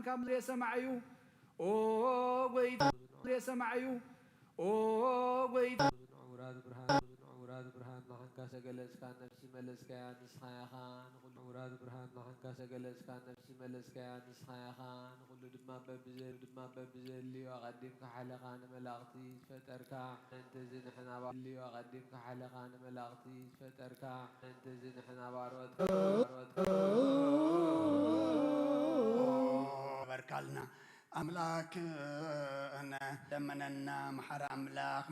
كامل يسمعيو أو ويت يسمعيو أو ويت مراد برهان لحنك سجلس كان نفسي ملس كيان نسخة خان كل مراد برهان لحنك سجلس كان نفسي ملس كيان نسخة خان كل دم ببزل لي وأقدمك حلقة أنا ملاقتي فتركع أنت زين حنا لي وأقدمك حلقة أنا ملاقتي فتركع أنت زين حنا باروت بركالنا أملاك أنا لمننا محر أملاك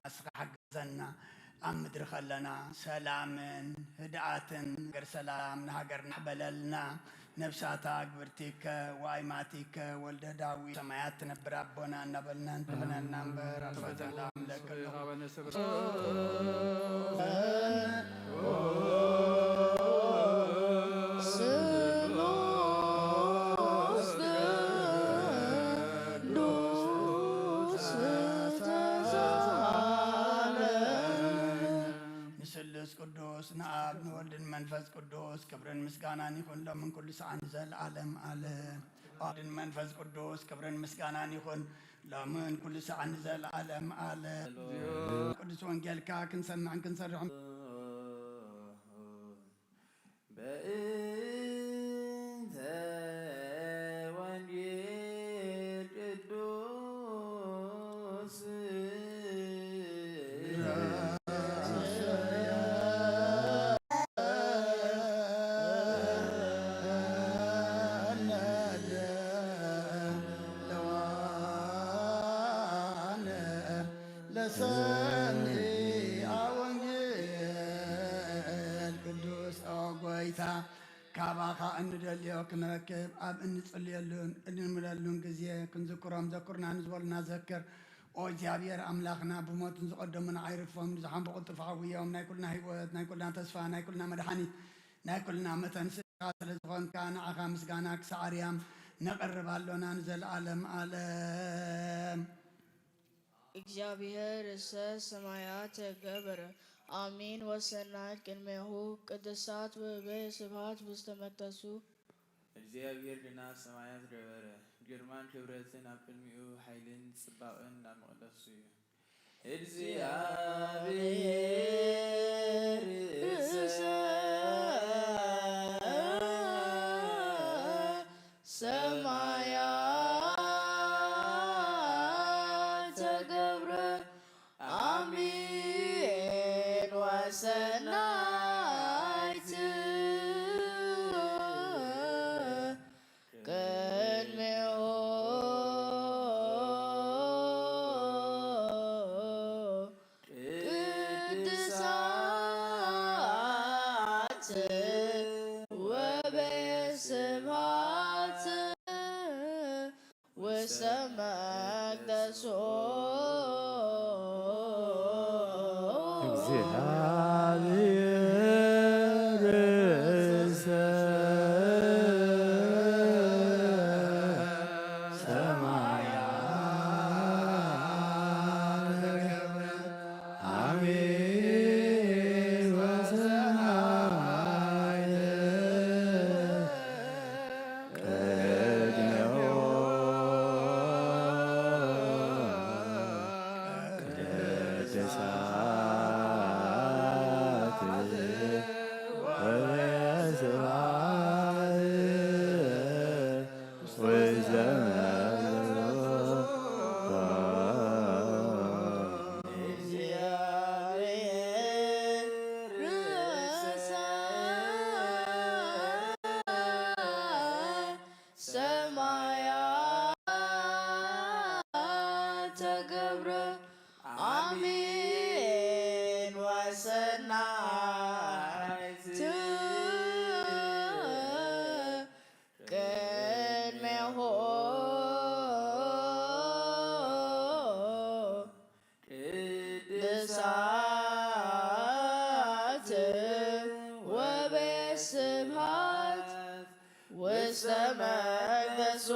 نسخ حجزنا أمدر خلنا سلام هدعة غير سلام نهجر نحبللنا نفساتا قبرتك وايماتك ولد داوي سمايات نبر ربنا نبلنا نتبنا نمبر سلام لك قدوس ناب نولد منفس قدوس كبرن مسكاناني كن لمن كل سعان زل عالم عالم ولد منفس قدوس كبرن مسكاناني كن لمن كل سعان زل عالم عالم قدوس وانجيل كاكن سمع كن سرح بإنت وانجيل قدوس كاباخا أن دليو كنركب أب أن نصليلون أن نمللون جزية كنذكرهم ذكرنا نزولنا ذكر أو جابير أملاخنا بموت نقدمنا عيرفهم نزحم بقول تفعوية ومنا كلنا هيبوت ناكلنا تصفى ناكلنا مدحني ناكلنا متن سقات لزغن كان أخامس كانك سعريام نقرب علونا نزل عالم عالم እግዚአብሔር ሰማያት ገበረ አሜን ወሰናት ቅድሜሁ ቅድሳት በስብሐት ውስተ መቅደሱ እግዚአብሔር ድና ሰማያት ገበረ ግርማን ክብረትን ኣብ ቅድሚኡ ኃይልን ጽባቕን ናብ መቕደሱ እዩ እግዚአብሔር ሰናይት ቅድሜሁ ቅድሳት ወበስብሐት ውስተ መቅደሱ አሜን ወሰናይት ቅድሜሁ ቅድሳት ወበስብሐት ውስተ መቅደሱ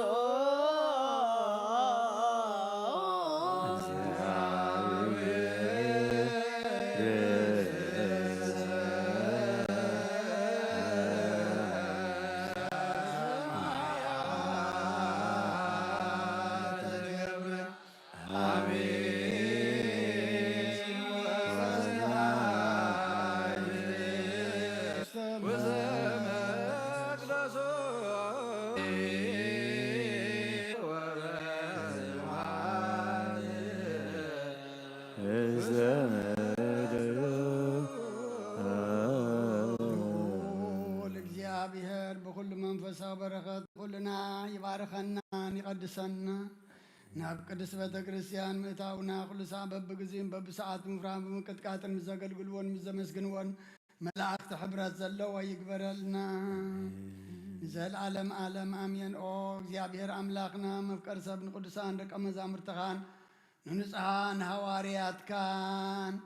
ይባርከና ይቀድሰና ናብ ቅዱስ ቤተ ክርስቲያን ምእታውና ኩሉ ሰዓት በብግዚእን በብሰዓት ምፍራን ብምቅጥቃጥን ምዘገልግልዎን ምዘመስግንዎን መላእክቲ ሕብረት ዘለዎ ይግበረልና ዘለዓለም ዓለም አሜን። ኦ እግዚአብሔር አምላክና መፍቀር ሰብ ንቅዱሳን ደቀ መዛሙርትኻን ንንጹሓን ሃዋርያትካን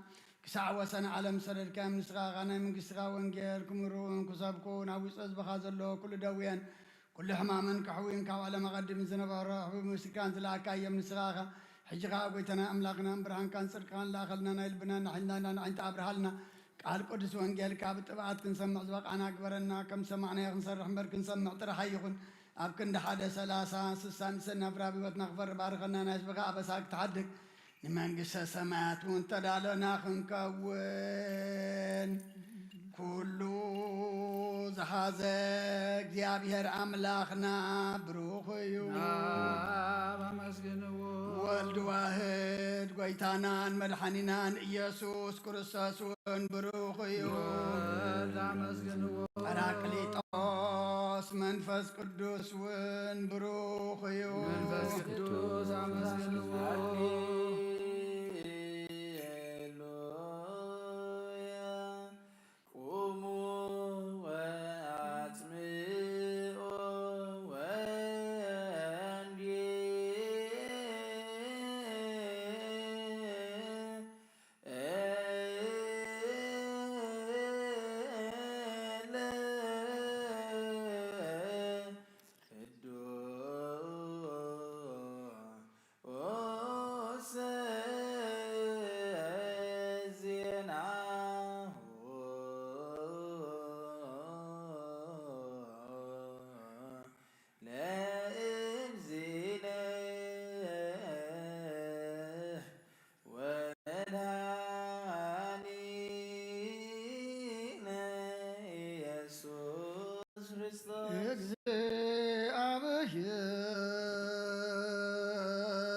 ክሳዕ ወሰን ዓለም ሰደድካ ምስኻ ናይ መንግስትኻ ወንጌል ክምሩን ክሰብኩ ናብ ውፅእ ህዝብኻ ዘለዎ ኩሉ ደዌን ኩሉ ሕማምን ክሕዊን ካብ ዓለም ኣቐዲም ዝነበሮ ሕቡብ ምስካን ዝለኣካዮም ንስኻኻ ሕጂኻ ጎይተና ኣምላኽናን ብርሃንካን ፅድቅኻን ላኸልና ናይ ልብናን ናሕልናና ንዓይንቲ ኣብርሃልና ቃል ቅዱስ ወንጌልካ ብጥብዓት ክንሰምዕ ዝበቃና ግበረና ከም ሰማዕናዮ ክንሰርሕ እምበር ክንሰምዕ ጥራሕ ይኹን ኣብ ክንዲ 130 60 ሰናፍራ ብሂወትና ክፈሪ ባርከና ናይ ህዝብኻ ኣበሳ ክትሓድግ ንመንግስተ ሰማያት እውን ተዳለና ክንከውን ኩሉ ዝሓዘ እግዚአብሔር አምላኽና ብሩኽ እዩ። አመስግንዎ ወልድ ዋህድ ጎይታናን መድኃኒናን ኢየሱስ ክርስቶስ እውን ብሩኽ እዩ። አመስግንዎ ጰራቅሊጦስ መንፈስ ቅዱስ እውን ብሩኽ እዩ። መንፈስ ቅዱስ አመስግንዎ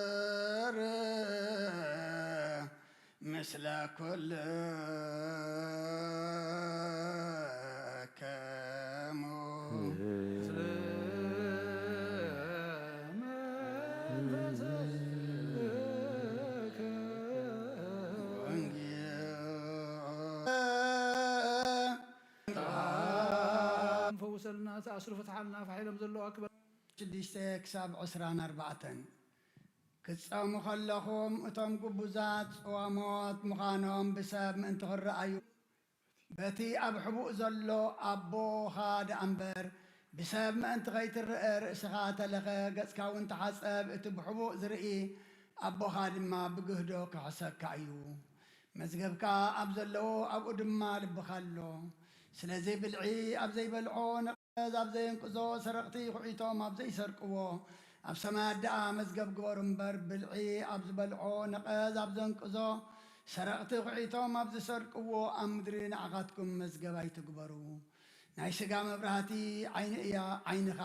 እግዚአብሔር ምስለ ኩልክሙ ፈውሰልና ተኣስሩ ፍትሓልና ፋሒሎም ዘለዎ ኣክበር 6 ክሳብ 24 ክፀሙ ከለኹም እቶም ግቡዛት ፅዋሞት ምዃኖም ብሰብ ምእንቲ ክረአዩ በቲ ኣብ ሕቡእ ዘሎ ኣቦኻ ደኣ እምበር ብሰብ ምእንቲ ከይትርአ ርእስኻ ተለኸ ገጽካ እውን ተሓፀብ እቲ ብሕቡእ ዝርኢ ኣቦኻ ድማ ብግህዶ ክሕሰካ እዩ። መዝገብካ ኣብ ዘለዎ ኣብኡ ድማ ልብኻ ኣሎ። ስለዚ ብልዒ ኣብ ዘይበልዖ ነቐዝ ኣብ ዘየንቅዞ ሰረቕቲ ኩዒቶም ኣብ ዘይሰርቅዎ ኣብ ሰማያት ደኣ መዝገብ ግበሩ እምበር ብልዒ ኣብ ዝበልዖ ነቐዝ ኣብ ዘንቅዞ ሰረቕቲ ኩዒቶም ኣብ ዝሰርቅዎ ኣብ ምድሪ ንዓኻትኩም መዝገብ ኣይትግበሩ። ናይ ስጋ መብራህቲ ዓይኒ እያ ዓይንኻ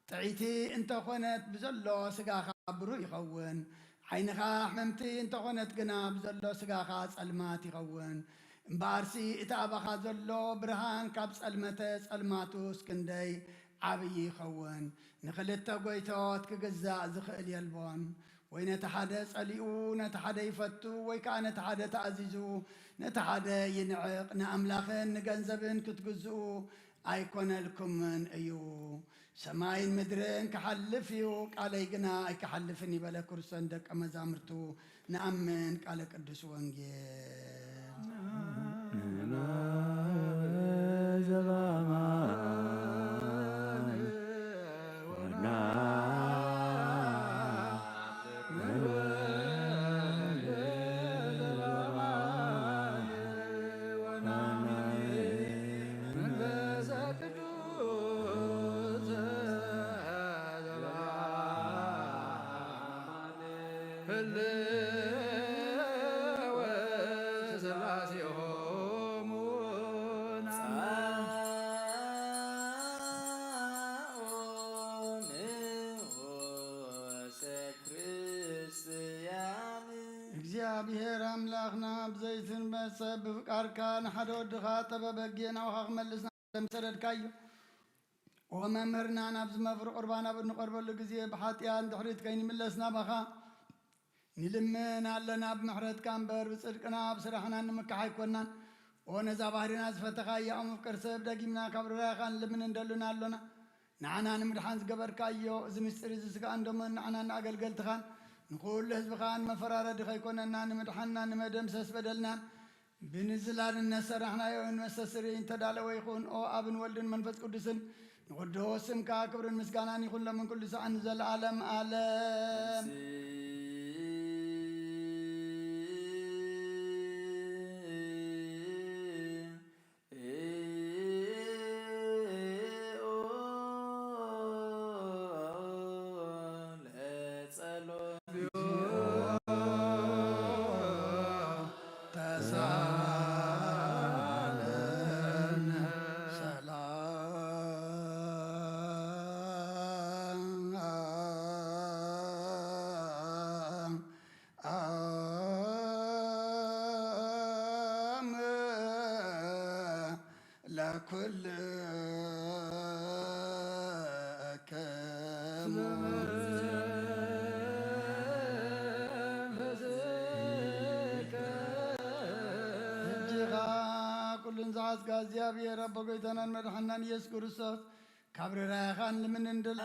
ጥዒቲ እንተኾነት ብዘሎ ስጋኻ ብሩህ ይኸውን። ዓይንኻ ሕመምቲ እንተኾነት ግና ብዘሎ ስጋኻ ጸልማት ይኸውን። እምበኣርሲ እቲ ኣባኻ ዘሎ ብርሃን ካብ ጸልመተ ጸልማቱስ ክንደይ ዓብዪ ይኸውን። ንኽልተ ጎይቶት ክግዛእ ዝኽእል የልቦን። ወይ ነቲ ሓደ ጸሊኡ ነቲ ሓደ ይፈቱ ወይ ከዓ ነቲ ሓደ ተኣዚዙ ነቲ ሓደ ይንዕቕ። ንኣምላኽን ንገንዘብን ክትግዝኡ ኣይኮነልኩምን እዩ። ሰማይን ምድርን ክሓልፍ እዩ ቃለይ ግና ኣይክሓልፍን ይበለ ክርስቶስ ደቀ መዛሙርቱ ንኣምን ቃለ ቅዱስ ወንጌል እግዚአብሔር አምላኽና ብዘይትን መሰብ ብፍቃርካ ንሓደ ወድኻ ጠበበጊ ናብኻ ክመልስና ሰደድካዮ وممرنا نبز مفر قربانا بنقرب الجزية بحاتيان دحريت كين ملسنا بخا نلمنا لنا بمحرت كامبر بصدقنا بسرحنا نمكحي كنا ونزا بحرنا زفتخا يا أم كرسب دقيمنا كبر راخان لمن ندلنا لنا نعنا نمدحان زقبر كايو زمستر زسكا عندهم نعنا نعقل قلتخان نقول لحزب خان مفرارة دخي كنا نمدحنا نمدم سس بدلنا بنزلان النسر احنا يوم مسسرين تدال ويخون او ابن ولدن منفس قدسن نقدو اسم كاكبر مسكانان يخون لمن كل ساعة نزل عالم عالم لكل كل زعز غازيا بي رب قيتنا مدحنا يسكر الصوت كبر راخان لمن اندل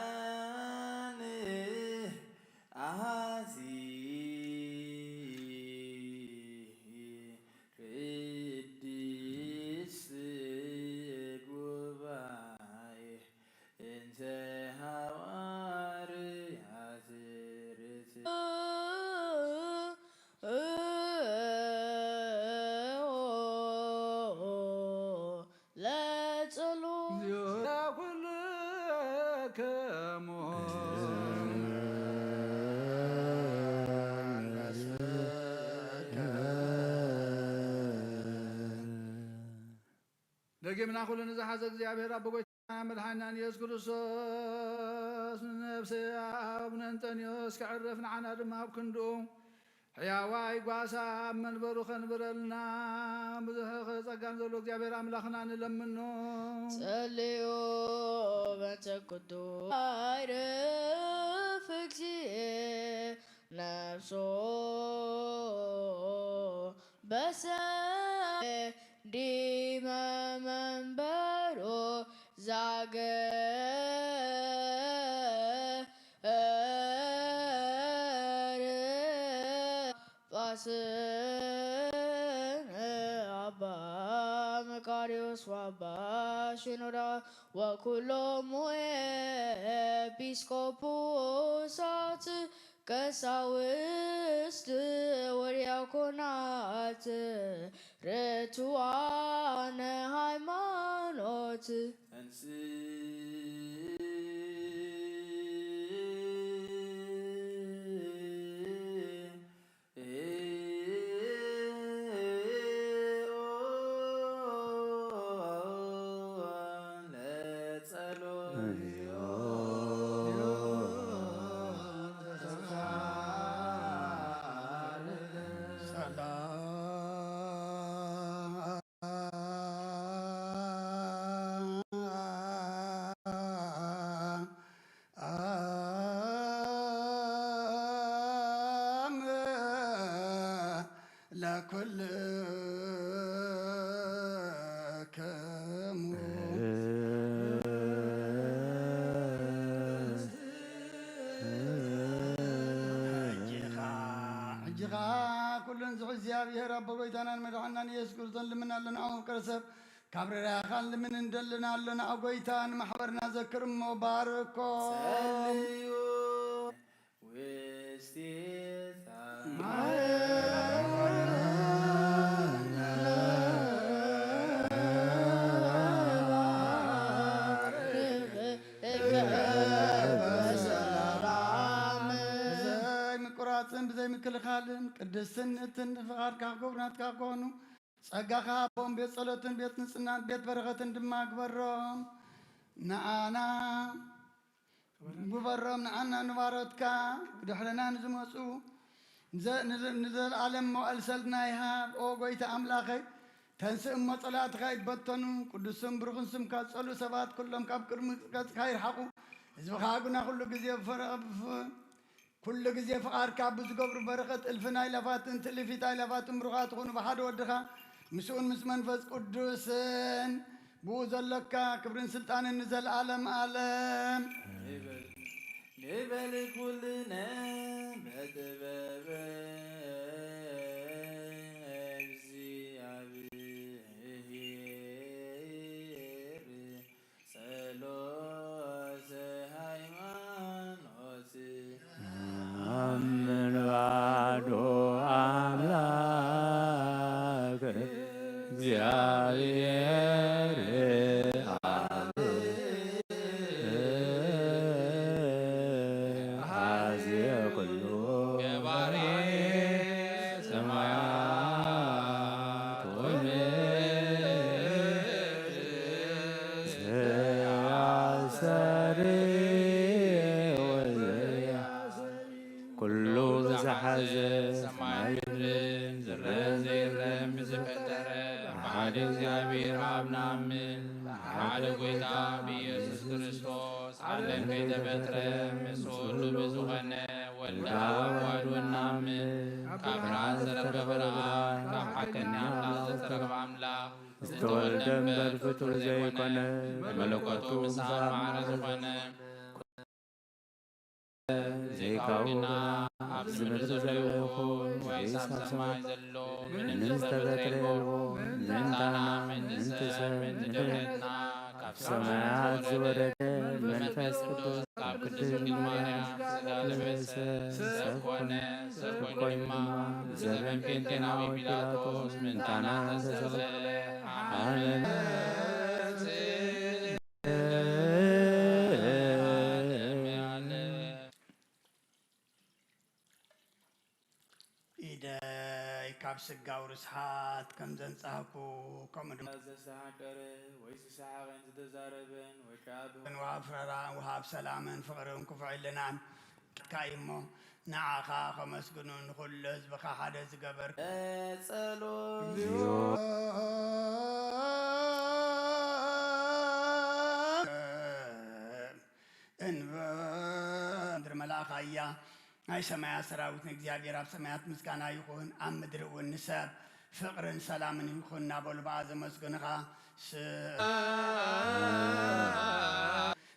دقيمنا كلنا زحز እግዚአብሔር አብ ጎይታና መድኃኒና ኢየሱስ ክርስቶስ ነፍሴ አቡነ እንጦንዮስ ከዕረፍና ዓና ድማ ኣብ ክንዱ ሕያዋይ ጓሳ መንበሩ ከንብረልና ብዙሕ ጸጋን ዘሎ እግዚአብሔር አምላኽና ንለምኖ ጸልዩ በእንተ ቅዱስ አይረፍ እግዚእ ነፍሶ በሰማይ ዲመ መንበሮ ዛገር ጳስን አባ መቃርዮስ ወአባ ሽኖዳ ወኩሎሙ ኤጲስቆጶሳት ቀሳውስት ወዲያቆናት ርቱዓነ ሃይማኖት ለኩል ከሙ ሕጂኻ ኩሉን ዝሑ እግዚኣብሔር ኣቦ ጎይታናን መድሓናን ኢየሱስ ክርስቶስ ልምና ኣለና ኣብ ቅርሰብ ካብ ርራኻን ልምን እንደልና ኣለና ኣብ ጎይታን ማሕበርና ዘክር እሞ ባርኮም بزي مكلخالن قدسنتن فقارك غبرناتك كونو ጸጋኻ ቦም ቤት ጸሎትን ቤት ንጽናን ቤት በረኸትን ድማ ግበሮም ንዓና ግበሮም ንዓና ንባሮትካ ድሕረና ንዝመፁ ንዘለዓለም መዋዕል ሰልፍና ይሃብ ኦ ጎይታ ኣምላኸይ تنسى صلاة خاي بطنو قدسهم برخن سم كاتسلو سبات كلهم كاب كرم خير حقو إذا خاقنا كل جزية فرق كل جزية فقار كاب بزقبر بركة الفناي لفات انت اللي في تاي لفات مرغات خون بحد ودخا مسؤول مسمن فز قدسن بوزلكا كبرن سلطان النزل عالم عالم نبل كلنا بدبابا ሰማያት ዘወረደ መንፈስ ቅዱስ ቅድስት ማርያም ስጋ ሰኮነ ሰኮይማ ዘበን ጴንጤናዊ ጲላጦስ ምንታና ተሰቅለ አሜን سجاو رسحات كم زنصاكو كم زسحكر ويسحقن زتزاربن وشابن وافرا وهاب سلامن فقرن كفع لنا كايمو نعاخا خمسكنون كل حزب حدا زغبر انذر ملاخايا أي سماع سراوت نجزاجي راب سماعت مسكان يكون أمدر والنسب فقر سلام يكون نابل بعض مسكنها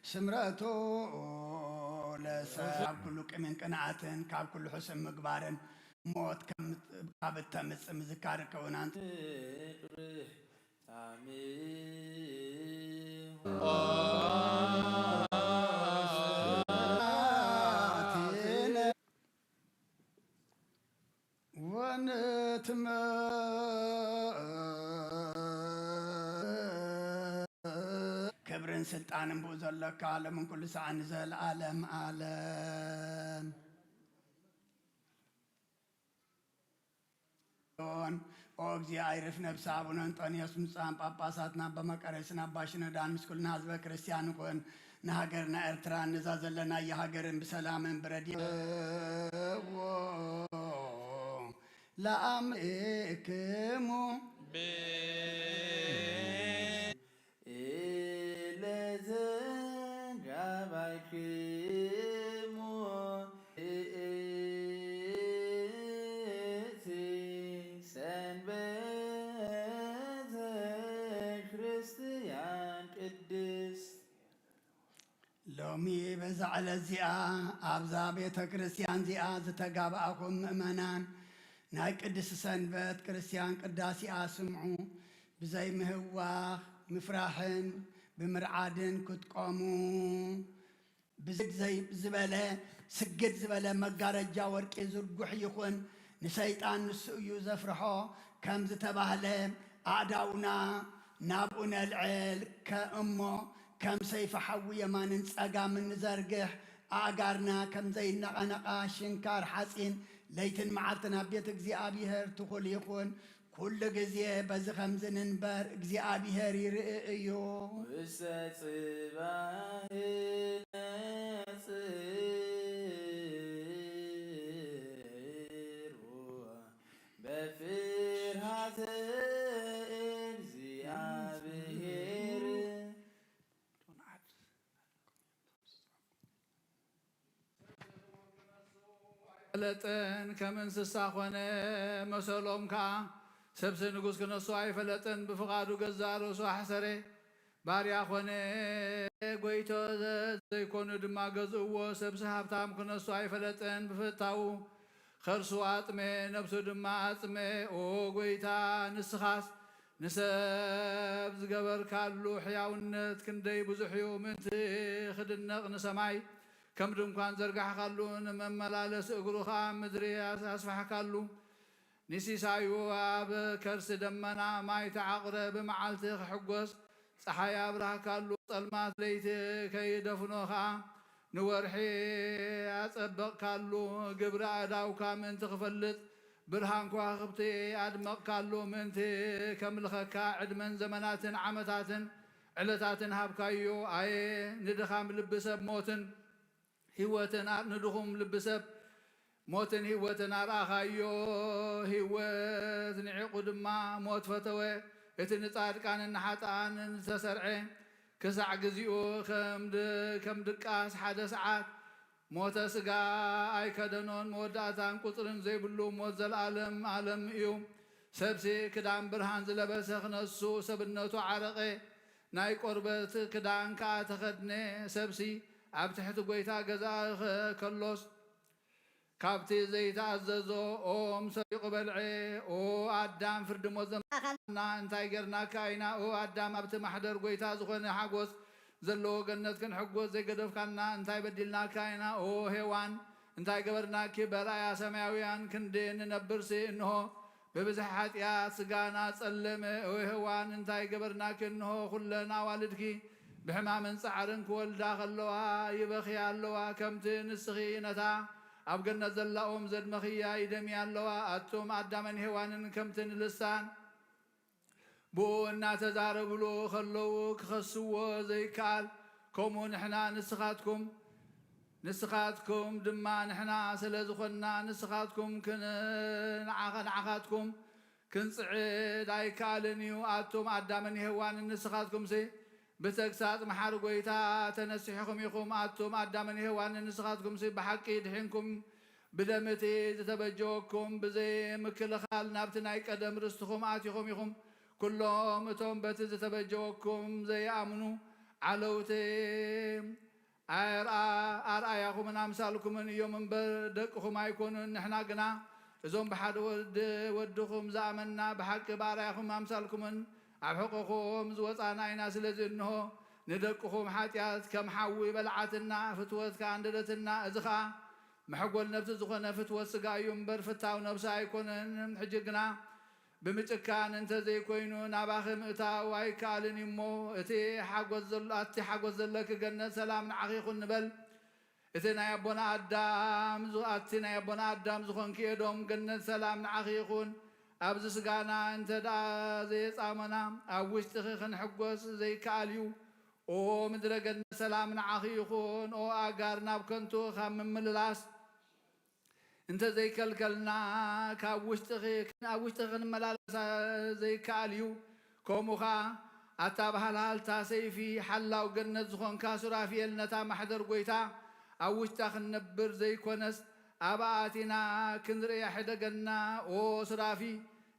سمرتو لساب كل كمن قناعتن كاب كل حسن مقبارن موت كم كاب التمس مذكار كونانت كبرن سلطان بوزلك عالم كل ساعة نزل عالم عالم أوجي عارف نفس أبونا أنطونيوس مسام باباساتنا بمكارسنا باشنا دان مسكول ناس بكريستيانو كون نهاجرنا إرتران نزازلنا يهاجرن بسلام بردي لا أمكمو إلزن جابكمو سنبت كريستيان قدس لومي بزعل زيا أبزا بيت كريستيان زيا زتقابعكم مؤمنان ناي قدس سنبت كريستيان قداسي اسمعوا بزي مهواخ مفراحن بمرعادن كتقاموا بزق زي زباله سجد زباله مقارجا ورقي زرقح يخون نسيطان نسؤيو زفرحو كم زتباهله أعداؤنا نابؤنا العيل كأمو كم سيف حوي ما ننسأقا من نزرقح أقارنا كم زي نقنقا شنكار حسين ليتن معتنا بيت እግዚአብሔር تقول يكون كل جزية بز خمس ننبر እግዚአብሔር يرئيو بفرحة ኣይፈለጥን ከም እንስሳ ኮነ መሰሎም ከዓ ሰብሲ ንጉስ ክነሱ ኣይፈለጥን ብፍቓዱ ገዛ ርእሱ ኣሕሰረ ባርያ ኮነ ጎይቶ ዘይኮኑ ድማ ገዝእዎ ሰብሲ ሃብታም ክነሱ ኣይፈለጥን ብፍታው ከርሱ ኣጥሜ ነብሱ ድማ ኣጥሜ ኦ ጎይታ ንስኻስ ንሰብ ዝገበርካሉ ሕያውነት ክንደይ ብዙሕ እዩ ምንቲ ክድነቕ ንሰማይ ከም ድንኳን ዘርጋሕካሉ ንመመላለሲ እግሩ ከዓ ምድሪ ኣስፋሕካሉ ንሲሳዩ ኣብ ከርሲ ደመና ማይ ተዓቕረ ብመዓልቲ ክሕጐስ ፀሓይ ኣብርሃካሉ ጸልማት ለይቲ ከይደፍኖ ከዓ ንወርሒ ኣጸበቕካሉ ግብሪ ኣእዳውካ ምንቲ ክፈልጥ ብርሃን ከዋኽብቲ ኣድመቕካሉ ምንቲ ከምልኸካ ዕድመን ዘመናትን ዓመታትን ዕለታትን ሃብካዮ ኣየ ንድኻም ልብሰብ ሞትን ህይወትን ንድኹም ልብሰብ ሞትን ህይወትን ኣርኣኻዮ ህይወት ንዒቑ ድማ ሞት ፈተወ እቲ ንጻድቃንን ንሓጥኣንን ዝተሰርዐ ክሳዕ ግዚኡ ከም ድቃስ ሓደ ሰዓት ሞተ ስጋ ኣይከደኖን መወዳእታን ቁፅርን ዘይብሉ ሞት ዘለኣለም ኣለም እዩ ሰብሲ ክዳን ብርሃን ዝለበሰ ክነሱ ሰብነቱ ዓረቐ ናይ ቆርበት ክዳን ከዓ ተኸድነ ሰብሲ ኣብ ትሕቲ ጎይታ ገዛ ከሎስ ካብቲ ዘይተኣዘዞ ኦም ሰሪቑ በልዐ ኦ ኣዳም ፍርዲ ሞት ዘምና እንታይ ጌርናካ ኢና ኦ ኣዳም ኣብቲ ማሕደር ጎይታ ዝኾነ ሓጎስ ዘለዎ ገነት ክንሕጎስ ዘይገደፍካና እንታይ በዲልናካ ኢና ኦ ሄዋን እንታይ ገበርናኪ በራእያ ሰማያውያን ክንዴ ንነብርሲ እንሆ ብብዝሕ ሓጢኣት ስጋና ጸለመ ኦ ሄዋን እንታይ ገበርናኪ እንሆ ኩለን ኣዋልድኪ ብሕማምን ፃዕርን ክወልዳ ከለዋ ይበኽያ ኣለዋ ከምቲ ንስኺ ነታ ኣብ ገነት ዘላኦም ዘድመኽያ ይደምያ ኣለዋ ኣቶም ኣዳምን ሄዋንን ከምቲ ንልሳን ብኡ እናተዛረብሉ ከለዉ ክኸስዎ ዘይከኣል ከምኡ ንሕና ንስኻትኩም ድማ ንሕና ስለ ዝኾንና ንስኻትኩም ንዓኻትኩም ክንፅዕድ ኣይከኣልን እዩ ኣቶም ኣዳምን ሄዋንን ንስኻትኩምሲ ብተግሳጽ መሓር ጎይታ ተነሲሕኩም ኢኹም ኣቶም ኣዳምን ሄዋንን ንስኻትኩምሲ ብሓቂ ድሒንኩም ብደምቲ ዝተበጀወኩም ብዘይ ምክልኻል ናብቲ ናይ ቀደም ርስትኹም ኣትኹም ኢኹም ኩሎም እቶም በቲ ዝተበጀወኩም ዘይኣምኑ ዓለውቲ ኣርኣያኹምን ኣምሳልኩምን እዮም እምበር ደቅኹም ኣይኮኑን ንሕና ግና እዞም ብሓደ ወድኹም ዝኣመና ብሓቂ ብኣርኣያኹም ኣምሳልኩምን ኣብ ሕቑኹም ዝወፃና ኢና ስለዚ እንሆ ንደቅኹም ሓጢኣት ከም ሓዊ በልዓትና ፍትወት ከዓ እንደደትና እዚ ከዓ መሕጎል ነብሲ ዝኾነ ፍትወት ስጋ እዩ እምበር ፍታው ነብሲ ኣይኮነን ሕጂ ግና ብምጭካን እንተዘይኮይኑ ናባኺ ምእታው ኣይከኣልን እሞ እቲ ሓጎስ ዘለኪ ገነት ሰላም ንዓኺኹን ንበል እቲ ናይ ኣቦና ኣዳም ዝኾንኪ ኤዶም ገነት ሰላም ንዓኺኹን ኣብዚ ስጋና እንተ ደኣ ዘየፃመና ኣብ ውሽጢኺ ክንሕጎስ ዘይከኣል እዩ ኦ ምድረ ገነት ሰላም ንዓኺኹን ኦ ኣጋር ናብ ከንቱ ካብ ምምልላስ እንተ ዘይከልከልና ካብ ውሽጢኺ ክንመላለስ ዘይከኣል እዩ ከምኡ ኸዓ ኣታ ባህልሃልታ ሰይፊ ሓላው ገነት ዝኾንካ ሱራፊኤል ነታ ማሕደር ጎይታ ኣብ ውሽጣ ክንነብር ዘይኮነስ ኣብኣ ኣቲና ክንርእያ ሕደገና ኦ ሱራፊ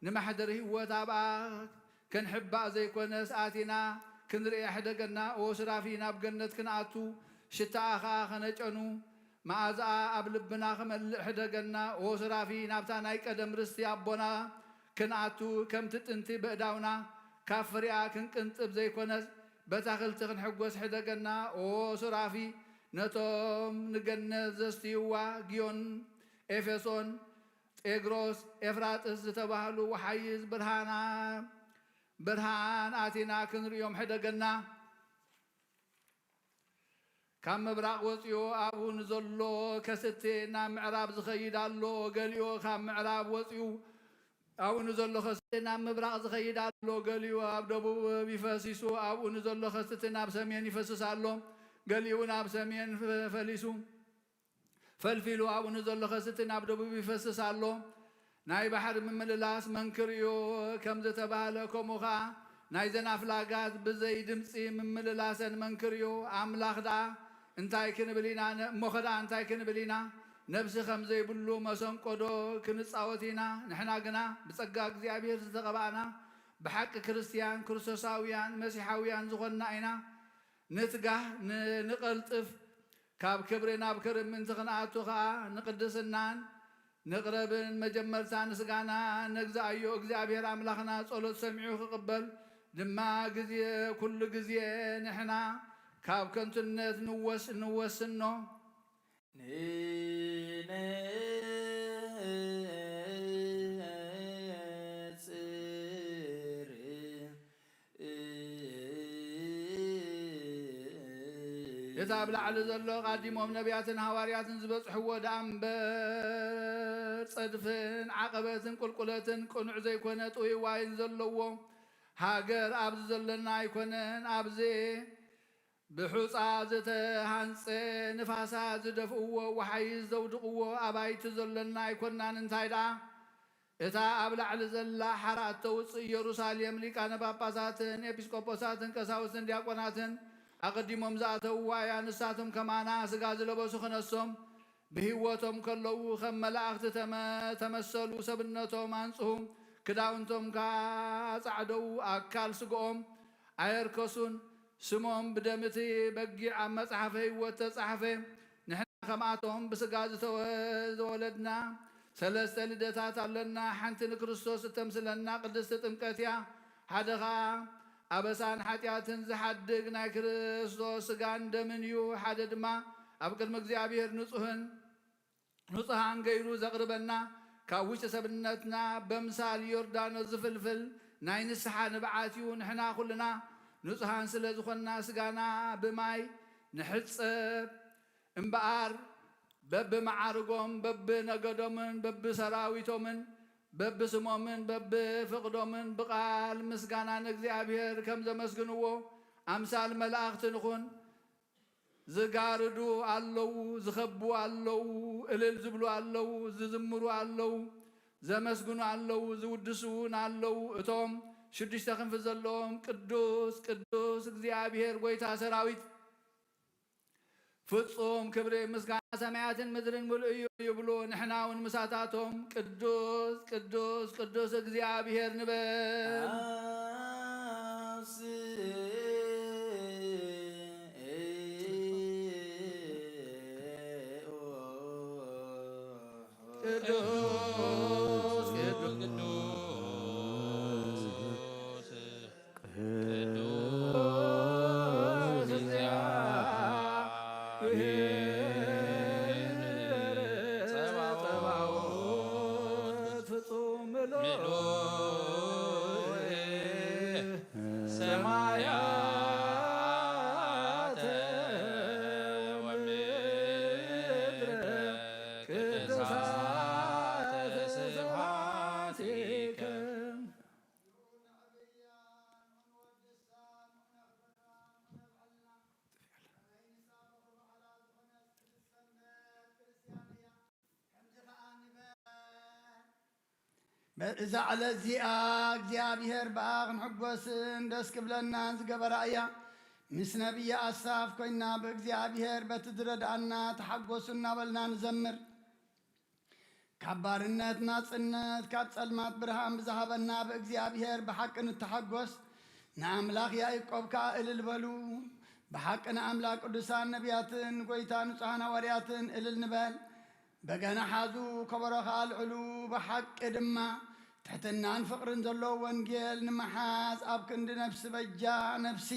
ንማሕደር ህይወት ኣብኣ ክንሕባእ ዘይኮነስ ኣቲና ክንርእያ ሕደገና ኦ ሱራፊ ናብ ገነት ክንኣቱ ሽታኣኻ ኸነጨኑ መዓዝኣ ኣብ ልብና ክመልእ ሕደገና ኦ ሱራፊ ናብታ ናይ ቀደም ርስቲ ኣቦና ክንኣቱ ከምቲ ጥንቲ ብእዳውና ካብ ፍርያ ክንቅንጥብ ዘይኮነስ በታኽልቲ ክንሕጎስ ሕደገና ኦ ሱራፊ ነቶም ንገነት ዘስትይዋ ግዮን ኤፌሶን ጤግሮስ ኤፍራጥስ ዝተባህሉ ወሓይዝ ብርሃን ኣቲና ክንሪኦም ሕደገና ካብ ምብራቕ ወፂኡ ኣብኡ ንዘሎ ከስቴ ናብ ምዕራብ ዝኸይድ ኣሎ ገሊኡ ካብ ምዕራብ ወፂኡ ኣብኡ ንዘሎ ከስቴ ናብ ምብራቕ ዝኸይድ ኣሎ ገሊኡ ኣብ ደቡብ ይፈሲሱ ኣብኡ ንዘሎ ከስቴ ናብ ሰሜን ይፈስስ ኣሎ ገሊኡ ናብ ሰሜን ፈልፊሉ ኣብኡ ንዘሎ ከስቴ ናብ ደቡብ ይፈስስ ኣሎ ናይ ባሕሪ ምምልላስ መንክር እዩ ከም ዝተባሃለ ከምኡ ኸዓ ናይ ዘናፍላጋት ብዘይ ድምፂ ምምልላሰን መንክር እዩ ኣምላኽ ደኣ እንታይ ክንብል ኢና እሞ ኸ እንታይ ክንብል ኢና ነብሲ ከም ዘይብሉ መሰንቆዶ ክንጻወቲና ንሕና ግና ብጸጋ እግዚአብሔር ዝተቐባእና ብሓቂ ክርስቲያን ክርስቶሳውያን መሲሓውያን ዝኾንና ኢና ንትጋህ ንቐልጥፍ ካብ ክብሪ ናብ ክብሪ ምንቲ ክንኣቱ ከዓ ንቅድስናን ንቕረብን መጀመርታ ንስጋና ነግዛእዮ እግዚአብሔር ኣምላኽና ጸሎት ሰሚዑ ክቕበል ድማ ግዜ ኩሉ ግዜ ንሕና ካብ ከንቱነት ንወስኖ እታ ኣብ ላዕሊ ዘሎ ቃዲሞም ነቢያትን ሃዋርያትን ዝበፅሕዎ ዳእምበር ፀድፍን ዓቐበትን ቁልቁለትን ቅኑዕ ዘይኮነ ጥውይ ዋይን ዘለዎ ሃገር ኣብዚ ዘለና ኣይኮነን ኣብዚ ብሑፃ ዝተሃንፀ ንፋሳት ዝደፍእዎ ወሓይ ዘውድቕዎ ኣባይቲ ዘለና ኣይኮናን እንታይ ደኣ እታ ኣብ ላዕሊ ዘላ ሓራት ተውፅእ ኢየሩሳሌም ሊቃነ ጳጳሳትን ኤጲስቆጶሳትን ቀሳውስትን ዲያቆናትን ኣቐዲሞም ዝኣተውዋ እያ ንሳቶም ከማና ስጋ ዝለበሱ ክነሶም ብህይወቶም ከለዉ ከም መላእኽቲ ተመሰሉ ሰብነቶም ኣንጽሁ ክዳውንቶም ካጻዕደው ኣካል ስግኦም ኣየርከሱን ስሞም ብደምቲ በጊዕ ኣብ መጽሓፈ ህይወት ተጻሕፈ ንሕና ከምኣቶም ብስጋ ዝተወለድና ሰለስተ ልደታት ኣለና ሓንቲ ንክርስቶስ እተምስለና ቅድስቲ ጥምቀት እያ ሓደ ኸዓ ኣበሳን ሓጢአትን ዝሓድግ ናይ ክርስቶስ ስጋን ደምን እዩ ሓደ ድማ ኣብ ቅድሚ እግዚአብሔር ንጹሃን ገይሩ ዘቕርበና ካብ ውሽጢ ሰብነትና በምሳል ዮርዳኖስ ዝፍልፍል ናይ ንስሓ ንብዓት እዩ ንሕና ኩልና ንጹሃን ስለ ዝኾንና ስጋና ብማይ ንሕፀብ እምበኣር በብመዓርጎም በብነገዶምን በብሰራዊቶምን በብስሞምን በብፍቕዶምን ብቓል ምስጋና ንእግዚአብሔር ከም ዘመስግንዎ ኣምሳል መላእኽቲ ንኹን ዝጋርዱ ኣለዉ ዝኸቡ ኣለዉ እልል ዝብሉ ኣለዉ ዝዝምሩ ኣለዉ ዘመስግኑ ኣለዉ ዝውድሱን ኣለዉ እቶም ሽዱሽተ ክንፊ ዘለዎም ቅዱስ ቅዱስ እግዚአብሔር ጎይታ ሰራዊት ፍጹም ክብሪ ምስጋና ሰማያትን ምድርን ምሉእ እዩ ይብሉ ንሕና እውን ምሳታቶም ቅዱስ ቅዱስ ቅዱስ እግዚአብሔር ንበል إذا على الزياق እግዚአብሔር በአኽ ንሕጐስን ደስ ክብለናን ዝገበራ እያ ምስ ነቢይ ኣሳፍ ኮይና ብእግዚአብሔር በቲ ዝረድኣና ተሓጐሱ እናበልና ንዘምር ካብ ባርነት ናጽነት ካብ ጸልማት ብርሃን ብዝሃበና ብእግዚአብሔር ብሓቂ ንተሓጐስ ንኣምላኽ ያዕቆብ ከዓ እልል በሉ ብሓቂ ንኣምላኽ ቅዱሳን ነቢያትን ጎይታ ንጹሓን ሃዋርያትን እልል ንበል በገና ሓዙ ከበሮኻ ኣልዕሉ ብሓቂ ድማ ትሕትናን ፍቕርን ዘለዎ ወንጌል ንመሓዝ ኣብ ክንዲ ነፍሲ በጃ ነፍሲ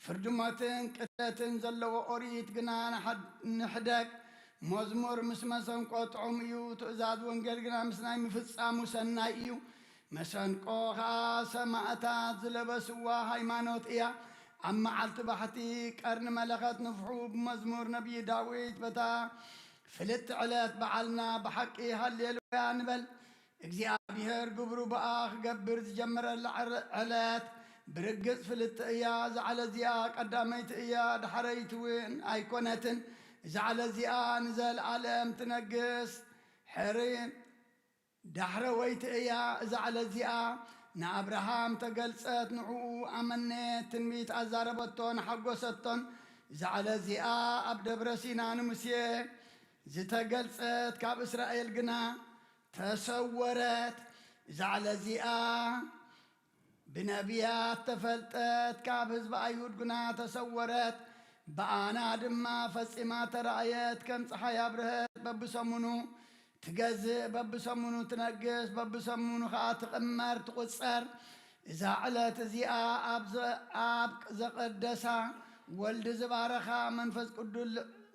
ፍርድሞትን ቅተትን ዘለዎ ኦሪት ግና ንሕደግ መዝሙር ምስ መሰንቆ ጥዑም እዩ ትእዛዝ ወንጌል ግና ምስ ናይ ምፍጻሙ ሰናይ እዩ መሰንቆ ከዓ ሰማዕታት ዝለበስዋ ሃይማኖት እያ ኣብ መዓልቲ ባሕቲ ቀርኒ መለኸት ንፍሑ ብመዝሙር ነቢይ ዳዊት በታ ፍልጥ ዕለት በዓልና ብሓቂ ሃሌሉያ ንበል እግዚአብሔር ግብሩ በአኽ ገብር ዝጀመረላ ዕለት ብርግጽ ፍልጥ እያ ዝዓለ እዚኣ ቀዳመይቲ እያ ድሓረይቲ እውን ኣይኮነትን ዝዓለ እዚኣ ንዘለዓለም ትነግስ ሕሪ ዳሕረወይቲ እያ ዝዓለ እዚኣ ንኣብርሃም ተገልጸት ንዕኡ ኣመነት ትንቢት ኣዛረበቶን ሓጐሰቶን ዝዓለ እዚኣ ኣብ ደብረ ሲና ንሙሴ ዝተገልጸት ካብ እስራኤል ግና ተሰወረት ዛዕለ እዚኣ ብነቢያት ተፈልጠት ካብ ህዝቢ ኣይሁድ ግና ተሰወረት በኣና ድማ ፈጺማ ተረእየት ከም ፀሓይ ኣብርሀት በብሰሙኑ ትገዝእ በብሰሙኑ ትነግስ በብሰሙኑ ከዓ ትቕመር ትቝጸር እዛ ዕለት እዚኣ ኣብ ዘቐደሳ ወልዲ ዝባረኻ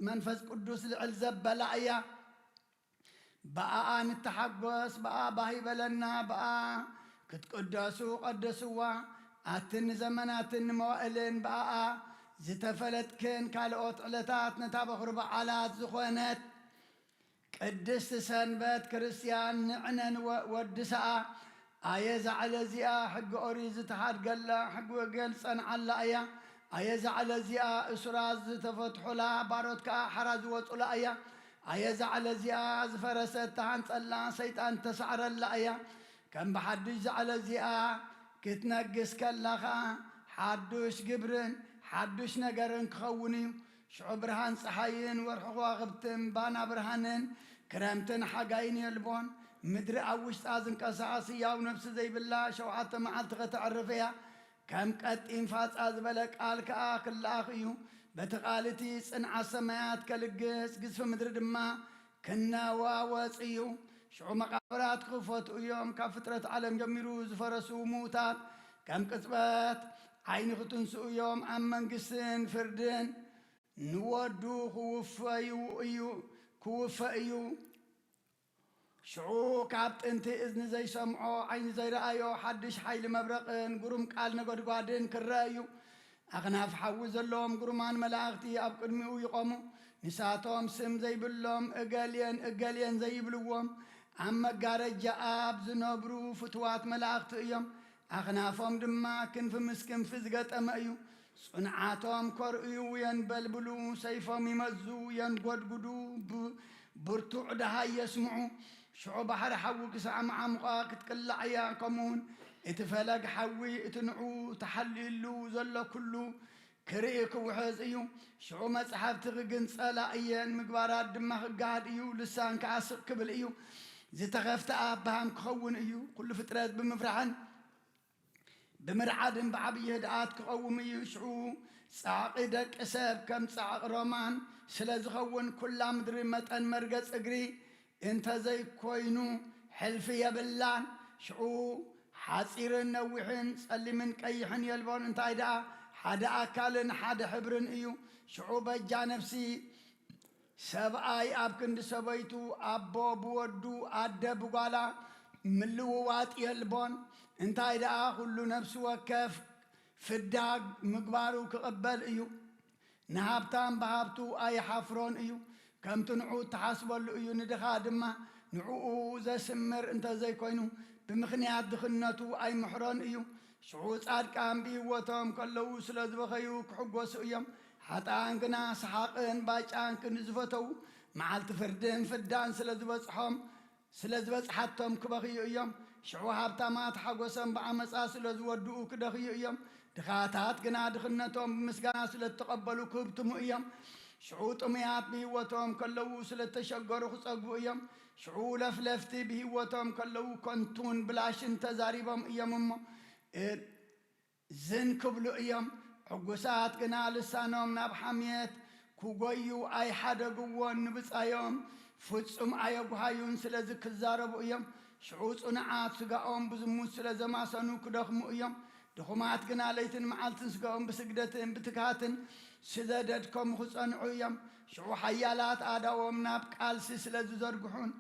መንፈስ ቅዱስ ልዕል ዘበላ እያ በኣ ንተሓጐስ በኣ ባሂበለና በኣ ክትቅደሱ ቀደስዋ ኣትን ዘመናትን መዋእልን በኣ ዝተፈለጥክን ካልኦት ዕለታት ነታ በኽሪ በዓላት ዝኾነት ቅድስቲ ሰንበት ክርስቲያን ንዕነን ወድሰኣ ኣየ ዛዕለ እዚኣ ሕጊ ኦሪት ዝተሓድገላ ሕጊ ወገል ጸንዓላ እያ ኣየ ዛዕለ እዚኣ እሱራት ዝተፈትሑላ ባሮት ከዓ ሓራ ዝወፁላ እያ ኣየ ዛዕለ እዚኣ ዝፈረሰት ተሃንጸላ ሰይጣን ተሳዕረላ እያ ከም ብሓዱሽ ዛዕለ እዚኣ ክትነግስ ከለኻ ሓዱሽ ግብርን ሓዱሽ ነገርን ክኸውን እዩ ሽዑ ብርሃን ፀሓይን ወርሒ ከዋኽብትን ባና ብርሃንን ክረምትን ሓጋይን የልቦን ምድሪ ኣብ ውሽጣ ዝንቀሳቐስ ሕያው ነፍሲ ዘይብላ 7 መዓልቲ ከተዕርፍ እያ ከም ቀጢን ፋፃ ዝበለ ቃል ከዓ ክለኣኽ እዩ በቲ ቓልቲ ጽንዓት ሰማያት ከልግስ ግዝፊ ምድሪ ድማ ክነዋወፅ እዩ ሽዑ መቃብራት ክኽፈቱ እዮም ካብ ፍጥረት ዓለም ጀሚሩ ዝፈረሱ ሙታት ከም ቅጽበት ዓይኒ ክትንስኡ እዮም ኣብ መንግስትን ፍርድን ንወዱ ክውፈ እዩ ሽዑ ካብ ጥንቲ እዝኒ ዘይሰምዖ ዓይኒ ዘይረኣዮ ሓድሽ ሓይሊ መብረቕን ጉሩም ቃል ነጎድጓድን ክረአ እዩ ኣኽናፍ ሓዊ ዘለዎም ጉሩማን መላእኽቲ ኣብ ቅድሚኡ ይቆሙ ንሳቶም ስም ዘይብሎም እገልየን ዘይብልዎም ኣብ መጋረጃ ኣብ ዝነብሩ ፍትዋት መላእኽቲ እዮም ኣኽናፎም ድማ ክንፊ ምስ ክንፊ ዝገጠመ እዩ ጽንዓቶም ከርእዩ የንበልብሉ ሰይፎም ይመዙ የንጐድጉዱ ብርቱዕ ድሃ የስምዑ ሽዑ ባሕሪ ሓዊ ክሳዕ መዓሙቓ ክትቅላዕ እያ ከምኡውን እቲ ፈለግ ሓዊ እቲ ንዑ ተሓሊሉ ዘሎ ኩሉ ክርኢ ክውሕዝ እዩ ሽዑ መጽሓፍቲ ክግንጸላ እየን ምግባራት ድማ ክጋሃድ እዩ ልሳን ከዓ ስቕ ክብል እዩ ዝተኸፍተ ኣባሃም ክኸውን እዩ ኩሉ ፍጥረት ብምፍራሕን ብምርዓድን ብዓብዪ ህድኣት ክቐውም እዩ ሽዑ ጻዕቒ ደቂ ሰብ ከም ጻዕቒ ሮማን ስለ ዝኸውን ኩላ ምድሪ መጠን መርገጽ እግሪ እንተዘይኮይኑ ሕልፊ የብላን ሽዑ ሓፂርን ነዊሕን ጸሊምን ቀይሕን የልቦን እንታይ ደኣ ሓደ ኣካልን ሓደ ሕብርን እዩ ሽዑ በጃ ነፍሲ ሰብኣይ ኣብ ክንዲ ሰበይቱ ኣቦ ብወዱ ኣደ ብጓላ ምልውዋጥ የልቦን እንታይ ደኣ ኩሉ ነፍሲ ወከፍ ፍዳ ምግባሩ ክቕበል እዩ ንሃብታም ብሃብቱ ኣይሓፍሮን እዩ ከምቲ ንዑ ተሓስበሉ እዩ ንድኻ ድማ ንዕኡ ዘስምር እንተዘይኮይኑ ብምኽንያት ድኽነቱ ኣይምሕሮን እዩ ሽዑ ጻድቃን ብህይወቶም ከለዉ ስለ ዝበኸዩ ክሕጐሱ እዮም ሓጣን ግና ሰሓቕን ባጫን ክንዝፈተዉ መዓልቲ ፍርድን ፍዳን ስለ ዝበጽሓቶም ክበኽዩ እዮም ሽዑ ሃብታማት ሓጐሶም ብዓመፃ ስለ ዝወድኡ ክደኽዩ እዮም ድኻታት ግና ድኽነቶም ብምስጋና ስለ ተቐበሉ ክህብትሙ እዮም ሽዑ ጥሙያት ብህይወቶም ከለዉ ስለ ተሸገሩ ክጸግቡ እዮም ሽዑ ለፍለፍቲ ብህይወቶም ከለዉ ኮንቱን ብላሽን ተዛሪቦም እዮም እሞ ዝንክብሉ እዮም ሕጉሳት ግና ልሳኖም ናብ ሓምየት ክጐዩ ኣይሓደግዎን ንብጻዮም ፍጹም ኣየጓሃዩን ስለ ዝክዛረቡ እዮም ሽዑ ጽኑዓት ስጋኦም ብዝሙት ስለ ዘማሰኑ ክደኽሙ እዮም ድኹማት ግና ለይትን መዓልትን ስጋኦም ብስግደትን ብትግሃትን ስዘደድኮም ክጸንዑ እዮም ሽዑ ሓያላት ኣዳዎም ናብ ቃልሲ ስለ ዝዘርግሑን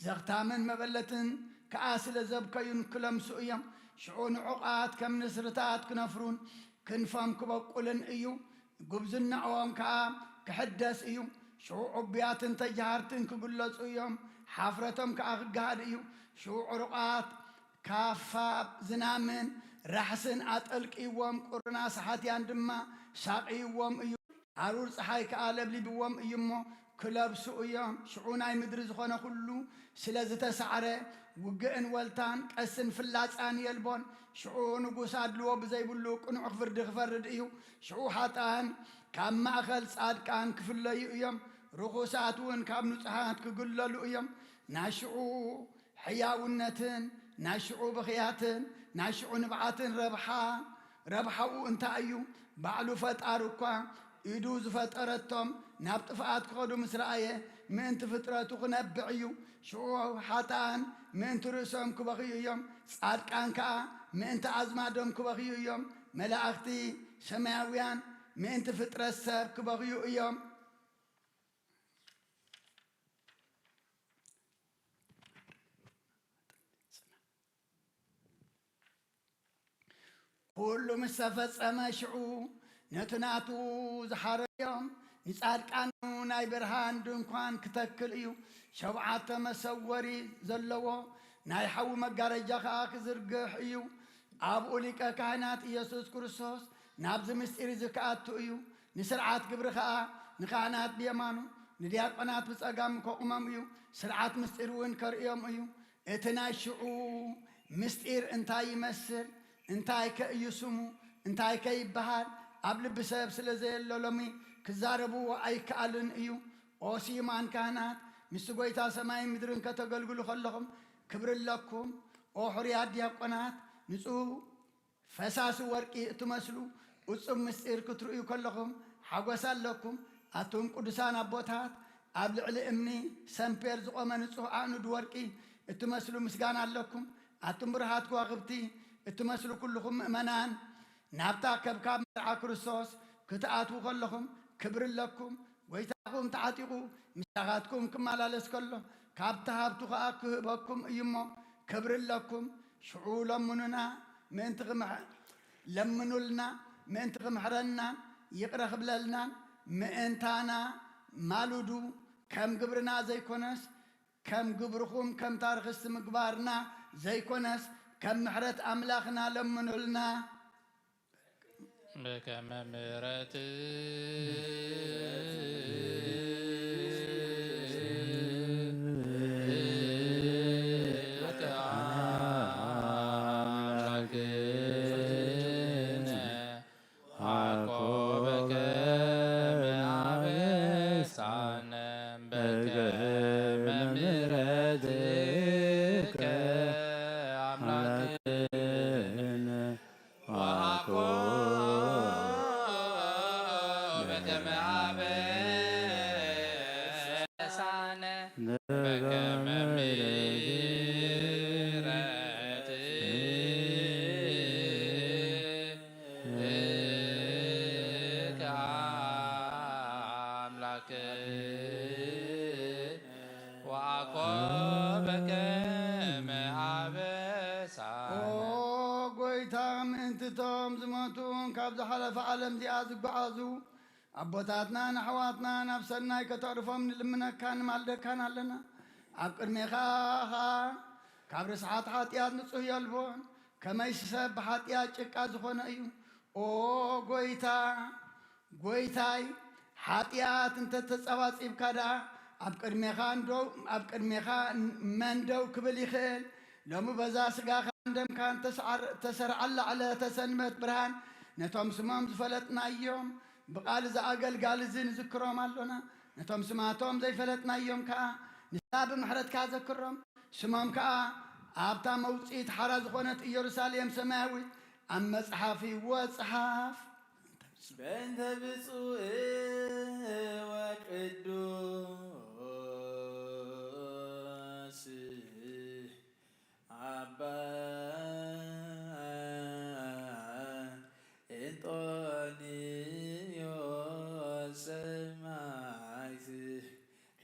ዘኽታምን መበለትን ከዓ ስለ ዘብከዩን ክለምሱ እዮም ሽዑ ንዑቓት ከም ንስርታት ክነፍሩን ክንፎም ክበቁልን እዩ ጉብዝናኦም ከዓ ክሕደስ እዩ ሽዑ ዕቡያትን ተጃሃርትን ክግለጹ እዮም ሓፍረቶም ከዓ ክጋሃድ እዩ ሽዑ ዕሩቓት ካፋብ ዝናምን ራሕስን ኣጠልቂዎም ቁርና ሰሓትያን ድማ ሳቂይዎም እዩ ኣሩር ፀሓይ ከዓ ለብሊብዎም እዩ እሞ ክለብሱ እዮም ሽዑ ናይ ምድሪ ዝኾነ ኩሉ ስለ ዝተሳዕረ ውግእን ወልታን ቀስን ፍላፃን የልቦን ሽዑ ንጉስ ኣድልዎ ብዘይብሉ ቅኑዕ ፍርዲ ክፈርድ እዩ ሽዑ ሓጣን ካብ ማእኸል ጻድቃን ክፍለዩ እዮም ርኩሳትን ካብ ንጹሓት ክግለሉ እዮም ናሽዑ ሕያውነትን ናሽዑ ብኽያትን ናሽዑ ንብዓትን ረብሓኡ እንታይ እዩ ባዕሉ ፈጣሪ እኳ ኢዱ ዝፈጠረቶም ናብ ጥፍኣት ክኸዱ ምስ ረኣየ ምእንቲ ፍጥረቱ ክነብዕ እዩ ሽዑ ሓጣን ምእንቲ ርእሶም ክበኽዩ እዮም ጻድቃን ከዓ ምእንቲ ኣዝማዶም ክበኽዩ እዮም መላእኽቲ ሰማያውያን ምእንቲ ፍጥረት ሰብ ክበኽዩ እዮም ኩሉ ምስ ተፈጸመ ሽዑ ነቲ ናቱ ዝሓረዮም ንጻድቃኑ ናይ ብርሃን ድንኳን ክተክል እዩ ሸውዓተ መሰወሪ ዘለዎ ናይ ሓዊ መጋረጃ ከዓ ክዝርግሕ እዩ ኣብኡ ሊቀ ካህናት ኢየሱስ ክርስቶስ ናብዚ ምስጢር ዝከኣቱ እዩ ንስርዓት ግብሪ ከዓ ንካህናት ብየማኑ ንዲያቆናት ብጸጋም ከቑሞም እዩ ስርዓት ምስጢር እውን ከርእዮም እዩ እቲ ናይ ሽዑ ምስጢር እንታይ ይመስል እንታይ ከእዩ ስሙ እንታይ ከይበሃል ኣብ ልቢ ሰብ ስለ ዘየሎ ሎሚ ክዛረብዎ ኣይከኣልን እዩ ኦ ሲማን ካህናት ምስቲ ጐይታ ሰማይን ምድርን ከተገልግሉ ከለኹም ክብሪ ኣለኩም ኦ ሕሩያት ዲያቆናት ንጹህ ፈሳሲ ወርቂ እትመስሉ እጹብ ምስጢር ክትርእዩ ከለኹም ሓጐስ ኣለኩም ኣቶም ቅዱሳን ኣቦታት ኣብ ልዕሊ እምኒ ሰምፔር ዝቖመ ንጹህ ኣእኑድ ወርቂ እትመስሉ ምስጋና ኣለኩም ኣቶም ብርሃት ከዋኽብቲ እትመስሉ ኩልኹም ምእመናን ናብታ ከብካብ መርዓ ክርስቶስ ክትኣትዉ ከለኹም ክብሪ ኣለኩም ጐይታኹም ተዓጢቑ ምስታኻትኩም ክመላለስ ከሎ ካብቲ ሃብቱ ከዓ ክህበኩም እዩ እሞ ክብሪ ኣለኩም ሽዑ ለምኑልና ለምኑልና ምእንቲ ክምሕረናን ይቕረ ክብለልናን ምእንታና ማሉዱ ከም ግብርና ዘይኮነስ ከም ግብርኹም ከም ታሪኽስቲ ምግባርና ዘይኮነስ ከም ምሕረት ኣምላኽና ለምኑልና በከመ ምሕረት ምእንትቶም ዝመቱን ካብ ዝሓለፈ ዓለም እዚኣ ዝጓዓዙ ኣቦታትና ንኣሕዋትና ናብ ሰናይ ከተዕርፎም ንልምነካ ንማልደካን ኣለና ኣብ ቅድሜኻ ካብ ርስሓት ሓጢኣት ንጹህ የልቦን ከመይ ሰብ ብሓጢኣት ጭቃ ዝኾነ እዩ ኦ ጐይታይ ሓጢኣት እንተተጸባጺብካ ደኣ ኣብ ቅድሜኻ መንደው ክብል ይኽእል ሎሚ በዛ ስጋኻ እንደምካ ተሰርዓላ ዕለተ ሰንበት ብርሃን ነቶም ስሞም ዝፈለጥናዮም ብቓል ዝኣገልጋሊ እዚ ንዝክሮም ኣሎና ነቶም ስማቶም ዘይፈለጥናዮም ከዓ ንሳ ብምሕረትካ ዘክሮም ስሞም ከዓ ኣብታ መውፂት ሓራ ዝኾነት ኢየሩሳሌም ሰማያዊት ኣብ መጽሓፍ ወጽሓፍ በእንተ ብፁዕ ወቅዱስ አባ እንጦንዮስ ሰማዕት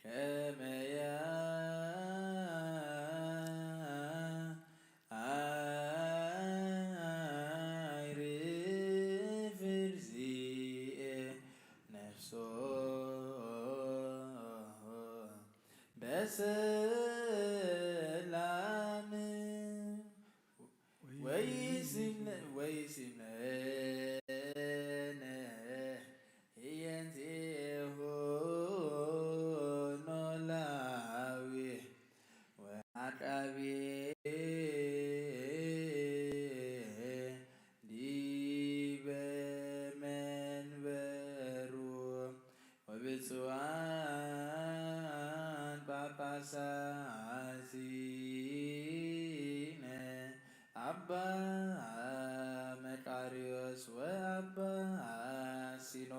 ከመያ አይርፍ እግዚእ ነፍሶ በሰላም ወይስምነ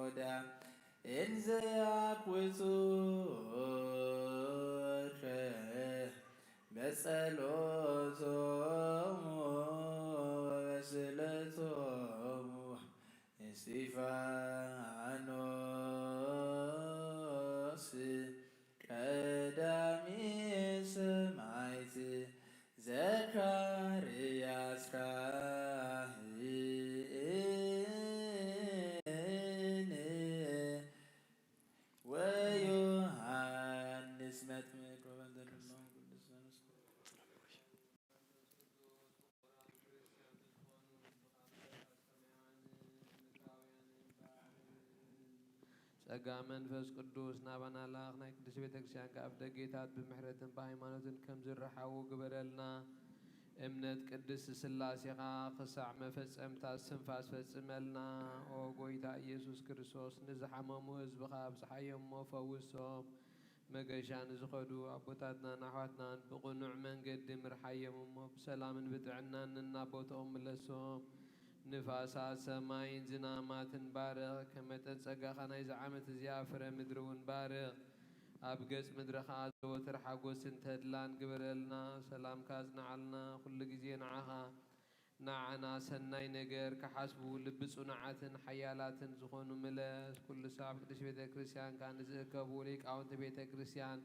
ወዳ እንዘያኩጹከ በጸሎቶሙ በስእለቶሙ እስጢፋኖስ ቀዳሚ ሰማዕት ዘካርያስ ካህን ወዮሐንስ መጥምቅ ወበንዘልሎም ቅዱሳን ጸጋ መንፈስ ቅዱስ ናባና ላኽ ናይ ቅዱስ ቤተክርስቲያን ከኣፍ ደጌታት ብምሕረትን ብሃይማኖትን ከም ዝረሓቡ ግበረልና። እምነት ቅድስት ስላሴኻ ክሳዕ መፈጸምታ ስንፋስ ፈጽመልና። ኦ ጎይታ ኢየሱስ ክርስቶስ ንዝሓመሙ ህዝብኻ ኣብፅሓዮሞ ፈውሶም። መገሻ ንዝኸዱ ኣቦታትናን ኣሕዋትናን ብቕኑዕ መንገዲ ምርሓዮም እሞ ብሰላምን ብጥዕናን እናቦትኦም መለሶም። ንፋሳት ሰማይን ዝናማትን ባርኽ ከመጠን ጸጋኻ ናይ ዝዓመት እዚኣ ፍረ ምድሪ እውን ባርኽ። ኣብ ገጽ ምድርኻ ዘወትር ሓጎስን ተድላን ግበረልና። ሰላምካ ጽንዓልና ኩሉ ግዜ ንዓኻ ንዓና ሰናይ ነገር ክሓስቡ ልቢ ጽኑዓትን ሓያላትን ዝኾኑ ምለስ። ኩሉ ሰብ ቅዱስ ቤተ ክርስቲያንካ ንዝእከቡ ሊቃውንቲ ቤተ ክርስቲያን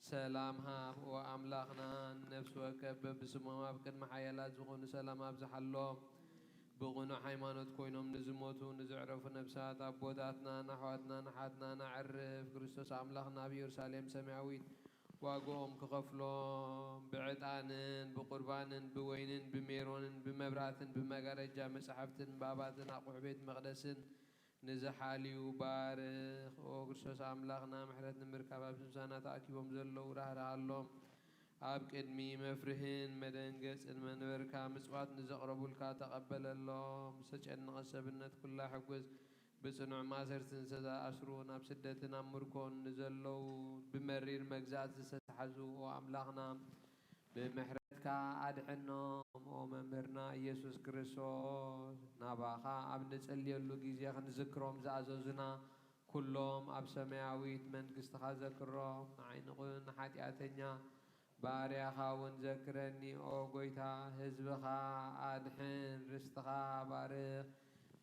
ሰላም ሃብ። ኦ ኣምላኽና ነፍሲ ወከፍ በብስሞም ኣብ ቅድሚ ሓያላት ዝኾኑ ሰላም ኣብዝሓሎም። ብቕኑዕ ሃይማኖት ኮይኖም ንዝሞቱ ንዝዕረፉ ነብሳት ኣቦታትናን ኣሕዋትናን ሓትናን ኣዕርፍ። ክርስቶስ ኣምላኽና ኣብ ኢየሩሳሌም ሰማያዊት ዋግኦም ክኸፍሎም ብዕጣንን ብቁርባንን ብወይንን ብሜሮንን ብመብራትን ብመጋረጃ መጽሓፍትን ባባትን ኣቑሑ ቤት መቕደስን ንዝሓልዩ ባርኽ። ኦ ክርስቶስ ኣምላኽና ምሕረት ንምርካብ ኣብ ስምሳና ተኣኪቦም ዘለዉ ራህርሃሎም። ኣብ ቅድሚ መፍርህን መደንገጽን መንበርካ ምጽዋት ንዘቕረቡልካ ተቐበለሎም። ዝተጨነቐ ሰብነት ኩላ ሕጉዝ ብጽኑዕ ማሰርትን ዝተኣስሩ ናብ ስደትን ኣብ ምርኮን ንዘለዉ ብመሪር መግዛእቲ ዝተተሓዙ ኦ ኣምላኽና ብምሕረትካ ኣድሕኖም። ኦ መምህርና ኢየሱስ ክርስቶስ ናባኻ ኣብ ንጸልየሉ ግዜ ክንዝክሮም ዝኣዘዙና ኩሎም ኣብ ሰማያዊት መንግሥትኻ ዘክሮም። ንዓይንኹን ንኃጢአተኛ ባርያኻ እውን ዘክረኒ። ኦ ጎይታ ህዝብኻ ኣድሕን ርስትኻ ባርኽ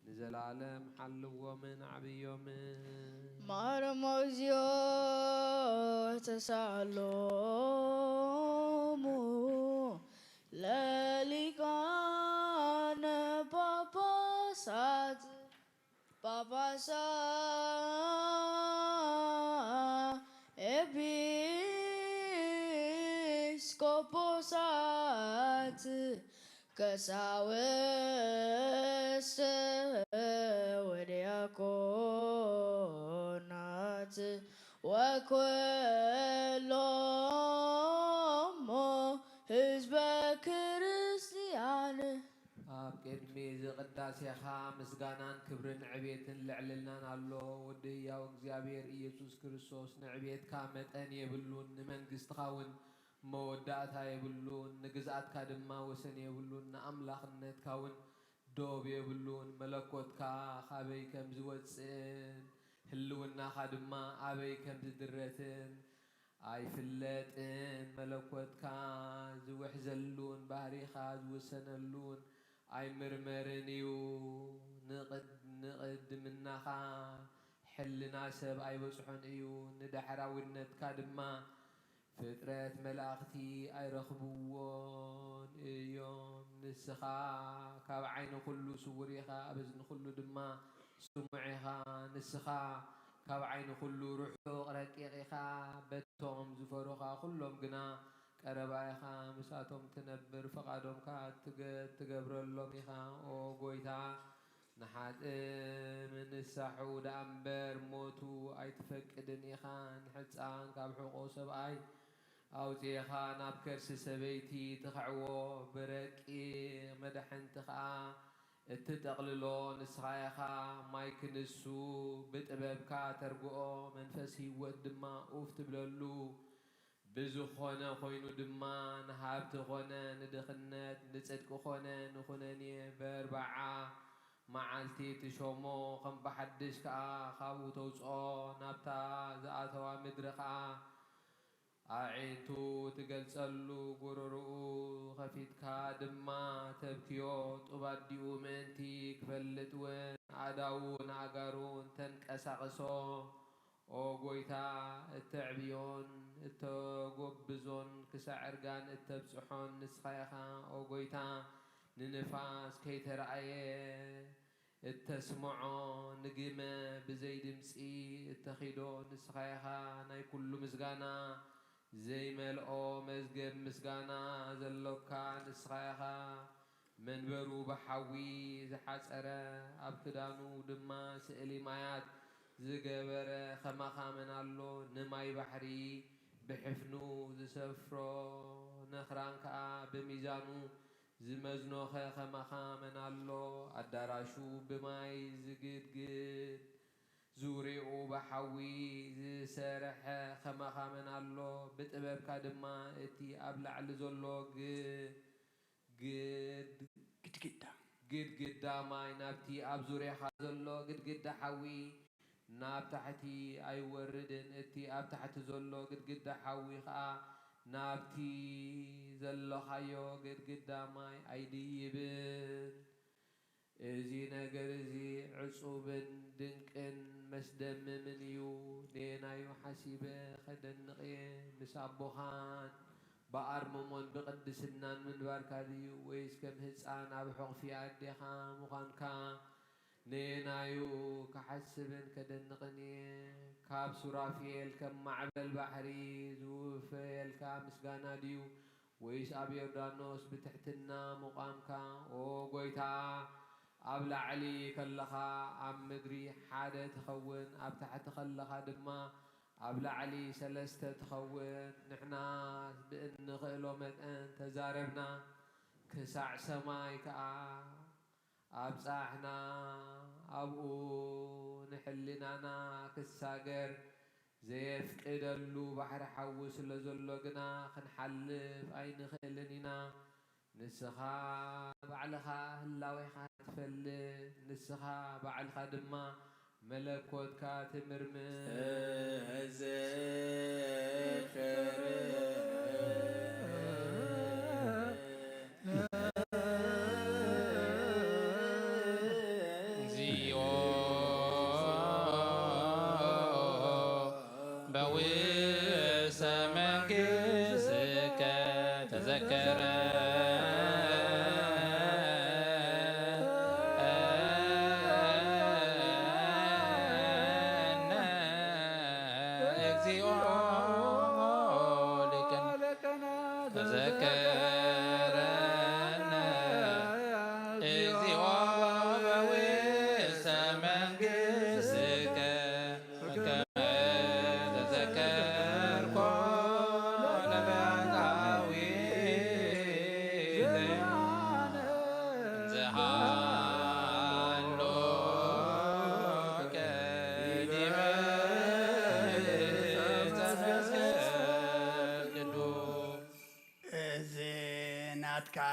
ንዘላለም ሓልዎምን ዓብዮምን። ማረሞ እግዚኦ ተሳሎሙ ለሊቃነ ጳጳሳት ኤጲስቆጶሳት ቀሳውስት ወዲያቆናት ወኩሎሙ ህዝበ ክርስቲያን ኣብ ቅድሚ ዝቕዳሴኻ ምስጋናን ክብርን ዕቤትን ልዕልልናን ኣሎ። ወዲ ሕያው እግዚኣብሔር ኢየሱስ ክርስቶስ ንዕቤትካ መጠን የብሉን፣ ንመንግሥትኻ እውን መወዳእታ የብሉን፣ ንግዝኣትካ ድማ ወሰን የብሉን፣ ንኣምላኽነትካ እውን ዶብ የብሉን። መለኮትካ ካበይ ከም ዝወፅእን ህልውናኻ ድማ ኣበይ ከም ዝድረትን ኣይፍለጥን። መለኮትካ ዝውሕዘሉን ባህሪኻ ዝውሰነሉን ኣይምርመርን እዩ። ንቕድምናኻ ሕልና ሰብ ኣይበጽሖን እዩ። ንዳሕራዊነትካ ድማ ፍጥረት መላእኽቲ ኣይረኽብዎን እዮም። ንስኻ ካብ ዓይኒ ኩሉ ስውር ኢኻ፣ ኣብ እዝኒ ኩሉ ድማ ስሙዕ ኢኻ። ንስኻ ካብ ዓይኒ ኩሉ ርሑቕ ረቂቕ ኢኻ። በቶም ዝፈሩኻ ኩሎም ግና ቀረባ ኢኻ። ምሳቶም ትነብር ፈቓዶምካ ትገብረሎም ኢኻ። ኦ ጎይታ ንሓጥም ንሳሑ ዳኣ እምበር ሞቱ ኣይትፈቅድን ኢኻ። ንሕፃን ካብ ሕቖ ሰብኣይ ኣውፂኻ ናብ ከርሲ ሰበይቲ ትኸዕዎ ብረቂቕ መድሓንቲ ከዓ እትጠቕልሎ ንስኻ ኢኻ። ማይ ክንሱ ብጥበብካ ተርግኦ፣ መንፈስ ህይወት ድማ ኡፍ ትብለሉ። ብዝኾነ ኮይኑ ድማ ንሃብቲ ኾነ ንድኽነት ንጽድቂ ኾነ ንኹነኔ በርባዓ معالتي تشومو خم بحدش كا خابو توصو نابتا زاتوا مدرقا عينتو تقلصلو قررو خفيتكا دما تبكيو طباديو منتي كفلتون عداون عقارون تنكساقسو او قويتا التعبيون التقبزون كسعرقان التبسحون نسخيخا او قويتا ننفاس كي ترعيه التسمعو نقيمة بزي دمسي التخيدو نسخيخا ناي كل مسغانا زي ملقو مزقب مسغانا زلوكا نسخيخا منبرو بحوي زحاسرة أبكدانو دما سئلي مايات زقبرة خمخا من اللو نماي بحري بحفنو زسفرو نخرانكا بميزانو زمزنو خمخا من اللو أداراشو بماي زقدقد زوريو بحوي زسرح خمخا من اللو بتقبب كادما اتي أبلع لزولو قد ماي نابتي أب زوري خازولو قد حوي ناب تحتي أي وردن اتي أب تحت زولو قد حوي خا نابتي زلو خيو قد ماي أيدي يبن ازي نقر ازي عصوبن دنكن مسدم من يو نينا يو حسيبه خدن نقيه مسابوخان بقر ممون بقدسنان من باركاديو ويس كم هتسان أبحق في عديخا مخانكا نينا يو كحسبن كدن نقنيه كاب سرافيل كم معبل بحري زوفيل كامسغانا ديو ويس أبي يردانوس بتحتنا مقامكا او قويتا أبلع علي كلخا أم مدري حادة تخون أب تحت خلخا دما أبلع علي سلسته تخون نحنا بإن خيلو متأن تزاربنا كسع سماي كا أبصاحنا أبو نحلنا كساقر زيف قدلو بحر حوس لزلو قنا خنحلف أي نخيلنينا نسخا بعلخا هلاويخا تفل نسخا بعلخا دما ملكوت كاتمرمر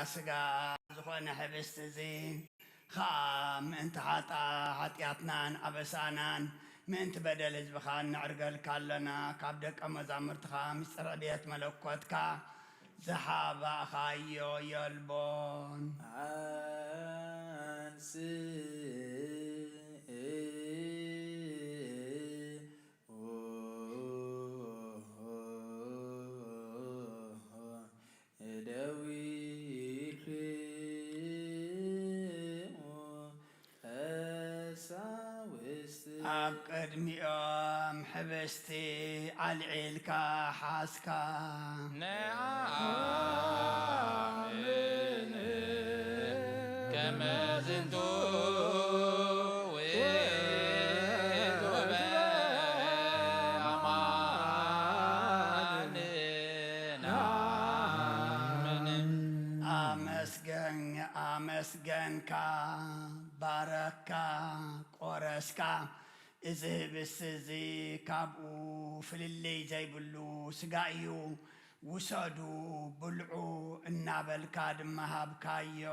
كاسقا زخونا حبست زين خام انت حاطا حطياتنان أبسانان من تبدل زبخان نعرقل كالنا كابدك أمزامرت خام سربيت ملكوتكا زحابا خايو يلبون قدميهم حبستي عالعيلكا حاسكا نعم كما زلتو أمسجنكا باركا قرسكا إذا بس زي كابو في اللي جايبلو سقايو ውሰዱ ብልዑ እናበልካ ድማ ሃብካዮ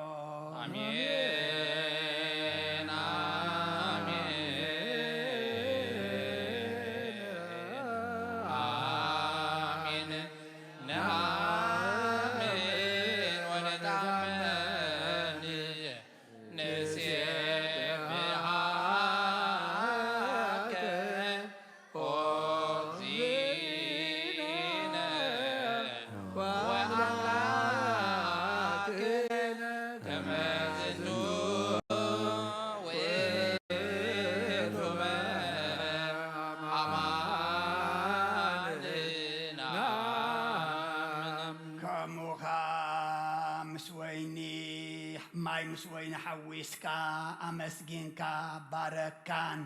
አሜን አሜን ነአምን ወነታመን ንሴብሐከ ኦግዚእነ ወአምላክነ ከመ ዝንቱ ውእቱመ አማልድና ከሙኻ ምስ ወይኒ ማይ ምስ ወይኒ ሓዊስካ ኣመስጊንካ ባረካን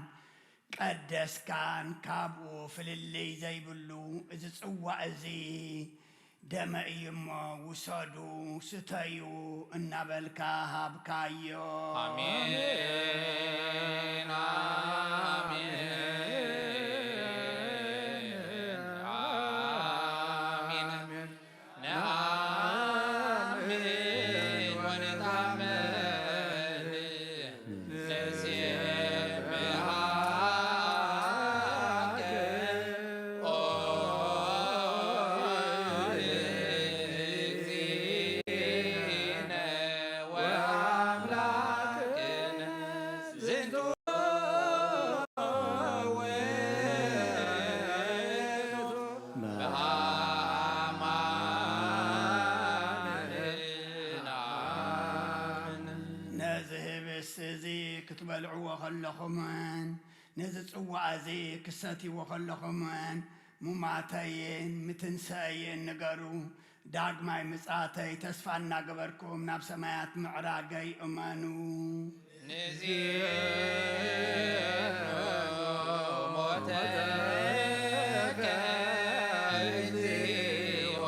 ቀደስካን ካብኡ ፍልልይ ዘይብሉ እዚ ጽዋዕ እዚ ደመ እዩ እሞ ውሰዱ ስተዩ እናበልካ ሃብካዮ አሜን አሜን አሜን ነአምን ወነታመን ንሴብሐከ ኦግዚእነ ወአምላክነ ዝንቱ ውእቱ ነዚ ህብስት እዚ ክትበልዕዎ ከለኹምን ነዚ ጽዋዕ እዚ ክሰትይዎ ከለኹምን ሙማተይን ምትንሰአይን ንገሩ ዳግማይ ምጻተይ ተስፋ እናገበርኩም ናብ ሰማያት ምዕራገይ እመኑ ሞተከ እግዚኦ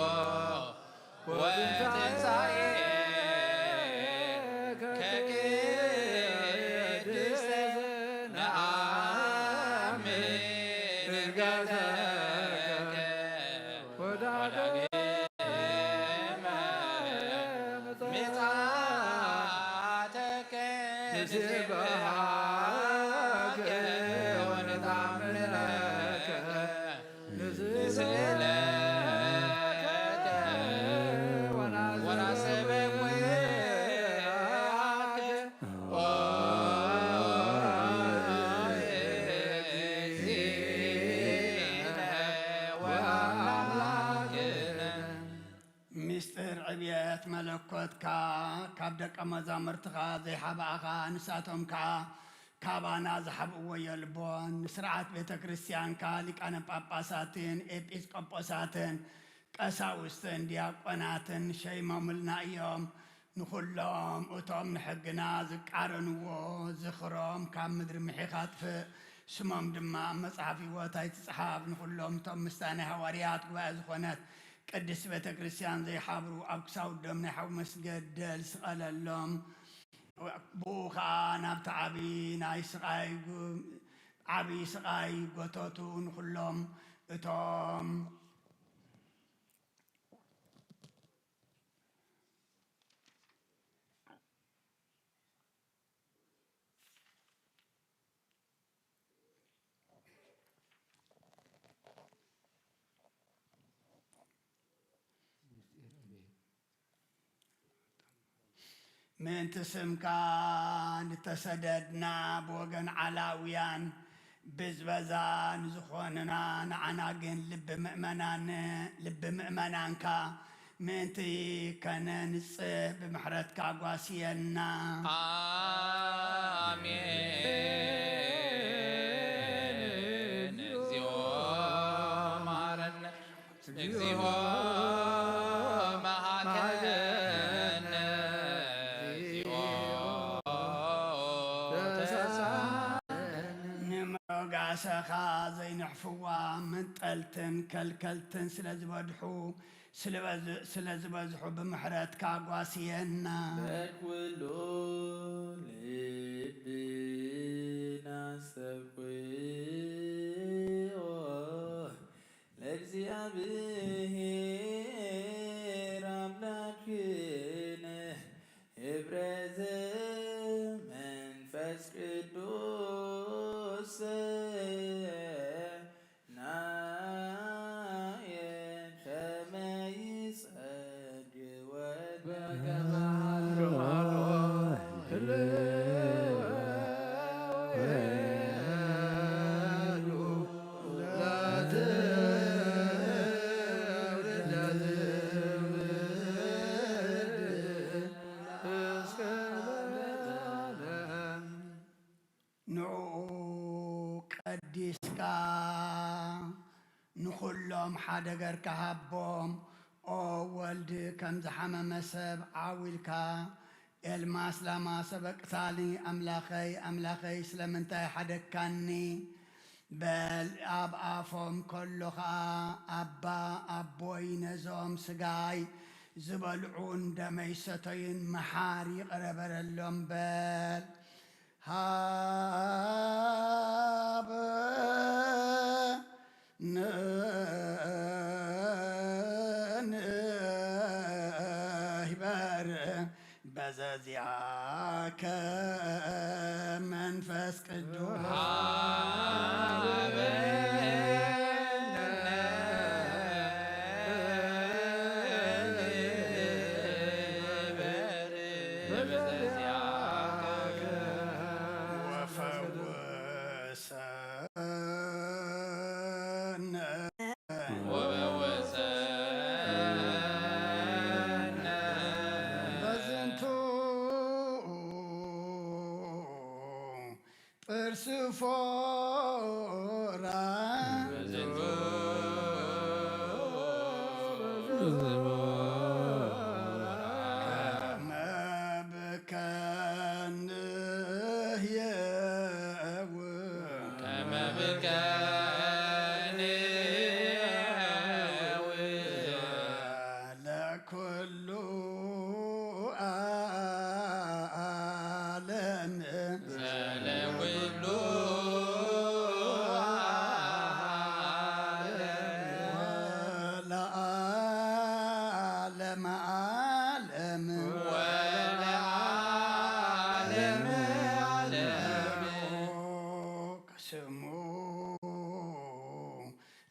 ወትንሣኤከ ቅድስተ ነአምን ዕርገተከ ወዳግመ ምጽአተከ ንስብሐከ ወነታምነከ ንስእለከ ወናስብክ ወያከ ኦግዚእነ ወአምላክነ ምስጢር ዕብየት መለኮትካ ካብ ደቀ መዛሙርትኻ ዘይሓባእኻ ንሳቶም ከዓ ካባና ዝሓብእዎ የልቦን ንስርዓት ቤተ ክርስቲያንካ ሊቃነ ጳጳሳትን ኤጲስቆጶሳትን ቀሳውስትን ዲያቆናትን ሸይሞምልና እዮም ንኹሎም እቶም ንሕግና ዝቃረንዎ ዝኽሮም ካብ ምድሪ ምሒኻ ጥፍእ ስሞም ድማ መጽሓፍ ሕይወት ኣይትጽሓፍ ንኹሎም እቶም ምስታናይ ሃዋርያት ጉባኤ ዝኾነት ቅድስት ቤተ ክርስቲያን ዘይሓብሩ ኣብ ክሳውዶም ናይ ሓዊ መስገደል ስቐለሎም ብኡ ከዓ ናብቲ ዓብይ ስቃይ ጎተቱ ንኹሎም እቶም ምእንቲ ስምካ ንተሰደድና ብወገን ዓላውያን ብዝበዛ ንዝኾንና ንዓና ግን ልቢ ምእመናንካ ምእንቲ ከነንጽህ ብምሕረትካ ጓስየና አሜን እግዚኦ መሐረነ እግዚኦ መሐከነ ንመጋሰኻ ዘይንሕፍዋ መንጠልትን ከልከልትን ስለ ዝበዝሑ ብምሕረትካ ጓስየና በኩሉ ልብና ሰብኩዮ ለእግዚአብሔር ቀዲስካ ንኹሎም ሓደ ገርካ ሃቦም ኦ ወልድ ከም ዝሓመመ ሰብ ዓዊልካ ኤልማስ ላማ ሰበቅታኒ ኣምላኸይ ኣምላኸይ ስለምንታይ ሓደካኒ በል ኣብ ኣፎም ከሎ ኸዓ ኣባ ኣቦይ ነዞም ስጋይ ዝበልዑን ደመይ ሰተይን መሓር ይቕረበረሎም በል ሃበ ንህበር በዘዚአከ መንፈስ ቅዱስ Persifora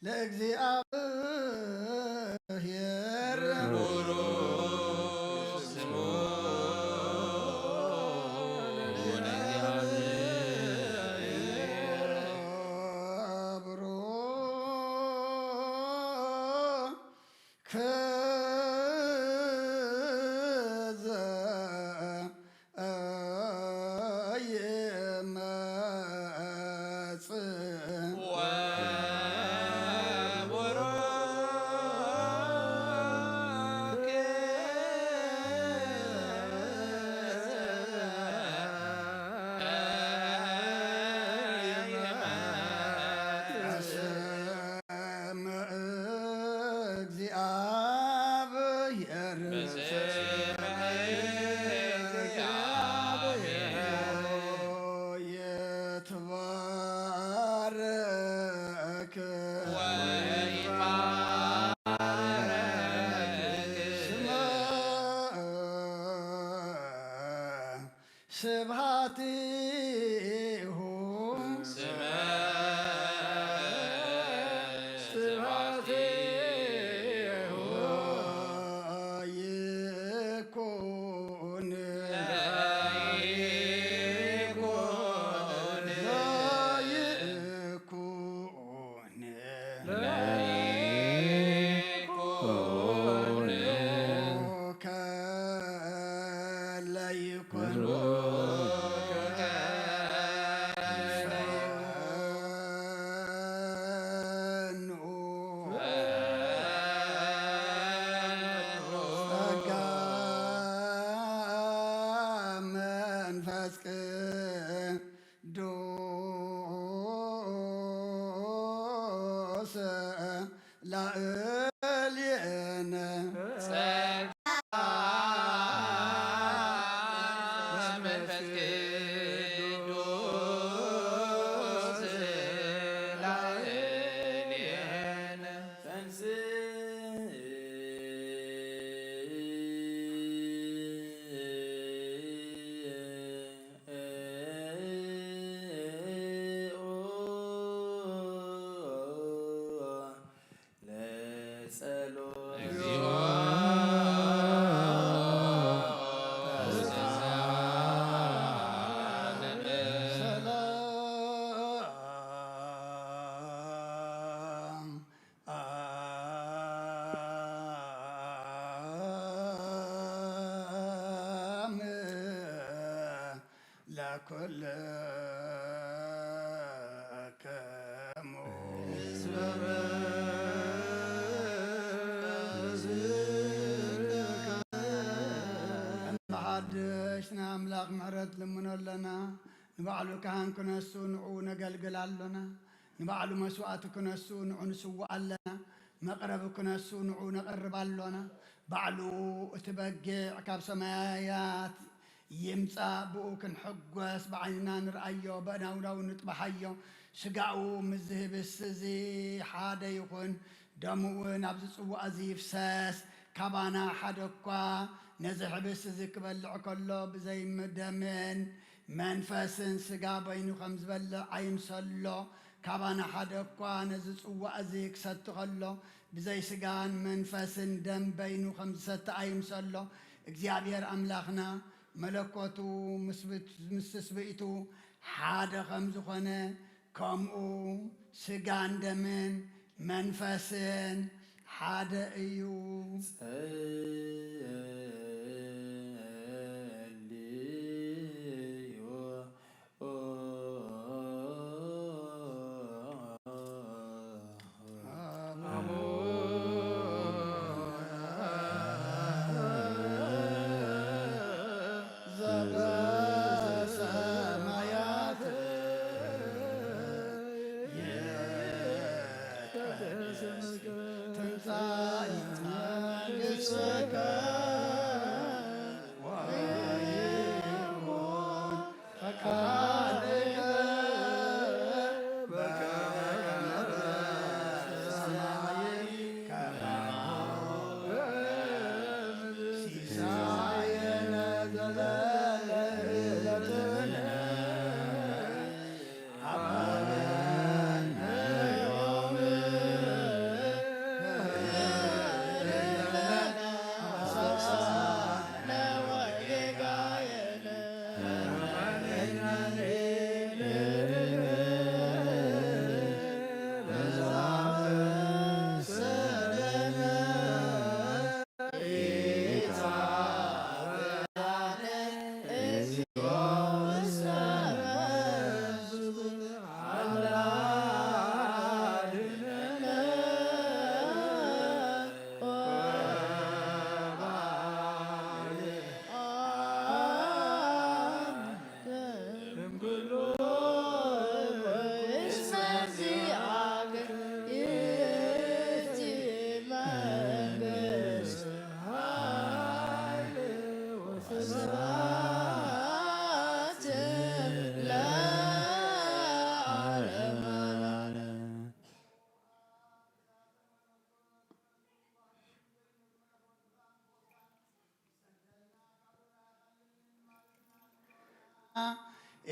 ለእግዚአብሔር ስብሐቲሁ ይኩን ላዕሌነ መንፈስ ቅዱስ ላዕሌነ ተንሥኡ ኩልክሙ መሓድሽና ኣምላኽ ምሕረት ልምኖ ኣለና ንባዕሉ ካህን ክነሱ ንዑ ነገልግል ኣሎና ንባዕሉ መስዋእቲ ክነሱ ንዑ ንስዋዕ ኣለና መቕረቢ ክነሱ ንዑ ነቐርብ ኣሎና ባዕሉ እቲ በጊዕ ካብ ሰማያት ይምፃእ ብኡ ክንሕጐስ ብዓይንና ንርአዮ ብእናውናው ንጥበሓዮ ስጋኡ ምስ ዝህብስ እዚ ሓደ ይኹን ደሙ እውን ኣብዚ ፅዋዕ እዚ ይፍሰስ ካባና ሓደ እኳ ነዚ ሕብስ እዚ ክበልዕ ከሎ ብዘይደምን መንፈስን ስጋ በይኑ ከም ዝበልዕ ኣይምሰሎ ካባና ሓደ እኳ ነዚ ፅዋዕ እዚ ክሰቲ ከሎ ብዘይ ስጋን መንፈስን ደም በይኑ ከም ዝሰቲ ኣይምሰሎ እግዚኣብሔር ኣምላኽና መለኮቱ ምስ ትስብእቱ ሓደ ከም ዝኾነ ከምኡ ስጋን ደምን መንፈስን ሓደ እዩ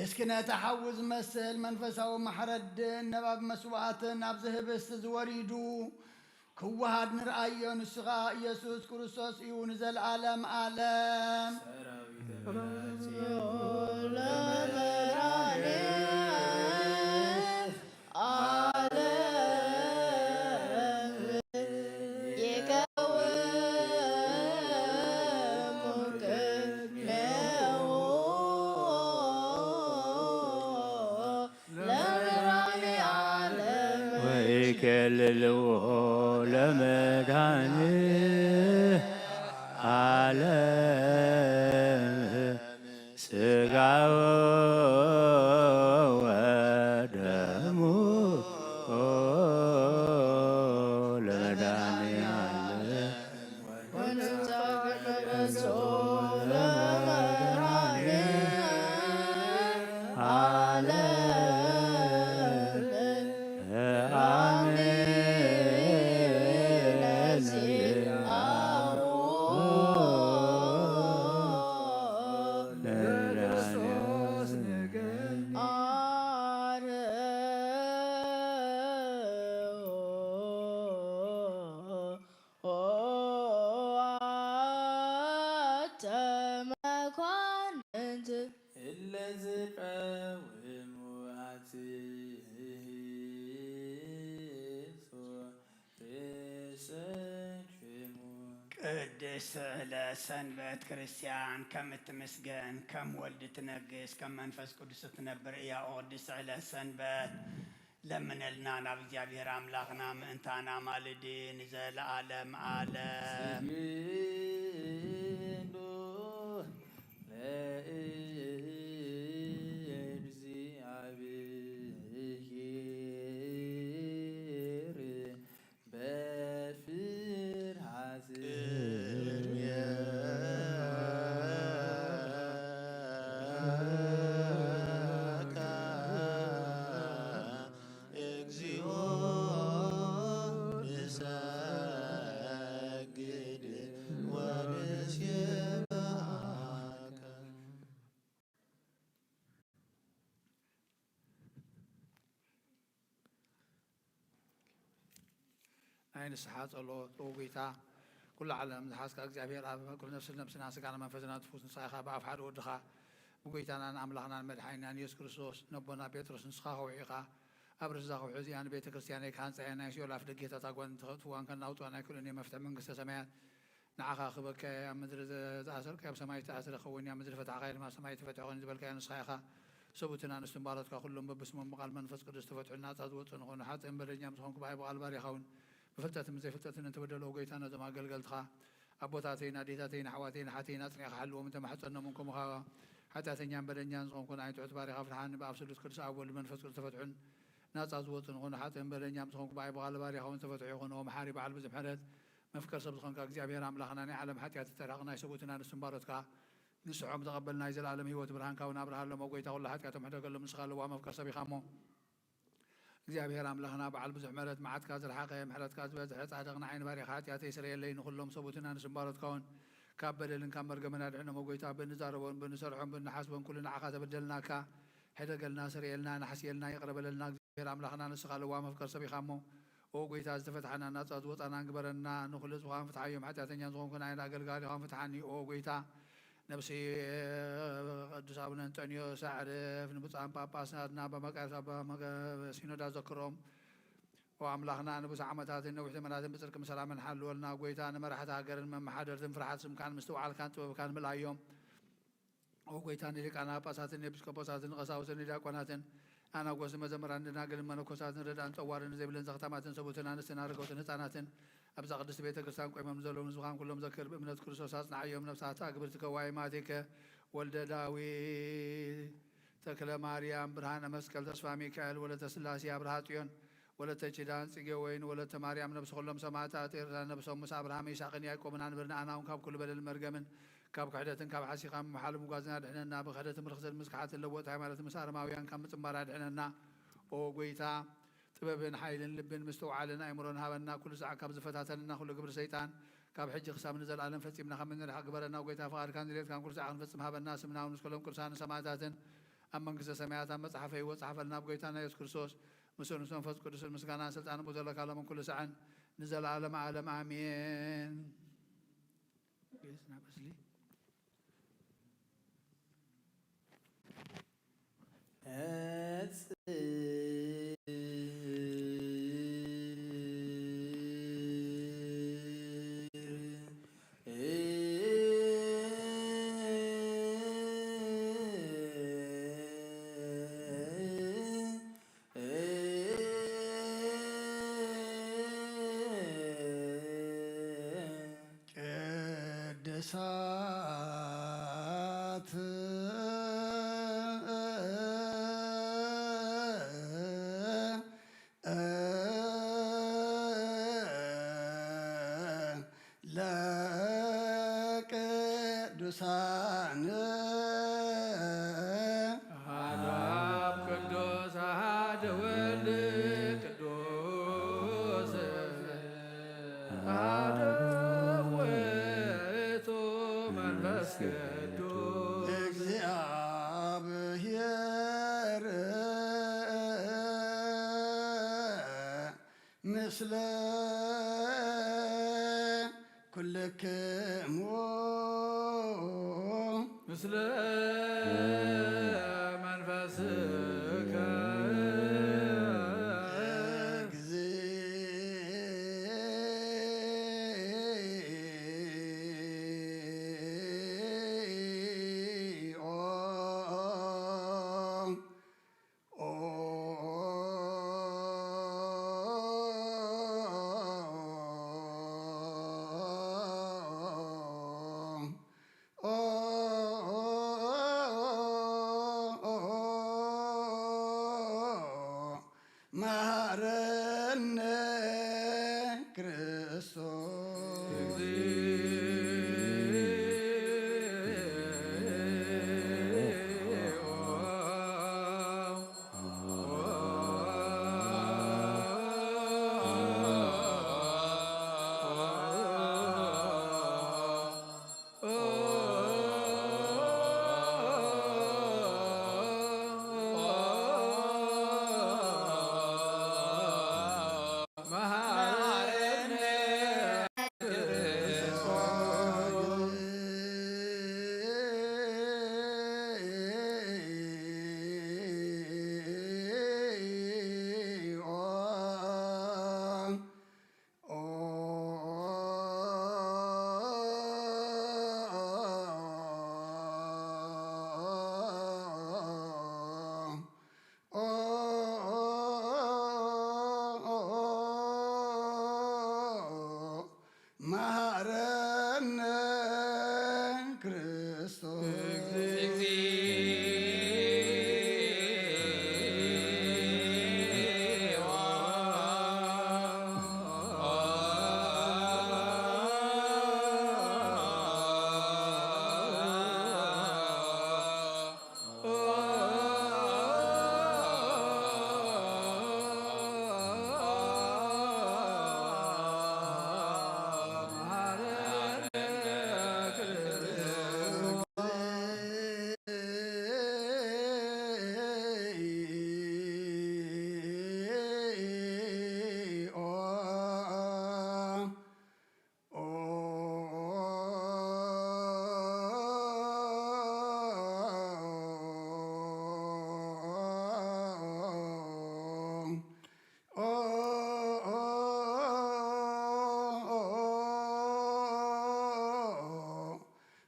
እስኪ ነተሓዊ ዝመስል መንፈሳዊ ማሕረድን ነባብ መስዋዕትን ኣብዚ ህብስቲ ዝወሪዱ ክወሃድ ንርአዮ ንስኻ ኢየሱስ ክርስቶስ እዩ ንዘለዓለም ዓለም كللو لمداني عالم سقاو ودمو لمداني عالم ቅድስ ለሰንበት ክርስቲያን ከምትመስገን ከም ወልድ ትነግስ ከም መንፈስ ቅዱስ ትነብር እያ ቅድስ ለሰንበት ለምንልና ናብ እግዚአብሔር አምላክና ምእንታና ማልዲ ንዘለዓለም ዓለም عين الصحات الله طوبيتا كل عالم زحاسك እግዚአብሔር አብ كل نفس نفسنا سጋና መንፈስና ትፉስ ንሳይኻ በአብ ሓደ ወድኻ ብጎይታናን አምላኽናን መድሓኒናን ኢየሱስ ክርስቶስ ነቦና ጴጥሮስ ንስኻ ኸውዒኻ ኣብ ርዛ ኸውዒ እዚኣን ቤተ ክርስቲያን ካንፀያ ናይ ሲኦል ኣፍ ደጌታት ኣጓን ትኸእትዋን ከናውፅዋን ኣይክእሉን እየ መፍትሒ መንግስተ ሰማያት ንዓኻ ክበከ ኣብ ምድሪ ዝኣሰርካ ኣብ ሰማይ ዝተኣስረ ኸውን ኣብ ምድሪ ፈትሕኻ ድማ ሰማይ ተፈትሒ ኾይኑ ዝበልካዮ ንስኻ ኢኻ ሰቡትን ኣንስትን ባሮትካ ኩሎም በብስሞም ብቓል መንፈስ ቅዱስ ተፈትሑ ናፃ ዝወፅኡ ንኾኑ ሓጥን በደኛም ዝኾንኩ ብኣይ ብቓል ባሪኻውን بفتاتم زي فتاتنا تبدلوا قيتانا زي ما قلتها أبوتاتينا ديتاتينا حواتينا حاتينا تنيا حلو ومن تم حتى منكم وها حتى تنيان بدنيان زغون كون عين تعتباري غافل حان بأفسدوس كل ساعة أول من فسكر تفتحون ناس أزوتن غون حتى بدنيان زغون كباي بغال باري خون تفتحون غون ومحارب على بزم حدث مفكر سبزخون كاك زي بيرام لخنا نعلم حتى تترقنا يسبوتنا نسمبارتك نسعهم تقبلنا يزل العالم هو تبرهان كون أبرهان لما قويتا والله حتى تمحدو قال لهم نسخال ومفكر سبي خامو እግዚአብሔር አምላኽና በዓል ብዙሕ ምሕረት መዓትካ ዝረሓቐ ምሕረትካ ዝበዝሐ ጻድቕና ዓይኒ ባሪኻ ሓጢኣተይ ይስረየለይ ንኹሎም ሰቡትና ንስምባሮትካውን ካብ በደልን ካብ መርገምን ኣድሕኖሞ ጎይታ ብንዛረቦን ብንሰርሖን ብንሓስቦን ኩሉ ንዓኻ ተበደልናካ ሕደገልና ስርየልና ናሕስየልና ይቕረበለልና እግዚአብሔር አምላኽና ንስኻ ለዋ መፍቀር ሰቢኻ እሞ ኦ ጎይታ ዝተፈትሐና ናፃ ዝወፃና ንግበረና ንኹሉ ዝዃን ፍትሓዮም ሓጢኣተኛን ዝኾንኩን ዓይን ኣገልጋሊ ኻን ፍትሓኒ ኦ ጎይታ نفسي قدس أبونا أنطونيو سعرف نبص باباسنا بمقاس سينودا ذكرهم وأملاخنا نبص عمتات النوح منازل بسركم سلام حل ولنا قويتا أنا مرحت هاجر من محاضر فرحات سم كان مستوعب كانت وكان بالأيام وقويتا نلك أنا باسات نبص كباسات نقصاوس نلك وناتن أنا قوس مزمر عندنا قل من كوسات نرد أن توارن زبلن زختامات سبوتنا نسنا رجوت نتاناتن أبزق قدس بيت كرسان قيم مزلون زخان كلهم ذكر بمنة كرسوس نعيم نفسها تقبل تكواي ماتك ولد داوي تكل مريم برهان مسكال تسفى ميكائيل ولا تسلاسي أبرهاتيون ولا تجدان سجوين ولا تماريم نفس كلهم سماعات إرسال نفسهم مسا أبراهام يساقني يعقوب من برنا أنا وكاب كل بدل المرجمن كاب قعدة كاب حسيقام محل مقازنا دحنا بخدة مرخص المسكحات اللوت عمالة مسار ماويان كم تمارا دحنا أو قويتا ጥበብን ሓይልን ልብን ምስተውዓልን ኣእምሮን ሃበና ኩሉ ሰዓት ካብ ዝፈታተልና ኩሉ ግብሪ ሰይጣን ካብ ሕጂ ክሳብ ንዘለኣለም ፈፂምና ከም እንርሓ ግበረና ጎይታ ፍቓድካን ድሌትካን ኩሉ ሰዓት ክንፈፅም ሃበና ስምና ንስከሎም ቅዱሳን ሰማዕታትን ኣብ መንግስተ ሰማያት ኣብ መፅሓፈ ህይወት ፀሓፈልና ብጎይታና ኢየሱስ ክርስቶስ ምስኡ ምስ መንፈስ ቅዱስን ምስጋናን ስልጣንን ብዘለካ ሎምን ኩሉ ሰዓን ንዘለኣለም ዓለም ኣሜን ቅድሳት ለቅዱሳን አብ ቅዱስ አሐደ ወልድ ቅዱስ አሐደ ውእቱ መንፈስ ቅዱስ እግዚአብሔር ምስለ ኩልክሙ ምስለ መንፈስከ መሐረነ ክርስቶስ መሐረነ ክርስቶስ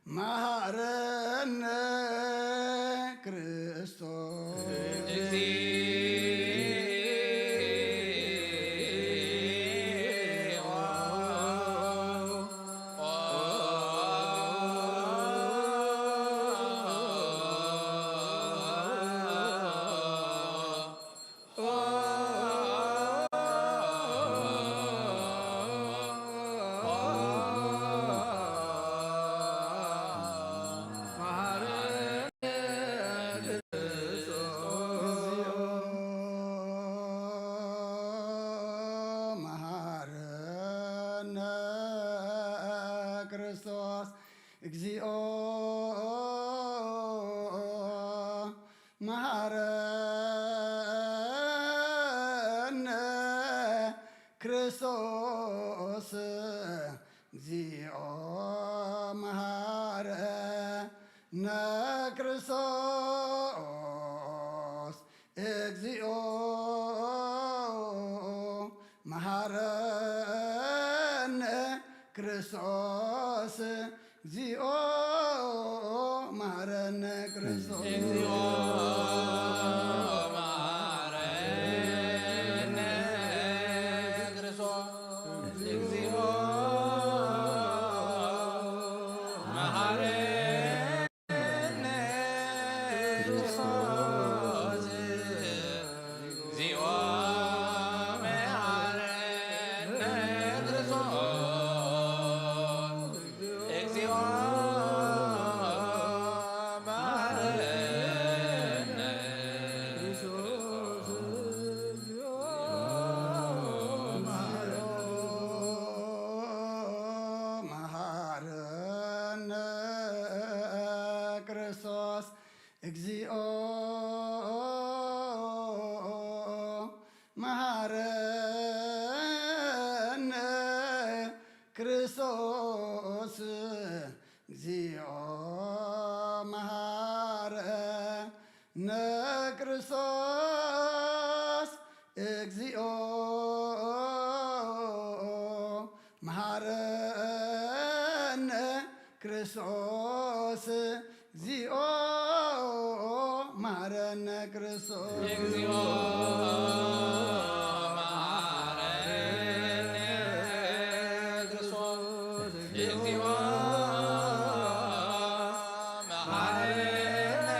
መሐረነ ክርስቶስ መሐረነ ክርስቶስ እግዚኦ መሐረነ ክርስቶስ እግዚኦ መሐረነ ክርስቶስ እግዚኦ መሐረነ ክርስቶስ እግዚኦ መሐረነ ክርስቶስ መሐረነ ክርስቶስ እግዚኦ መሐረነ ክርስቶስ እግዚኦ መሐረነ ክርስቶስ እግዚኦ መሐረነ ክርስቶስ እግዚኦ መሐረነ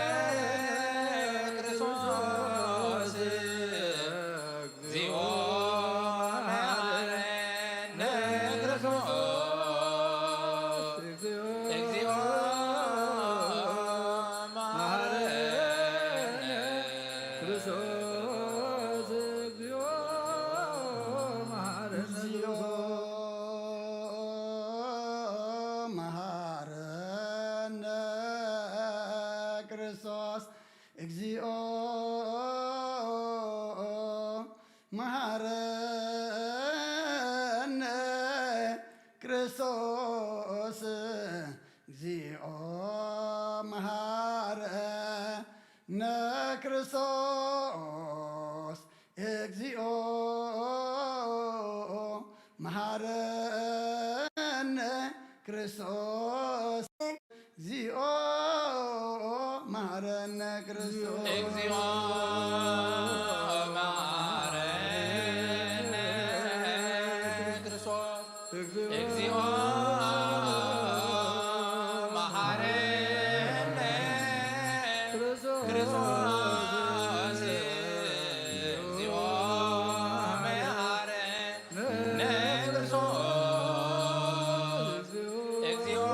ክርስቶስ መሃረነ ክርስቶስ እግዚኦ መሃረነ ክርስቶስ እግዚኦ መሃረነ ክርስቶስ እግዚኦ መሃረነ ክርስቶስ እግዚኦ መሐረነ ክርስቶስ እግዚኦ መሐረነ ክርስቶስ እግዚኦ መሐረነ ክርስቶስ እግዚኦ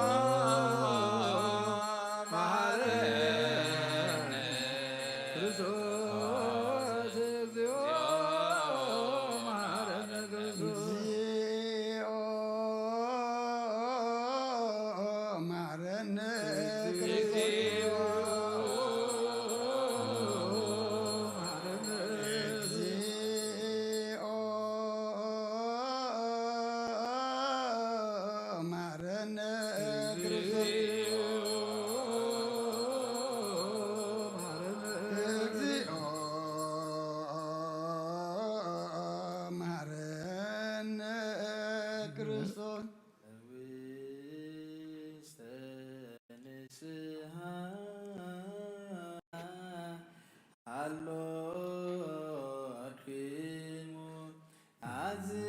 መሐረነ ክርስቶስ እግዚኦ መሐረነ ክርስቶስ እግዚኦ መሐረነ እግዚኦ እግዚኦ መሐረነ እግዚኦ መሐረነ ክርስቶስ ውስተ ንስሐ ሃሎ አድክሙ አዝጾ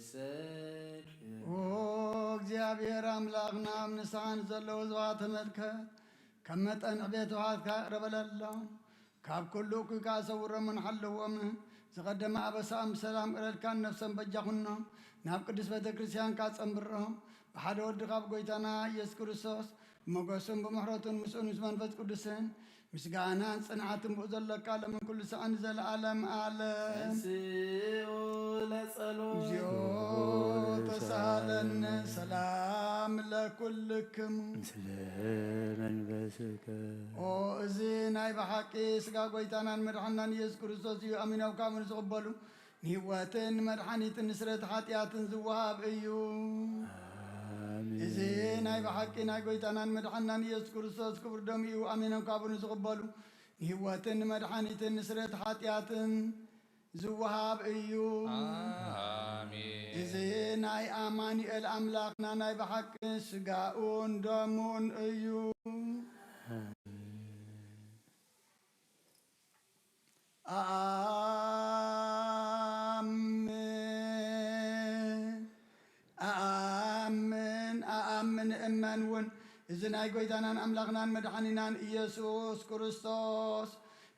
ርእሰክሙ ኦ እግዚአብሔር አምላክና ንስሓን ዘለዉ ዝዋ ተመልከት ከም መጠን ዕቤት ውሃትካ ቅረበለሎም ካብ ኩሉ እኩይካ ሰውሮምን ሓለዎምን ዝቐደመ ኣበሳም ሰላም ቅረልካን ነፍሰን በጃኹኖም ናብ ቅዱስ ቤተ ክርስቲያንካ ጸንብሮም ብሓደ ወዲ ካብ ጎይታና ኢየሱስ ክርስቶስ ብመጎሱን ብምሕረቱን ምስኡን ምስ መንፈስ ቅዱስን ምስጋናን ጽንዓትን ብኡ ዘለካ ለምን ኩሉ ሰዓን ዘለዓለም ዓለም እንስኡ ለጸሎት እግዚኦ ተሳለነ ሰላም ለኩልክሙ ምስለ መንፈስከ ኦ እዚ ናይ ብሓቂ ስጋ ጎይታናን መድሓናን ኢየሱስ ክርስቶስ እዩ ኣሚኖም ካብን ዝቕበሉ ንህወትን መድሓኒትን ንስረት ሓጢኣትን ዝወሃብ እዩ እዚ ናይ ብሓቂ ናይ ጎይታናን መድሓናን ኢየሱስ ክርስቶስ ክቡር ደም እዩ ኣሚኖም ካብን ዝቕበሉ ንህወትን መድሓኒትን ንስረት ሓጢኣትን ዝወሃብ እዩ አሜን እዚ ናይ ኣማኒኤል ኣምላኽና ናይ ብሓቂ ስጋኡን ደሙን እዩ ኣኣምን እመን እውን እዚ ናይ ጎይታናን ኣምላኽናን መድሓኒናን ኢየሱስ ክርስቶስ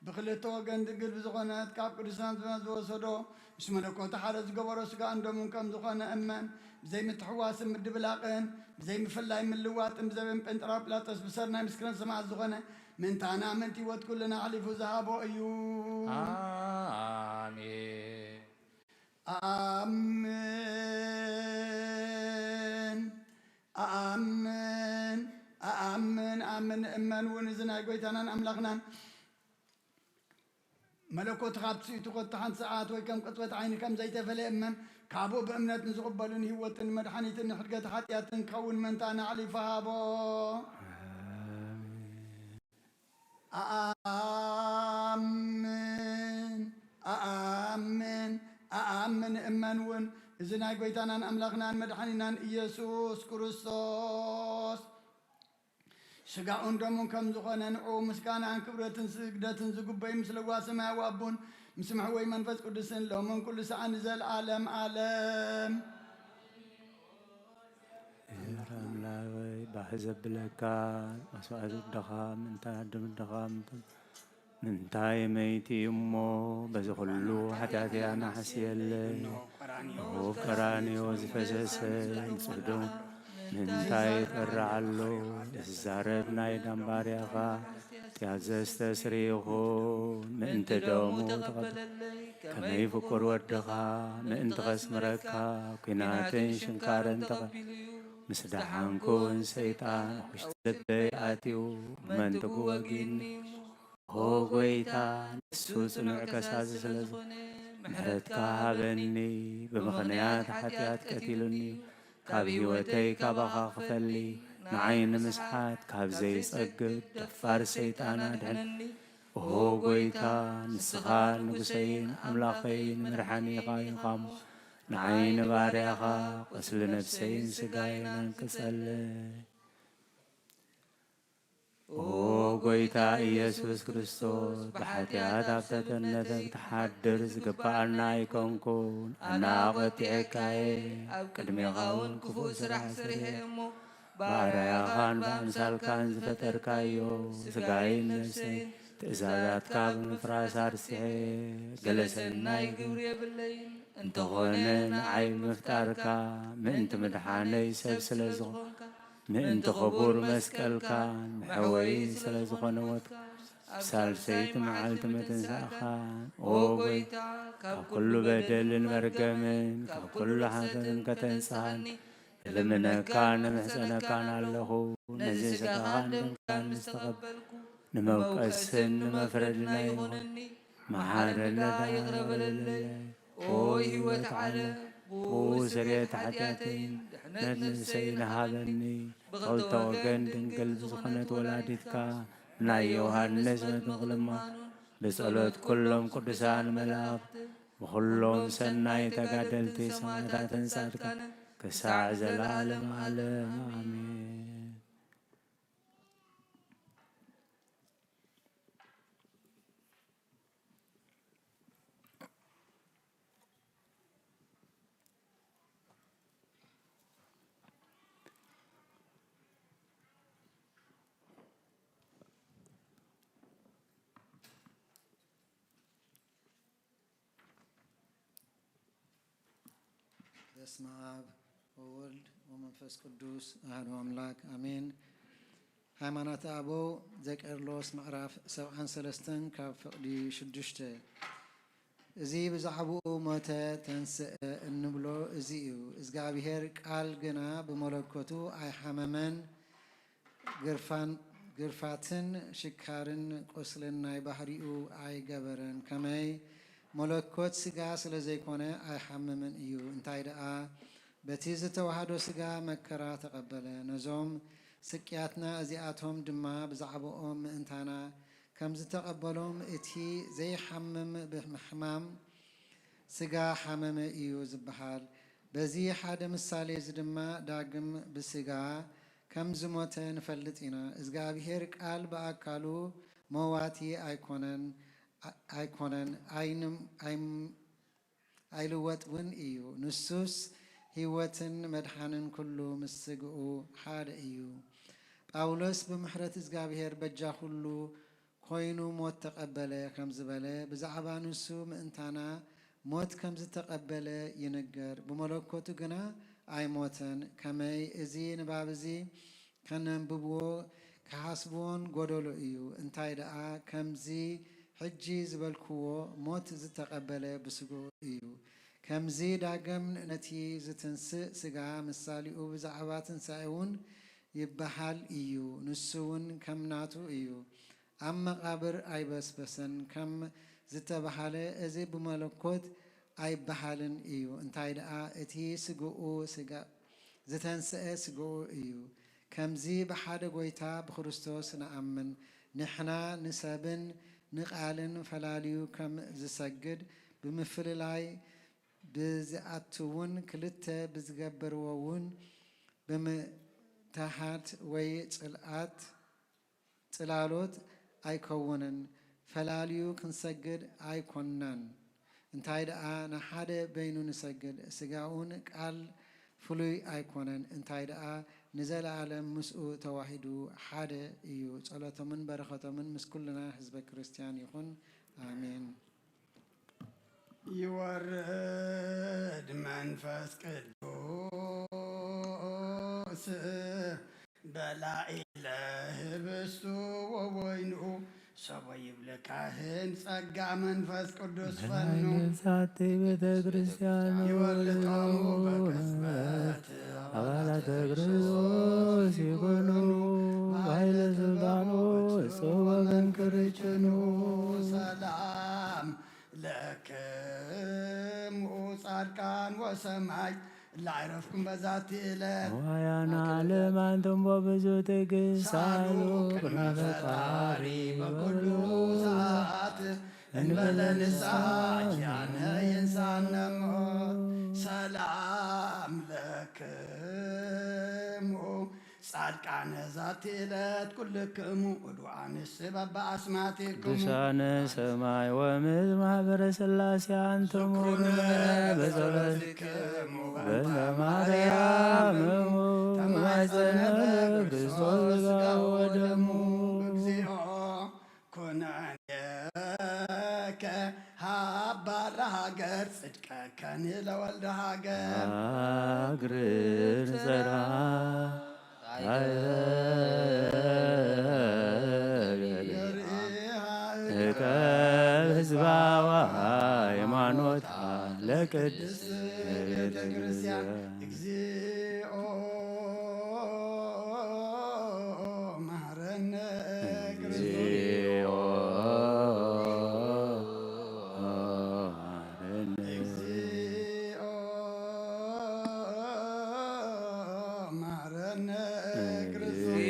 ብክልተ ወገን ድግል ብዝኾነት ካብ ቅዱሳን ዝወሰዶ ምስ መለኮት ሓደ ዝገበሮ ስጋ እንዶምን ከም ዝኾነ እመን ብዘይ ምትሕዋስን ምድብላቕን ብዘይ ምፍላይ ምልዋጥን ብዘበን ጴንጠራጵላጦስ ብሰርናይ ምስክረን ሰማዕት ዝኾነ ምንታና ምንቲ ህይወት ኩልና ኣሕሊፉ ዝሃቦ እዩ አሜን ኣኣምን እመን እውን እዚ ናይ ጎይታናን ኣምላኽናን መለኮት ካብ ትስኢቱ ኮታ ሓንቲ ሰዓት ወይ ከም ቅፅበት ዓይኒ ከም ዘይተፈለየ እመን ካብኡ ብእምነት ንዝቕበሉን ህይወትን መድሓኒትን ንሕድገት ሓጢኣትን ክኸውን መንታና ኣሕሊፉ ሃቦ ኣኣምን እመን እውን እዚ ናይ ጎይታናን ኣምላኽናን መድሓኒናን ኢየሱስ ክርስቶስ ስጋኡን ደሙን ከም ዝኾነ ንዑ ምስጋናን ክብረትን ስግደትን ዝግበይ ምስ ለዋ ሰማያዊ ኣቦን ምስ ምሕወይ መንፈስ ቅዱስን ሎምን ኩሉ ሰዓን ዘለዓለም ዓለም ራምላወይ ባሕዘብለካ መስዋዕት ወድኻ ምንታይ ኣድም ወድኻ ምንታይ መይቲ እሞ በዚ ኩሉ ሓጢኣትያ ናሕስየለይ ቀራንዮ ዝፈሰሰ ንጽህዶም ምንታይ ቀርዓሎ ዝዛረብ ናይ ዳምባርያኻ ያዘዝተ ስሪ ይኹን ምእንቲ ደሙ ተቐበለለይ ከመይ ፍቁር ወድኻ ምእንቲ ኸስምረካ ኩናትን ሽንካርን مسدحانكون سيطان وشتبي آتيو من تقوغيني هو قويتا نسوس نعكساز سلزو محرتك هابني بمخنيات حتيات كتيلني كاب هيوتي كابخا خفلي نعين مسحات كاب زي سقد دفار سيطانا دهني هو قويتا نسخال نقسين أملاقين مرحاني قاين قامو نعين باريخا قسل نفسين سقاين انكسل هو قويتا إيسوس كريستوس بحتيات أفتتنتك تحدر زقبالنا يكونكون أنا قطعكاي قدمي غاون كفو سرح سريمو باريخان بأمسال كان زفتركايو سقاين نفسين تأزادات كاب مفراس أرسيحي قلسنا يقوري بالليل انت غنين عين مفتاركا منت مدحاني سلسل زغنكا منت خبور مسكالكا محوي سلزغن وطكا بسال سيت معالت متنساخان وقويتا كاب كل بدل مرقمين كاب كل حسن كتنساني لمنا كان محسنا كان اللهو نزيسك غاندم كان نستقبلكو نموكسن مفردنا يغنني محارنا دا يغرب لله اوي وتعالى بو سريت حتاتين ننسينا هذني قلت وقن قلب سخنت ولادتك ناي يوهانس متغلما بسألت كلهم قدسان ملاك وكلهم سناي تقادلتي سمعتات صادقا كساع زلالم عالم آمين. በስመ አብ ወወልድ ወመንፈስ ቅዱስ አሐዱ አምላክ አሜን። ሃይማኖተ አበው ዘቄርሎስ ምዕራፍ 73 ካብ ፍቕዲ 6 እዚ ብዛዕባኡ ሞተ ተንስአ እንብሎ እዚ እዩ። እግዚኣብሔር ቃል ግና ብመለኮቱ ኣይሓመመን ግርፋትን ሽካርን ቁስልን ናይ ባህሪኡ ኣይገበረን ከመይ መለኮት ስጋ ስለ ዘይኮነ ኣይሓምምን እዩ። እንታይ ደኣ በቲ ዝተዋህዶ ስጋ መከራ ተቐበለ። ነዞም ስቅያትና እዚኣቶም ድማ ብዛዕባኦም ምእንታና ከም ዝተቐበሎም እቲ ዘይሓምም ብሕማም ስጋ ሓመመ እዩ ዝበሃል። በዚ ሓደ ምሳሌ እዚ ድማ ዳግም ብስጋ ከም ዝሞተ ንፈልጥ ኢና። እግዚኣብሔር ቃል ብኣካሉ መዋቲ ኣይኮነን ኣይልወጥ እውን እዩ። ንሱስ ህይወትን መድሓንን ኩሉ ምስ ስግኡ ሓደ እዩ። ጳውሎስ ብምሕረት እግዚኣብሔር በጃ ኩሉ ኮይኑ ሞት ተቐበለ ከም ዝበለ ብዛዕባ ንሱ ምእንታና ሞት ከም ዝተቐበለ ይንገር። ብመለኮቱ ግና ኣይሞተን። ከመይ እዚ ንባብ እዚ ከነንብብዎ ክሓስብዎን ጎደሎ እዩ። እንታይ ደኣ ከምዚ ሕጂ ዝበልክዎ ሞት ዝተቐበለ ብስግኡ እዩ። ከምዚ ዳግም ነቲ ዝትንስእ ስጋ ምሳሊኡ ብዛዕባ ትንሳኤ እውን ይበሃል እዩ። ንሱ እውን ከም ናቱ እዩ። ኣብ መቃብር ኣይበስበሰን ከም ዝተባሃለ እዚ ብመለኮት ኣይበሃልን እዩ። እንታይ ደኣ እቲ ስግኡ ዝተንስአ ስግኡ እዩ። ከምዚ ብሓደ ጎይታ ብክርስቶስ ንኣምን ንሕና ንሰብን ንቃልን ፈላልዩ ከም ዝሰግድ ብምፍልላይ ብዝኣትውን ክልተ ብዝገበርዎ እውን ብምትሃት ወይ ጽላሎት ኣይከውንን ፈላልዩ ክንሰግድ ኣይኮናን። እንታይ ደኣ ንሓደ በይኑ ንሰግድ ስጋውን ቃል ፍሉይ ኣይኮነን። እንታይ ደኣ ንዘለዓለም ምስኡ ተዋሂዱ ሓደ እዩ። ጸሎቶምን በረኸቶምን ምስ ኩልና ህዝበ ክርስቲያን ይኹን አሜን። ይወርድ መንፈስ ቅዱስ በላዕለ ህብስቱ ወወይኑ ሰቦ ይብለካህን ጸጋ መንፈስ ቅዱስ ፈኑ ሳቴ ቤተ ክርስቲያን ይወልድ ጣዕሙ በቅጽበት አባላተ ክርስቶስ ይኩኑ በኃይለ ስልጣኑ እጹበ መንክርችኑ ሰላም ለክሙ ጻድቃን ወሰማይ ላዕረፍኩም በዛቲ ዕለት ዋያና ለማንተም በብዙ ትዕግስት ሳሉ ቅድመ ፈጣሪ በኩሉ ሰዓት እንበለ ንስሐ ኪያነ ይንሳነሞ ሰላም ለክሙ ጻድቃነ ዛቲ ዕለት ኩልክሙ ወዱአንስ በበአስማቲክሙ ቅዱሳነ ሰማይ ወምድር ማኅበረ ሥላሴ አንትሙ በጸሎትክሙ በማርያም ተማፀነ ክርስቶስ ሥጋው ወደሙ እግዚኦ ኩነኔከ ሀባ ለሀገር ጽድቀከኒ ለወልደ ሀገር አግርር ዘራ ህዝባዋ ሃይማኖት ለቅድስት ቤተ ክርስቲያን እግዚኦ መሐረነ ክርስቶስ እግዚኦ መሐረነ ክርስቶስ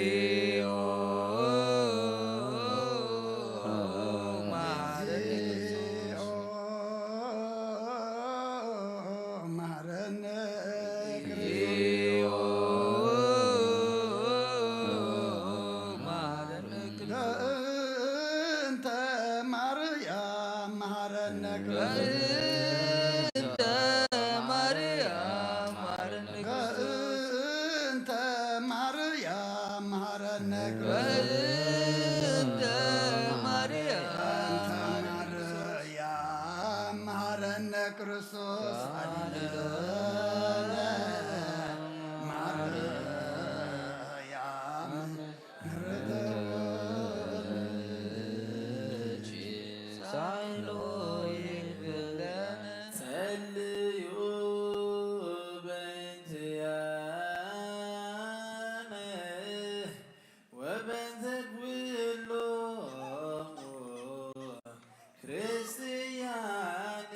ክርስቶስ አድነነ ማርያም ጸልዩ በእንቲአነ ወበእንተ ኩሎሙ ክርስቲያን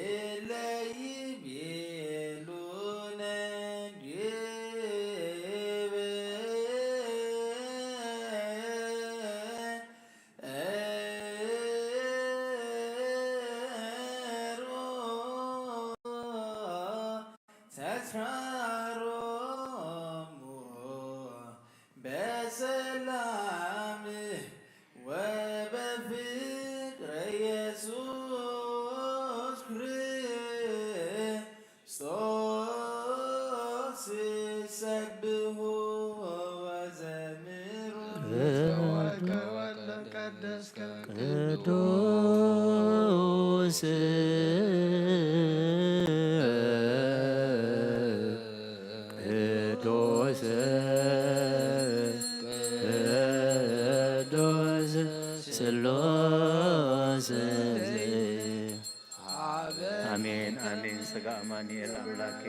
እለ ይቤሉነ ተስካሮሙ በሰላም ወበፍቅረ ኢየሱስ ክርስቶስ ሰብሑ ወዘምሩ ቀደስከ ቅዱስ ቅዱስ ቅዱስ ስሉስ አሜን አሜን። ሥጋ አማኑኤል አምላኬ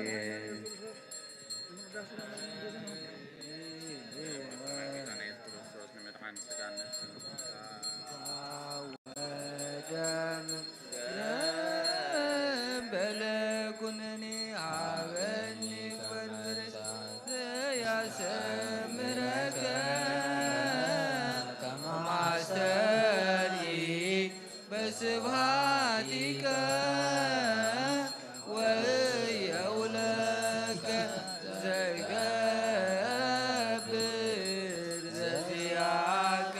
በለኩነኔ አበኒ ያሰምረከ ማስተሪ በስብሃቲከ ወየውለከ ዘይገብር ዘዚያከ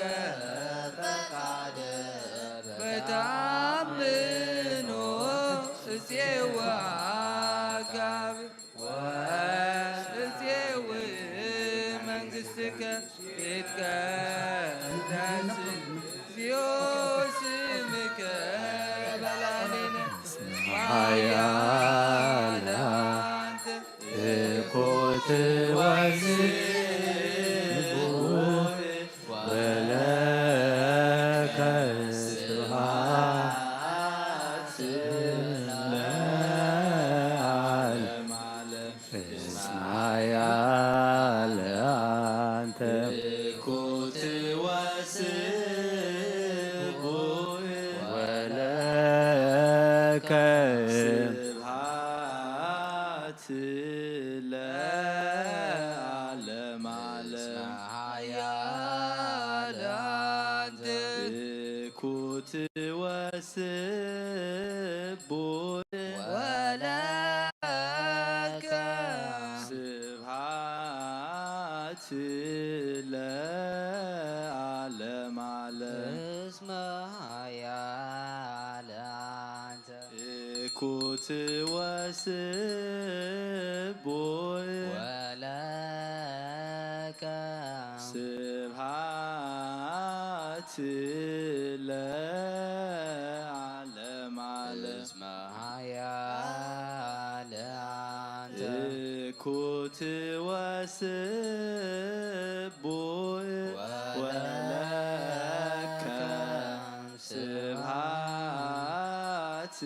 ወስቡ ወለከ ስብሐት ለዓለም ዓለም እስመ ኃያል አንተ እኩት ወስቡ ወለከ ስብሐት ለዓለም ዓለም እስመ ኃያል አንተ እኩት ወስቡ ወለከ ስብሐት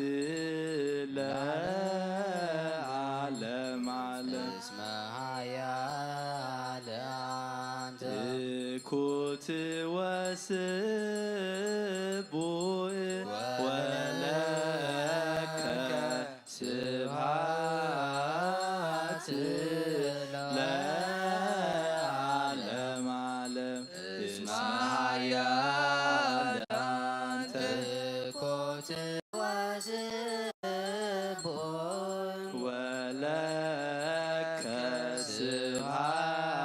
ለዓለም ዓለም እስመ ኃያል አንተ እኩት ወስቡ ወለከ ስብሐት ለዓለም ዓለም እስመ ኃያል አንተ ኮት ወስቦ ወለከ ስብሐት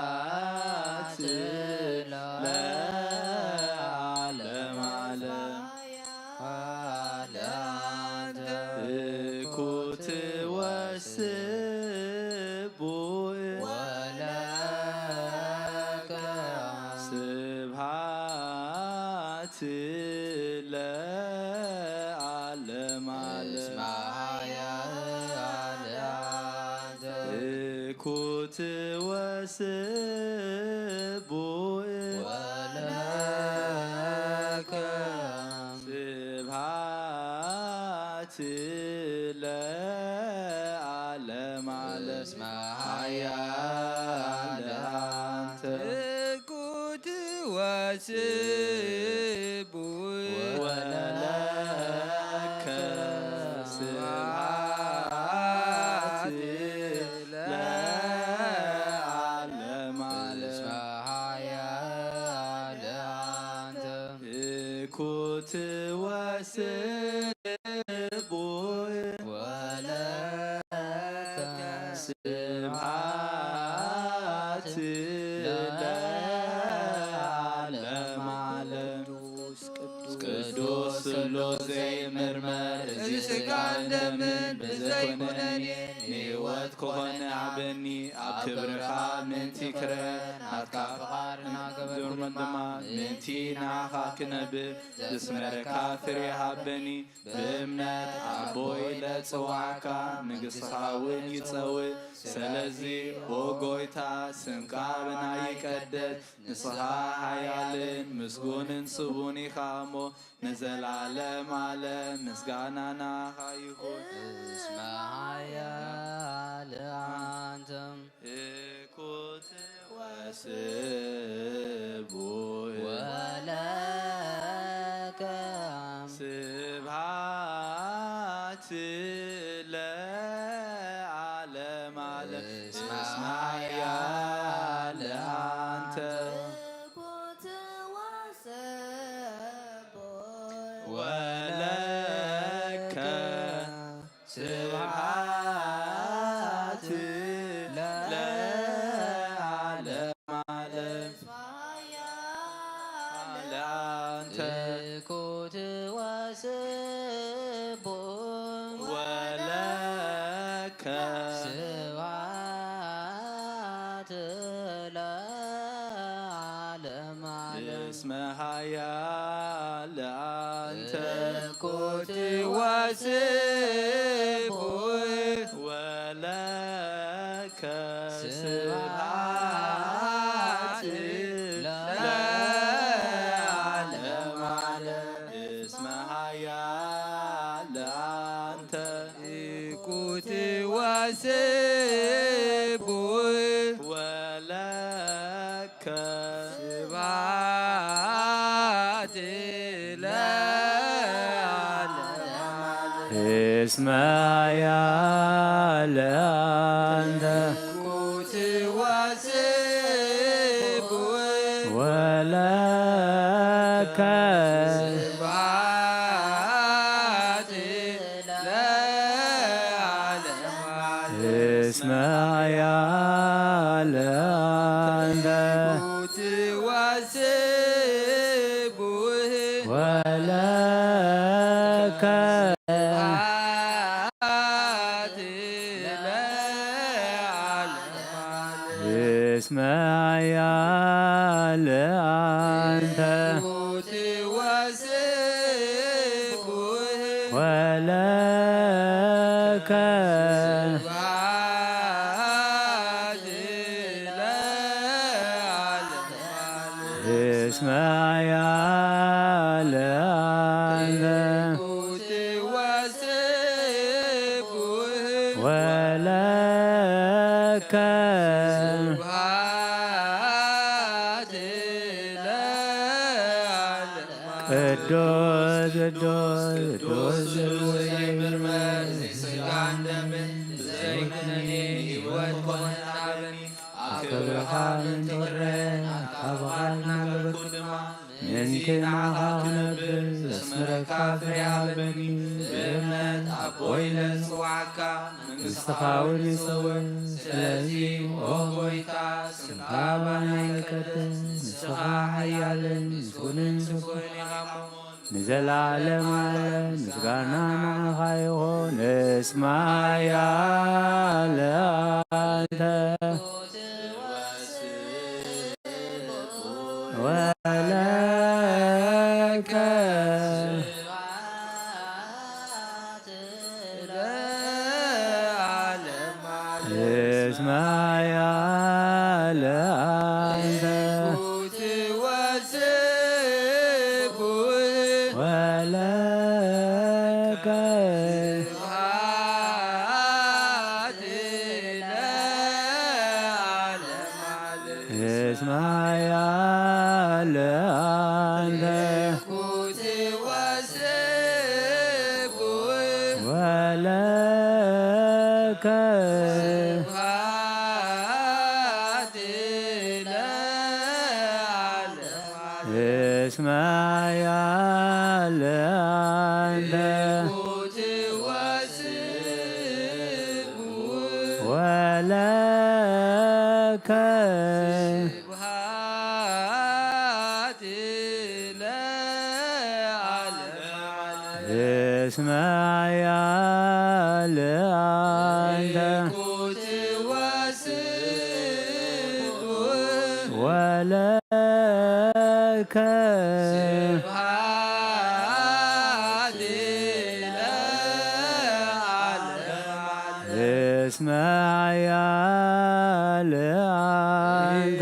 ለዓለም ዓለም እኩት ወስቡ ወለከ ስብሐት ለዓለም ዓለም እኩት ወስቡ ወለከ ስብሐት ለዓለም ዓለም ኃያል አንተ እኩት ወስቡ ወለከ ስብሐት ለዓለም ዓለም ኃያል አንተ እኩት ወስቡ ወለከ ስብሐት ለዓለም ዓለም ቅዱስ ስሉስ ዘይምርመር እዚ ሥጋ እንደምን ብዘይኩነኔ ንሕይወት ከሆነ ዓበኒ ኣብ ክብርኻ ምንቲ ክረን ናትካ ፍቓድና ገበርኩን ድማ ምንቲ ንዓኻ ክነብር ዝስመረካ ፍሬ ሃበኒ ብእምነት ኣቦ ኢለ ጽዋዕካ ንግሥኻ እውን ይጸውዕ ስለዚ ኦ ጐይታ ስምካ ብና ይቀደስ ንስኻ ሓያልን ምስጉንን ስቡን ኢኻ እሞ ንዘላለም ዓለም ምስጋና ናኻ ይኹን እስመ ኃያል አንተ እኩት ወስቡ ወለከ ስብሐት ለዓለም ዓለም እስመ ኃያል አንተ ወለከ ስብሐት ለዓለም ዓለም ለአንተ እኩት ወስቦ ወለከ ስብሐት ለዓለም ዓለም እስመ ኃያል አንተ እኩት ወስቦ ወለከ ስብሐት ለዓለም ዓለም እስመ ኃያል አንተ እኩት ወስቦ ወለከ ስብሐት ለዓለም እስመ ኃያል አንተ እኩት ወስቦ ወለከ ስብሐት ወለከ እስመ ኃያል አንተ ወለከ እስመ ኃያል አንተ ወለከ ቅዱስ ቅዱስ ቅዱስ ዘይምርመር ዘይሥጋን ደምን ዘይኩነኔ ሕይወት ኮነናበኒ አክብረኻ ምንትወረን አካብኻልና በበኩድማ ምንትን ማኻኽነብር ዘስምረካ ፍሬሃበኒ ብእምነት አቦይ ለንጽዋዕካ መንግሥትኻውን ይጽውን ስለዚ ኦ ጐይታ ስምካ ባናይ ይቀድስ ንስኻ ሓያልን ምስጉንን ስጉን ኢኻ ንዘላለም ዓለም ምስጋና ንዓኻ ይኹን እስመ ኃያል አንተ ወለከ እስመ ኃያል አንተ ወለከ እስመ ኃያል አንተ ወለከ እስመ ኃያል አንተ ወለከ እስመ ኃያል አንተ ወለከ እስመ ኃያል አንተ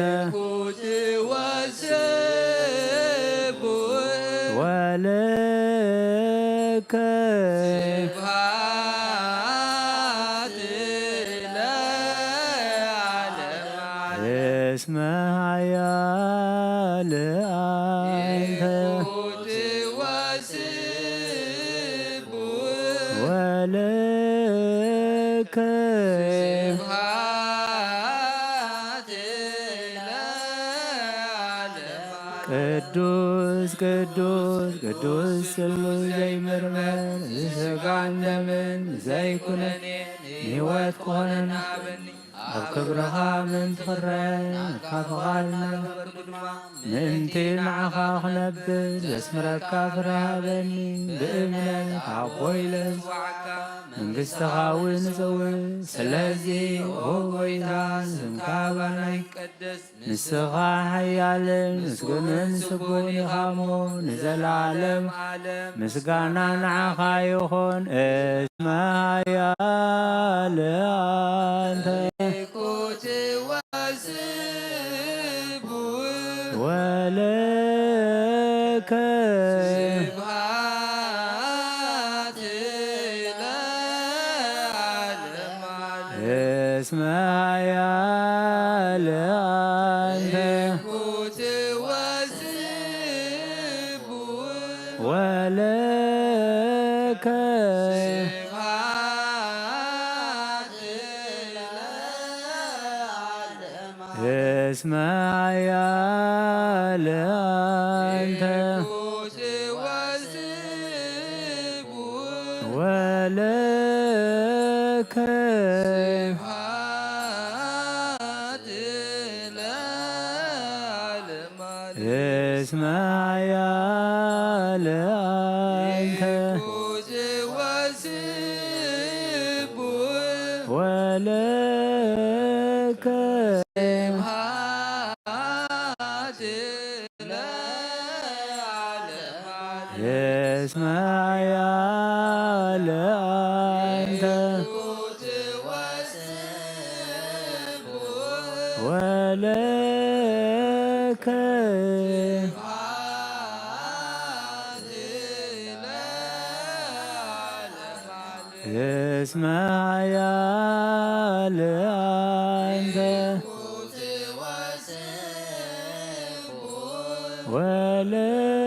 ወለከ እስመ ኃያል አንተ ወለከ ቅዱስ ቅዱስ ቅዱስ ስሉስ ዘይምርመር ዝሥጋን ደምን ዘይኩነኔ ሕይወት ኮነናበኒ ኣብ ክብረኻ ምንትኽረን ካፍኻልና ምእንቲ ንዓኻ ክነብር ዘስምረካ ፍሬሃበኒ ብእምነት ኣቦይ ለንጽዋዕካ መንግሥትኻ እውን ንጽውዕ ስለዚ ኦ ጐይታ ስምካ ባናይ ይቀደስ ንስኻ ሓያልን ምስጉንን ስጉን ኢኻ እሞ ንዘላለም ምስጋና ንዓኻ ይኹን እስመ ኃያል አንተ ወለከ እስመ ኃያል አንተ ወለከ እስመ ኃያል አንተ ወለከ እስመ ኃያል እስመ ኃያል አንተ ወለከ እስመ ኃያል አንተ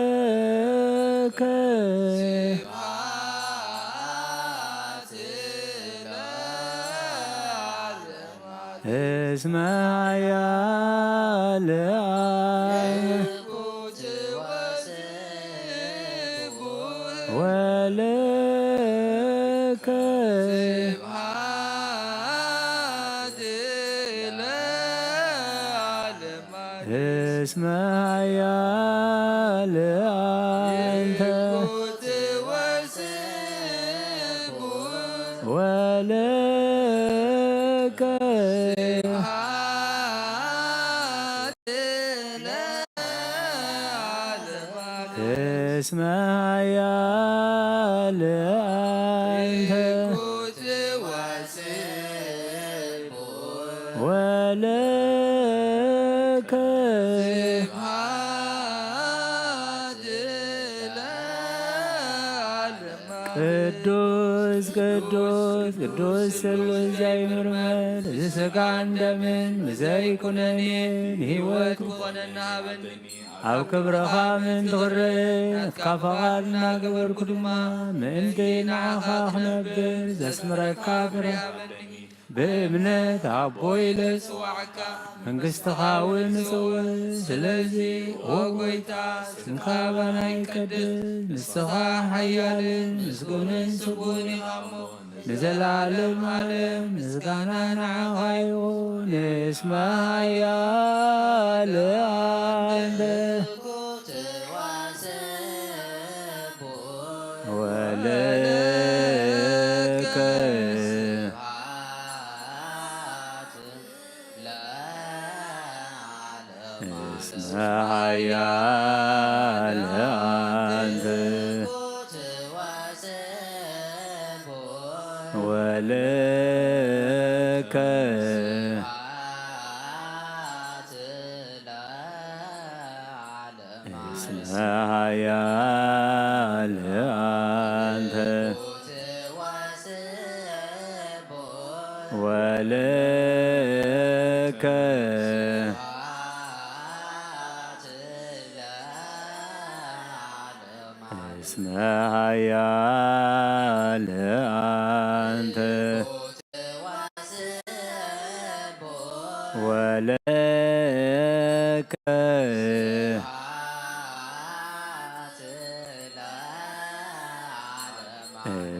ወለከ እስመ ኃያል ወለከ እስመ ኃያል አንተ ወለከ እስመ ኃያል አንተ ወለከ ቅዱስ ቅዱስ ቅዱስ ስሉስ ዘይምርመር ዝሥጋን ደምን ብዘይኩነኔ ንሕይወት ክኾነና ሃበኒ ኣብ ክብረኻ ምእንቲ ክርአ ኣትካ ፈቓድና ገበርኩ ድማ ምእንቲ ንዓኻ ክነብር ዘስምረካ ብርሃበኒ ብእምነት ኣቦ ኢለ ጽዋዕካ መንግሥትኻ እውን ንጽውዕ ስለዚ ኦ ጐይታ ስምካ ባና ይቀድስ ንስኻ ሓያልን ምስጉንን ስጉን ኢኻ እሞ ንዘላለም ዓለም ምስጋና ንዓኻ ይኹን እስመ ኃያል አንተ ወለከ እስመ ኃያል አንተ ወለከ እስመ ኃያል አንተ ወለከ እስመ ኃያል አንተ ወለከ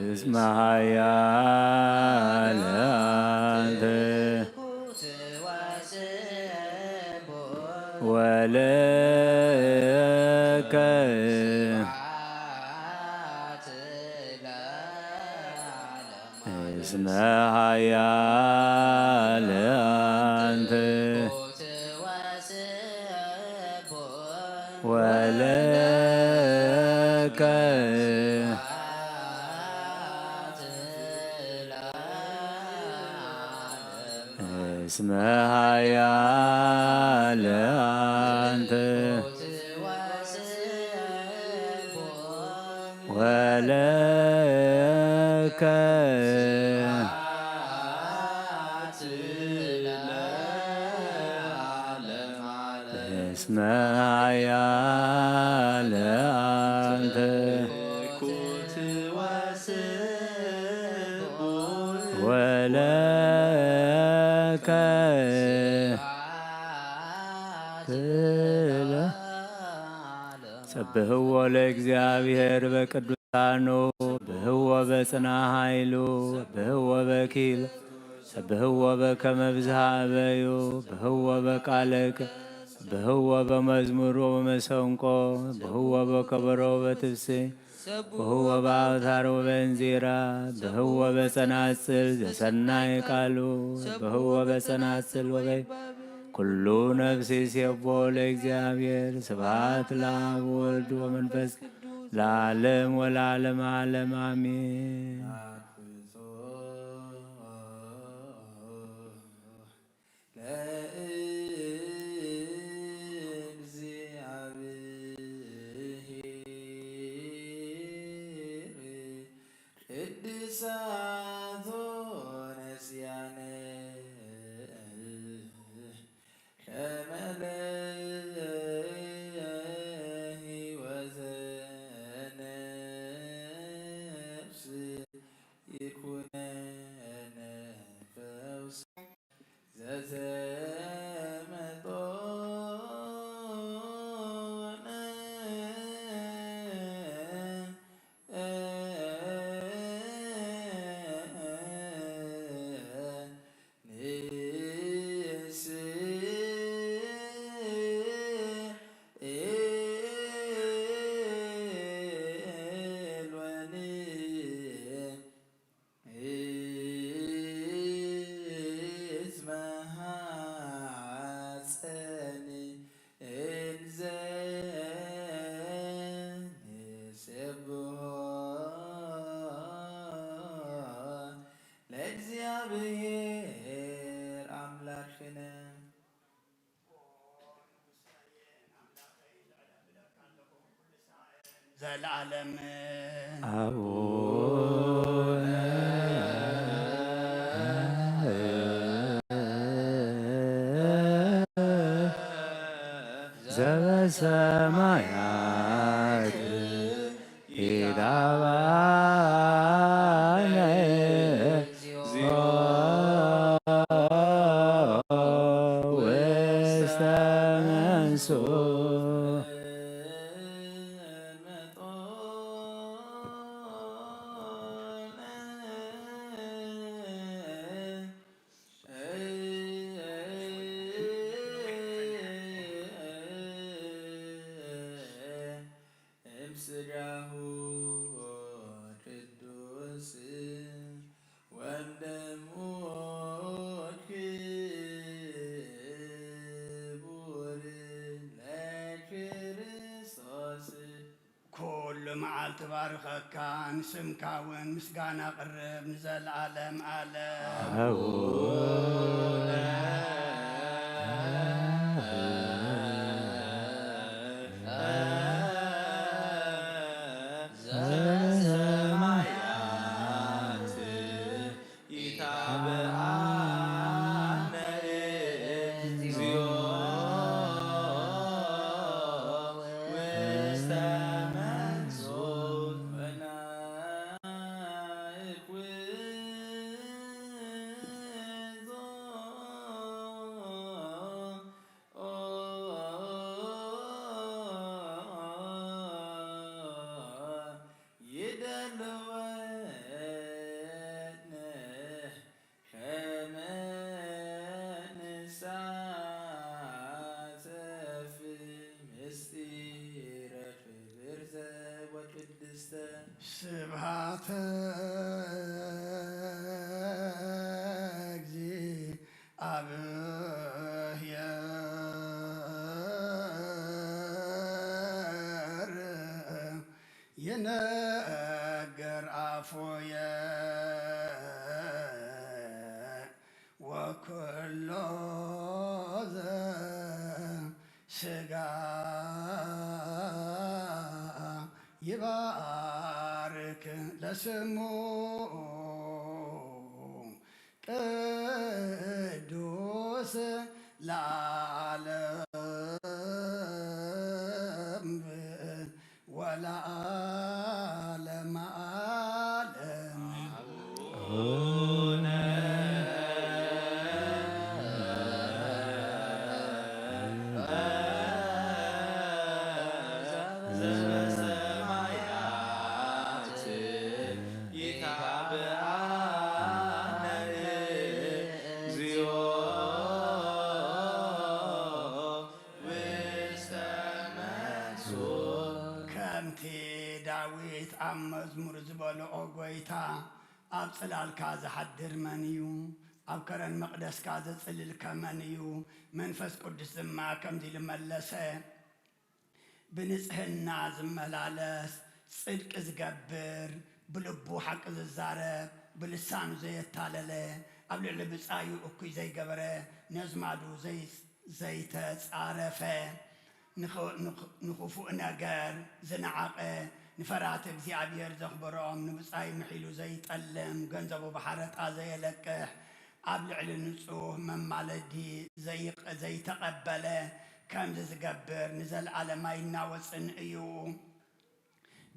እስመ ኃያል አንተ ወለከ እስመ ኃያል አንተ ወለከ እስመ ኃያል አንተ ወለከ እስመ ኃያል አንተ ወለከ ሰብህዎ ለእግዚአብሔር በቅዱሳኑ ብህዎ በጽና ኃይሉ ብህዎ በኪል ሰብህዎ በከመ ብዝሃ አበዩ ብህዎ በቃለቅ ብህዎ በመዝሙር ወበመሰንቆ ብህዎ በከበሮ በትፍስሕ ብህዎ በአውታር ወበእንዚራ ብህዎ በጸናጽል ዘሰናይ ቃሉ ብህዎ በጸናጽል ወበይ ኩሉ ነፍሲ ሲቦ ለእግዚአብሔር ስብሐት ለአብ ወወልድ ወመንፈስ ለዓለም ወለዓለመ ዓለም አሜን። ዘላለም አቡነ ዘበሰማያት ይትባረክ እግዚኦ ውስተ መንሱት ኩሉ መዓልቲ ባርከካ ንስምካ እውን ምስጋና ቅርብ ንዘለዓለም ዓለም ስብሃተ እግዚአብሔር የነገር አፎየ ወኩሎ ዘሥጋ ይባርክ ለስሙ ቅዱስ ለዓለም ወለዓለመ ዓለም ከምቲ ዳዊት ኣብ መዝሙር ዝበልዖ ጎይታ ኣብ ጽላልካ ዝሓድር መን እዩ? ኣብ ከረን መቕደስካ ዘጽልልከ መን እዩ? መንፈስ ቅዱስ ድማ ከምዚ ኢሉ መለሰ፣ ብንጽህና ዝመላለስ صدق زقبر بلبو حق الزارب بلسانو زي التالله قبل اللبس آيو أكوي زي قبره نزمادو زي تسعرفه نخوفو نقر زنعاقه نفرات እግዚአብሔር ዘኽበሮም ንብፃይ ምሒሉ ዘይጠልም ገንዘቡ ባሕረት ዘየለቅሕ ኣብ ልዕሊ ንጹህ መማለዲ ዘይተቐበለ ከምዚ ዝገብር ንዘለዓለም ኣይናወፅን እዩ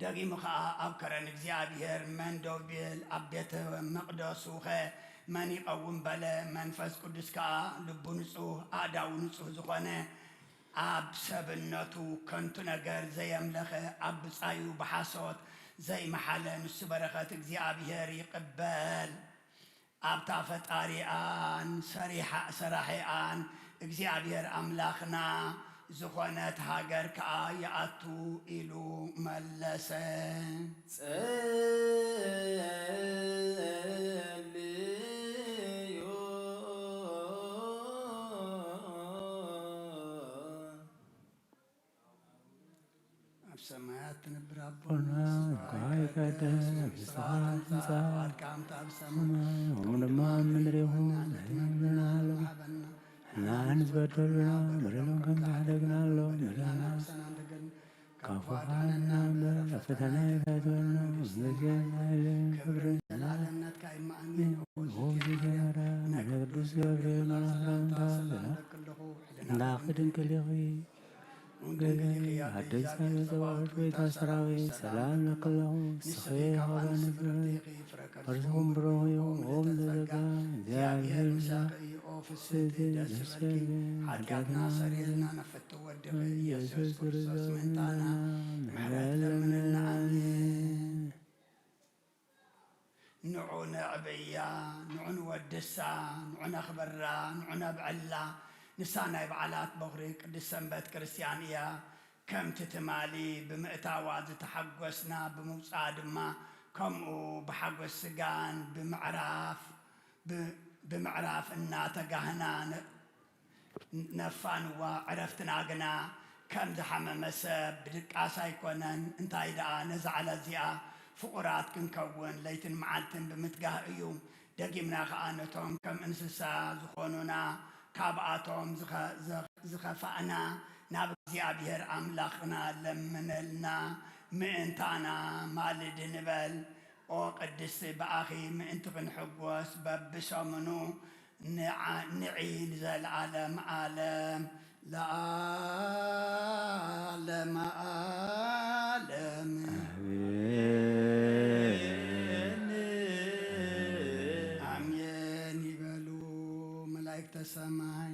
ደጊሙ ከዓ ኣብ ከረን እግዚአብሔር መን ደው ቢል ኣብ ቤተ መቕደሱ ኸ መን ይቐውም በለ መንፈስ ቅዱስ ከዓ ልቡ ንጹህ ኣእዳው ንጹህ ዝኾነ ኣብ ሰብነቱ ከንቱ ነገር ዘየምለኸ ኣብ ብፃዩ ብሓሶት ዘይመሓለ ንሱ በረኸት እግዚአብሔር ይቕበል ኣብታ ፈጣሪኣን ሰራሒኣን እግዚአብሔር ኣምላኽና ዝኾነት ሃገር ከዓ ይኣቱ ኢሉ መለሰ ሰማያት ትነብር አቦና ኳይ ቀደም ሰዓት ሰዓት ካምታ በሰማይ ወምንማ ምንሬሁን ናናሎ ናንስ በደልና ምረሎም ከማደግናሎ ምራና ካፋና ለፈተና ይፈተና ዘገናለ ክብርን ለዓለምነት ካይማአሚን ሆዚ ገራ ነቅዱስ ገብርኤል መላእክታ እንዳኽድን ክልኺ حدث بزواج بيت سراوي سلام لكله سخي هذا نبره فرزهم بروي وهم لذكا زيادة سيدي جسد حدثنا سريلنا نفت ودقي يسوس كرزا منتانا محلال من العالمين نعون عبيا نعون ودسا نعون أخبرا نعون بعلا نسانا بعلات بغري قدس سنبت كريستيانية كم تتمالي بمئتاواد تحقسنا بموصاد ما كمو بحقس سجان بمعراف إنا تجاهنا نفان وعرفتنا جنا كم زحمة مسب بدك عساي كونن انتاي دا نزعل زيا فقرات كنكون ليتن معلتن بمتجاه يوم دقيمنا خانتهم كم انسسا زخوننا كابعاتهم زخفأنا ناب እግዚአብሔር አምላኽና ለምንልና ምእንታና ማልድ ንበል ኦ ቅድስቲ በኣኺ ምእንቲ ክንሕጐስ በብሰሙኑ ንዒ ንዘለዓለም ዓለም ለዓለመ ዓለም አሜን ይበሉ መላእክተ ሰማይ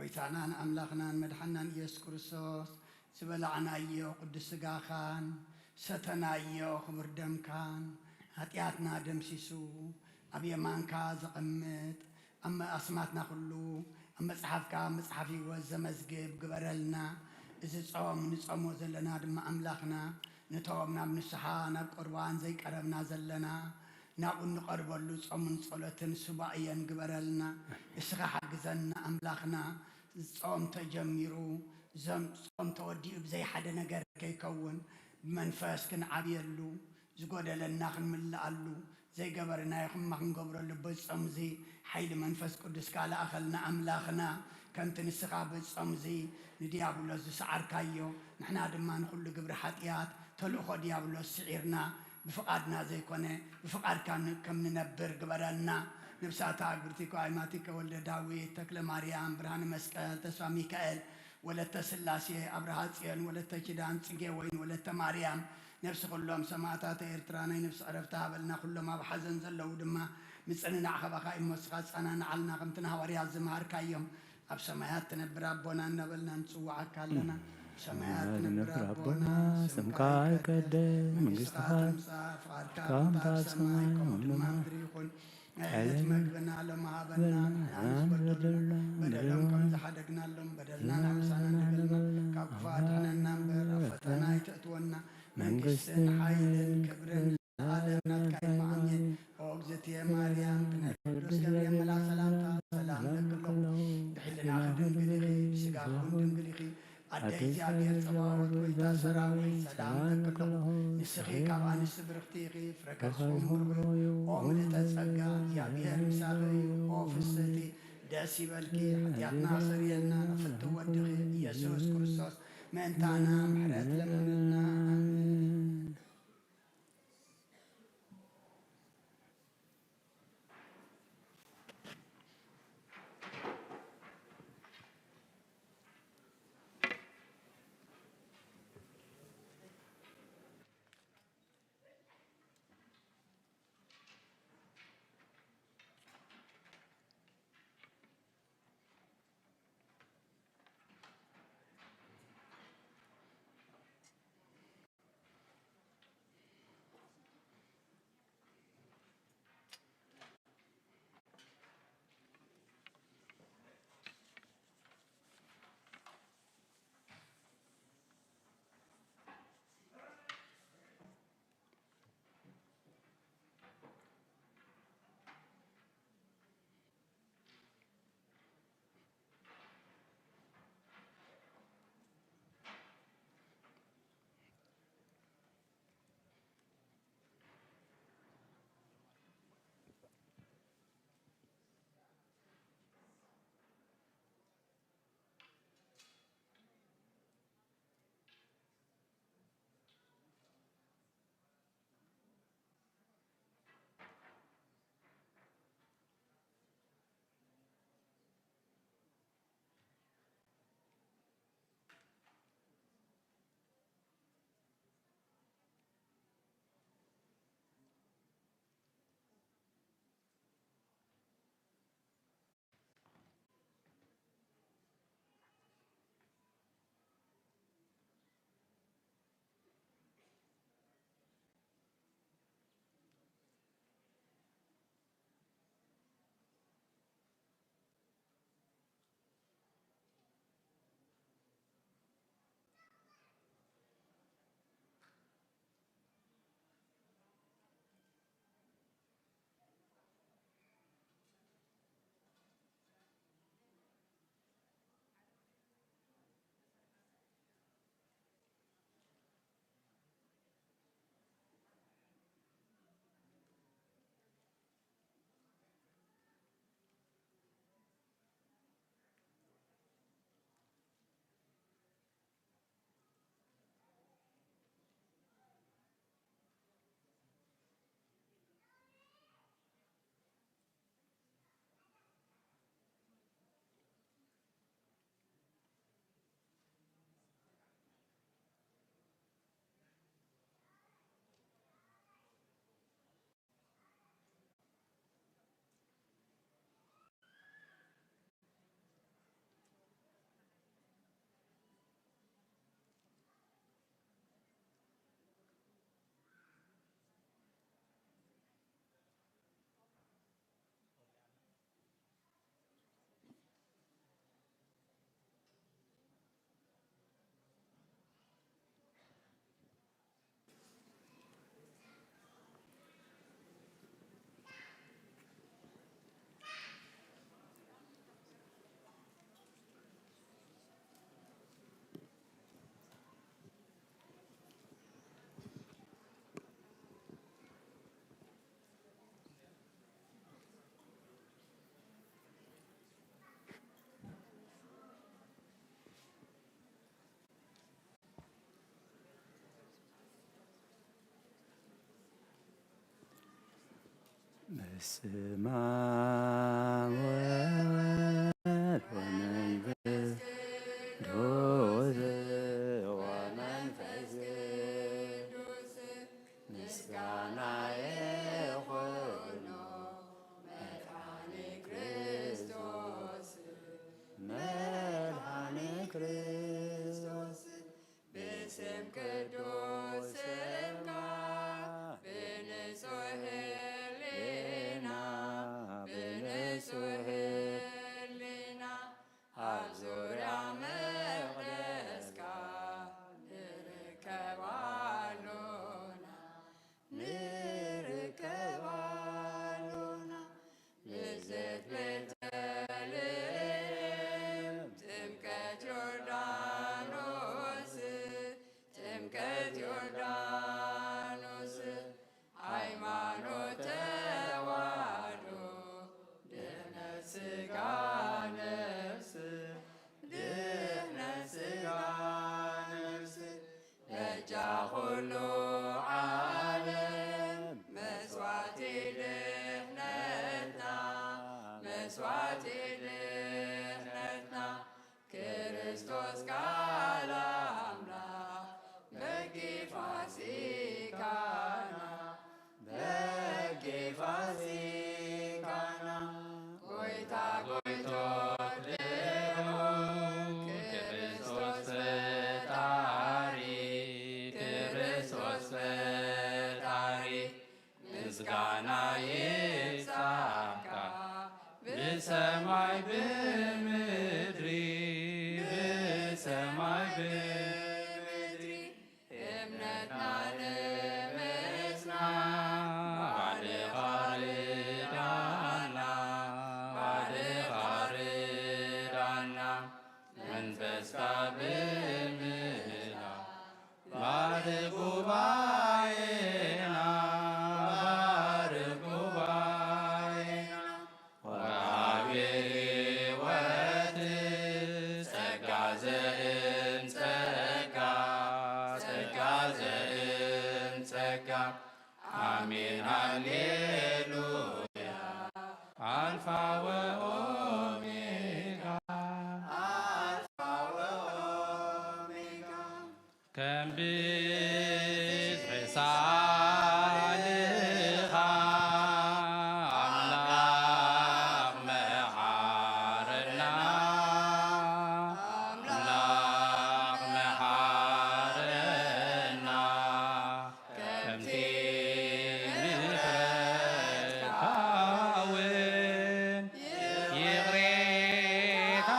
ጎይታናን አምላኽናን መድሓናን ኢየሱስ ክርስቶስ ዝበላዕናዮ ቅዱስ ሥጋኻን ሰተናዮ ክቡር ደምካን ኃጢአትና ደምሲሱ ኣብ የማንካ ዘቐምጥ ኣብ ኣስማትና ኩሉ ኣብ መጽሓፍካ መጽሓፍ ሕይወት ዘመዝግብ ግበረልና እዚ ጾም ንጾሞ ዘለና ድማ ኣምላኽና ነቶም ናብ ንስሓ ናብ ቁርባን ዘይቀረብና ዘለና ናብኡ ንቐርበሉ ጾምን ጸሎትን ሱባኤን ግበረልና እስኻ ሓግዘና ኣምላኽና ጾም ተጀሚሩ ጾም ተወዲኡ ብዘይ ሓደ ነገር ከይከውን ብመንፈስ ክንዓብየሉ ዝጎደለና ክንምላኣሉ ዘይገበርና ይኹማ ክንገብረሉ በጾም እዚ ሓይሊ መንፈስ ቅዱስ ካልኣኸልና ኣምላኽና ከምቲ ንስኻ በጾም እዚ ንዲያብሎስ ዝሰዓርካዮ ንሕና ድማ ንኩሉ ግብሪ ሓጢአት ተልእኾ ዲያብሎስ ስዒርና بفقادنا زي كونه بفقاد كان كم ننبر قبرنا نفساتا قرتيكو عيماتيك ولد داويد تكل مريم برهان مسكال تسوى ميكائيل ولد تسلاسي أبرهاتيان ولد تجدان تجيوين ولد مريم نفس كلهم سماعتا تيرتراني نفس عرفتها بلنا كلهم بحزن زلوا دما مسألنا عخبا مسخاص أنا نعلنا قمتنا وريال زمار كايوم أب سمايات تنبر ربنا نبلنا نسوعك لنا ሰማያት ንብር አቦና ስምካ ይቀደም መንግሥትኻ ከም በሰማይ ከማሁ ዕለት መግብና ለማሃበና አንበደልና በደለም ከም ዝሓደግናሎም በደልና ናምሳና ንገልና ካብ ክፉ አድሕነና እምበር ኣብ ፈተና ይተእትወና መንግሥትን ሓይልን ክብርን ለዓለም ናትካ ይማእምየን ኦ እግዝእትየ ማርያም ብቅዱስ ገብርኤል መልአክ ሰላምታ ሰላም ለክለኹ ብሕሊናኺ ድንግል ኢኺ ብስጋኹን ድንግል ኢኺ ኣደ እግዚኣብሔር ፀባዖት ጎይታ ሰራዊት ሰላም ተክለኹ ንስኺ ካብ ኣንስቲ ብርክቲ ኢኺ ፍረ ከርስኹም ርግብ ኦ ምልዕተ ጸጋ እግዚኣብሔር ምሳኺ እዩ ኦ ፍስሕቲ ደስ ይበልኪ ሓጢኣትና ክሰርየልና ንኽፍቲ ወድኺ ኢየሱስ ክርስቶስ ምእንታና ምሕረት ለምንልና ኣሜን በስመ አብ ወወልድ ወመንፈስ ቅዱስ ወመንፈስ ቅዱስ ምስጋና ይሁን መድኃኔ ክርስቶስ መድኃኔ ክርስቶስ በስም ቅዱስ ስምካ በንጹሕ ሕሊና በንጹሕ ምስጋና ይጻካ በሰማይ በምድሪ በሰማይ በምድሪ እምነትና ለመጽና ባድኻርዳና ባድኻርዳና መንፈስካ ብምላ ባርክ ጉባኤና ባርክ ጉባኤና ወአብሔር ሕይወት ጸጋ ዘእምጸጋ ጸጋ ዘእምጸጋ አሜን ሃሌሉያ አልፋ ወኦሜጋ አልፋ ወኦሜጋ ከምብዝሒ ሳልኻ አምላኽ መሓረና አምላኽ መሓረና ከምቲ ምሕረትካ ውን ይቕሬታ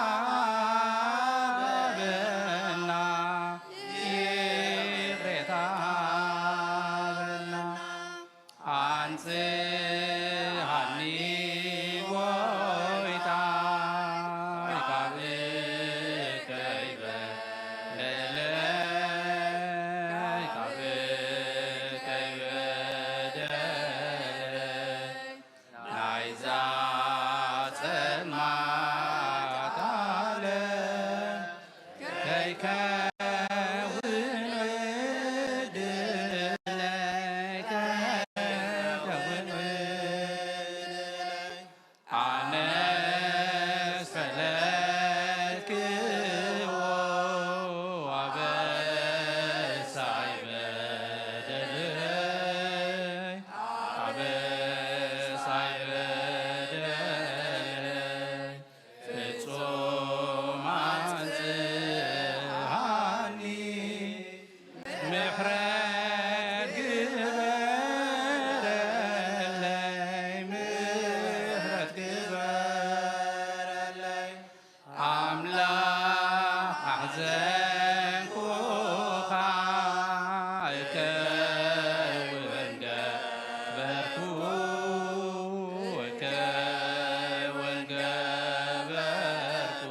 በበና ይቕሬታ በበና አንጽሐኒ ጐይታ ካብ ከይበደለይ ካብ ከይበደለይ ናይዛ ጸልማት ዓለም ከይከውን ዕድለይ ከይከውን ዕድለይ ኣነስ ፈለጥክዎ ኣበሳይ በደለይ ኣበሳይ በደለይ ፍጹም አንጽሐኒ ምሕረት ግበረለይ ምሕረት ግበረለይ ኣምላኽ ኣሕዘንኩኻ እከውን ገበርኩ እከውን ገበርኩ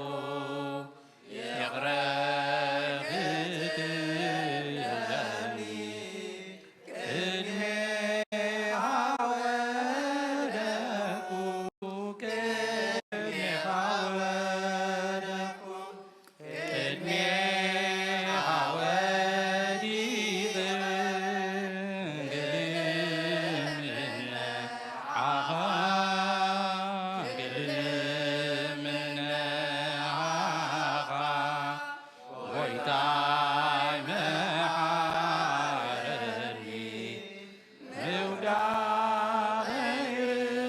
ይቕረብክለኒ ቅድሜኻ ወደቅኩ ቅድሜኻ ወደቅኩ ቅድሜኻ ወዲቕ ግልምነዓኻ ግልምነዓኻ ጐይታይ መሓረኒ ምውዳቐይ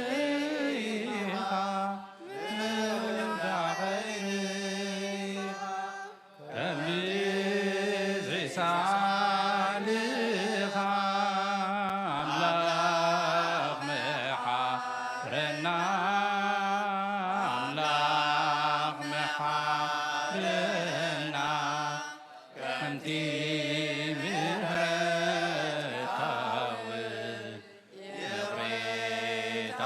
ርኢኻ ምውዳቐይ ርኢኻ ከምብዝሒ ሳልኻ ኣምላኽ መሓረና ኣምላኽ መሓረና ከምቲ ምሕረትካ ውን ይቕሬታ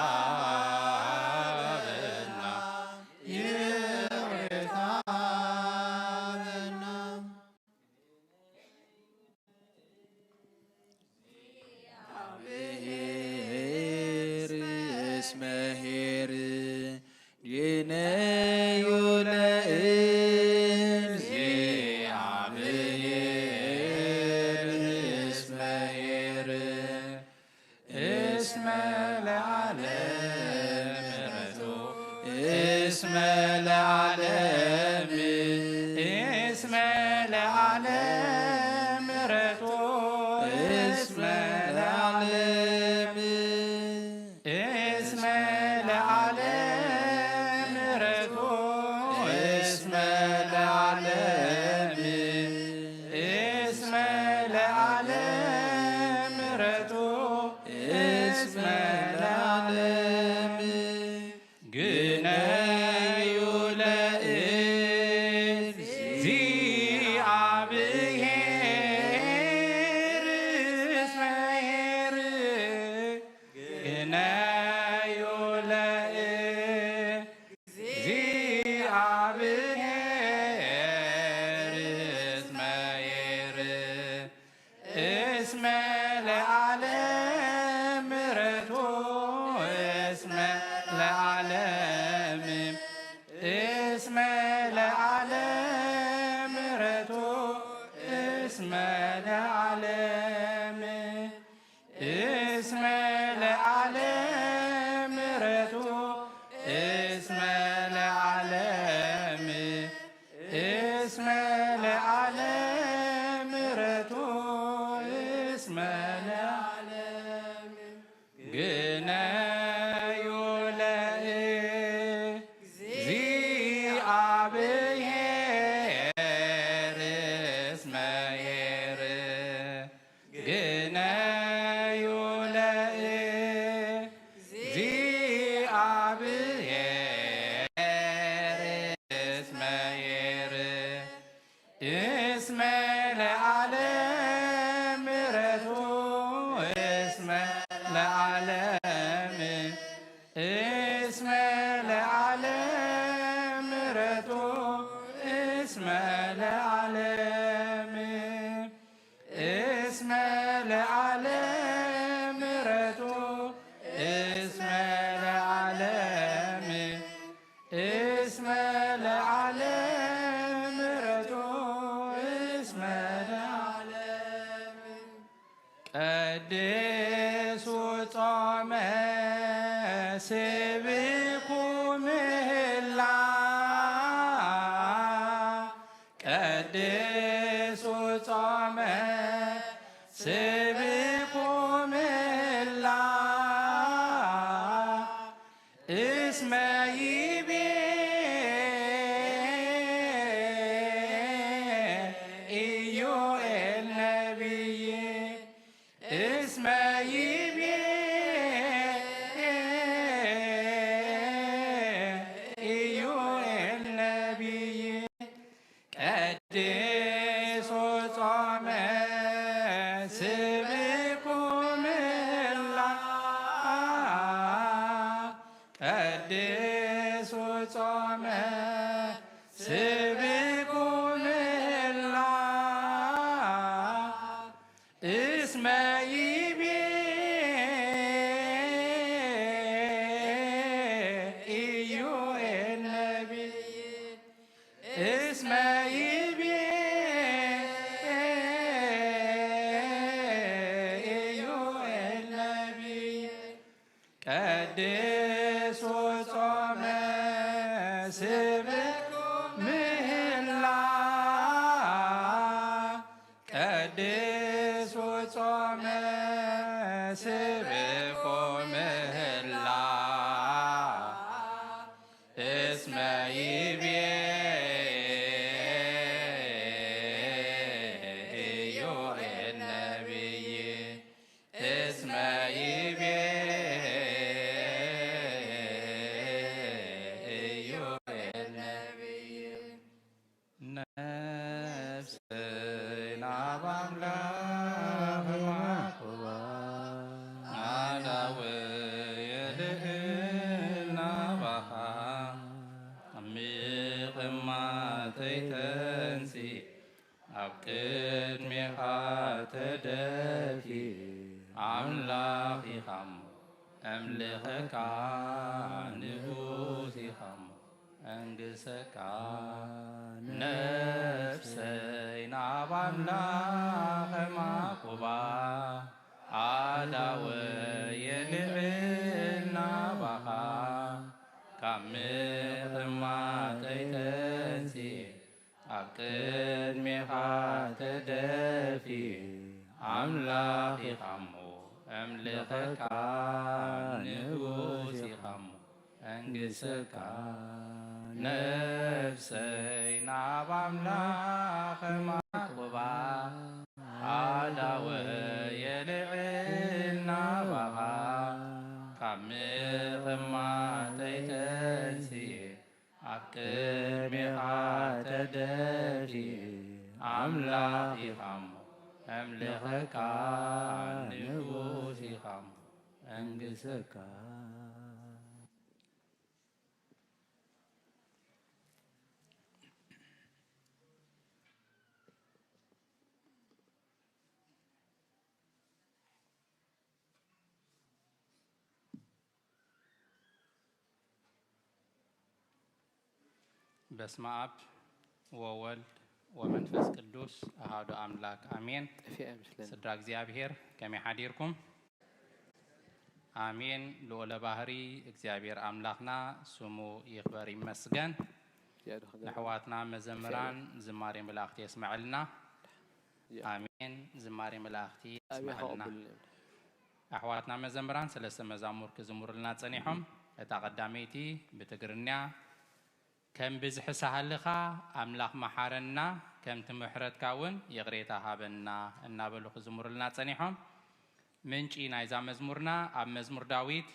በና ይቕሬታ በና እግዚአብሔር እስመ ኄር ይነዩ ለእግዚአብሔር እስመ ኄር እስመ ለዓለም ምሕረቱ እስመ ለዓለም እስመ ለዓለም ምሕረቱ እስመ ለዓለም እስመ ለዓለም ምሕረቱ እስመ ለዓለም እስመ ለዓለም ምሕረቱ እስመ ግነዩ ለእግዚአብሔር እስመ ይርእ እስመ ለዓለም ምሕረቱ እስመ ለዓለም እስመ ለዓለም ምሕረቱ እስመ ለዓለም እስመ ለዓለም ምሕረቱ እስመ ለዓለም እስመ ለዓለም ምሕረቱ እስመ ለዓለም ግነዩ ለእግዚአብሔር እስመ ይርእ ግነዩ ለእግዚአብሔር እስመ ይርእ እስመ ለዓለም ምሕረቱ እስመ ለዓለም እስመ ለዓለም ምሕረቱ እስመ ለዓለም እስመ ለዓለም ምሕረቱ እስመ ለዓለም እስመ ለዓለም ምሕረቱ እስመ ለዓለም ቀድሱ ጾመ ስብኩ ምህላ ቀድሱ ጾመ ስብኩ ምህላ እስመ ይቤ ኢዮኤል ነቢይ እስመ ይቤ ኢዮኤል ነቢይ ቀድሶ ጾመ ስብኩ ምህላ ቀድሶ ጾመ ስብኩ ምህላ እስመ ይቤ ኢዮኤል ነቢይ እስመ ይቤ ኢዮኤል ነቢይ ቀድሶ ጾመ ስብኩ ምህላ ቀድሶ ጾመ ስብኩ ምህላ እስመ ይቤ ኢዮኤል ነቢይ እስመ ይቤ ኢዮኤል ነቢይ ነፍስና በአምላክ ማቁባ ናዳው የልዕልና ባኻ ዓሚቕማ ተይተንሲ ኣብ ቅድሜኻ ተደፊ ኣምላኽ ኢኻሞ ኣምልኸካ ንጉስ ኢኻሞ አንግሰካ ነፍሰይ ናብ ኣምላኽ ማቁባ ኣዳወ የልዕል ናባኻ ካብ ምቕማጠይ ተንሲ ኣብ ቅድሜኻ ተደፊ ኣምላኽ ኢኻሞ ኣምልኸካ ንጉስ ኢኻሞ አንግሰካ ነፍሰይ ናብ ኣምላኽ ማቁባ ኣዳወ የልዕል ናባኻ ካብ ምቕማጠይ ተንሲ ኣብ ቅድሜኻ ተደፊ ኣምላኽ ኢኻሞ ኣምልኸካ ንጉስ ኢኻሞ አንግሰካ በስመ አብ ወወልድ ወመንፈስ ቅዱስ አሐዱ አምላክ አሜን። ስድራ እግዚአብሔር ከመይ ሓዲርኩም? አሜን። ልዑለ ባህሪ እግዚአብሔር አምላክና ስሙ ይክበር ይመስገን። ንሕዋትና መዘምራን ዝማሬ መላእክቲ የስምዐልና። አሜን። ዝማሬ መላእክቲ የስምዐልና። ኣሕዋትና መዘምራን ሰለስተ መዛሙር ክዝሙሩልና ጸኒሖም እታ ቀዳመይቲ ብትግርኛ ከም ብዝሒ ሳህልኻ ኣምላኽ መሓረና ከምቲ ምሕረትካ እውን የቕሬታ ሃበና እናበሉ ክዝሙሩልና ጸኒሖም ምንጪ ናይዛ መዝሙርና ኣብ መዝሙር ዳዊት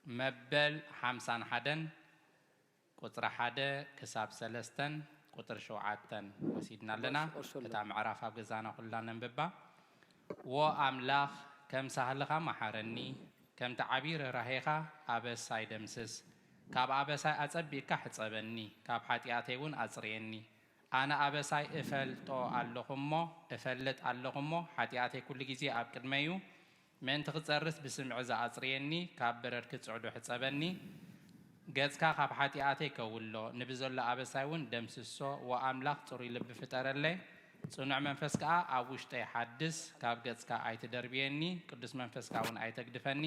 መበል 51 ቁጥሪ 1 ክሳብ 3 ቁጥሪ 7 ወሲድና ኣለና። እታ ምዕራፍ ኣብ ገዛና ኩላ ነንብባ። ዎ ኣምላኽ ከም ሳህልኻ መሓረኒ ከምቲ ዓብዪ ርህራሄኻ ኣበሳይ ደምስስ ካብ ኣበሳይ ኣጸቢቕካ ሕጸበኒ ካብ ሓጢኣተይ እውን ኣጽርየኒ ኣነ ኣበሳይ እፈልጥ ኣለኹ እሞ ሓጢኣተይ ኩሉ ግዜ ኣብ ቅድመዩ ምእንቲ ክጸርስ ብስምዒ ዝኣጽርየኒ ካብ በረድ ክጽዕዱ ሕጸበኒ ገጽካ ካብ ሓጢኣተይ ከውሎ ንብዘሎ ኣበሳይ እውን ደምስሶ ወኣምላኽ ጽሩይ ልቢ ፍጠረለይ ጽኑዕ መንፈስ ከዓ ኣብ ውሽጠይ ሓድስ ካብ ገጽካ ኣይትደርብየኒ ቅዱስ መንፈስካ እውን ኣይተግድፈኒ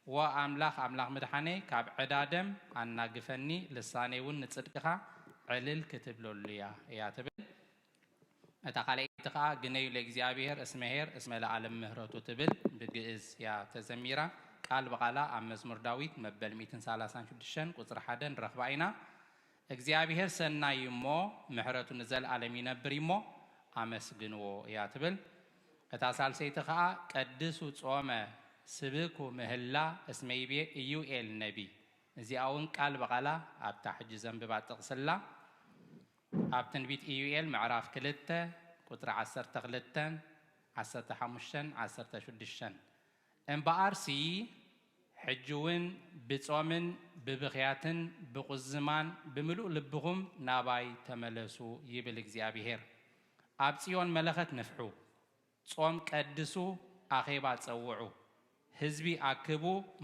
ወኣምላኽ ኣምላኽ ምድሓነይ ካብ ዕዳደም ኣናግፈኒ ልሳነይ እውን ንጽድቅኻ ዕልል ክትብለሉ እያ ትብል። እታ ካልአይቲ ከዓ ግነዩ ለእግዚአብሔር እስመ ኄር እስመ ለዓለም ምህረቱ ትብል ብግእዝ እያ ተዘሚራ። ቃል በቃላ ኣብ መዝሙር ዳዊት መበል 136 ቁፅሪ 1 ንረኽባ ኢና። እግዚአብሔር ሰናይ እሞ ምሕረቱ ንዘለዓለም ይነብር እሞ ኣመስግንዎ እያ ትብል። እታ ሳልሰይቲ ከዓ ቀድሱ ጾመ ስብኩ ምህላ እስመ ይቤ ኢዩኤል ነቢ እዚኣ እውን ቃል በቃላ ኣብታ ሕጂ ዘንብባ ጥቕስላ ኣብ ትንቢት ኢዩኤል ምዕራፍ 2 ቁጥሪ 12 15 16 እምበኣርሲ ሕጂ እውን ብጾምን ብብኽያትን ብቁዝማን ብምሉእ ልብኹም ናባይ ተመለሱ ይብል እግዚአብሔር። ኣብ ጽዮን መለኸት ንፍሑ ጾም ቀድሱ ኣኼባ ጸውዑ ህዝቢ ኣክቡ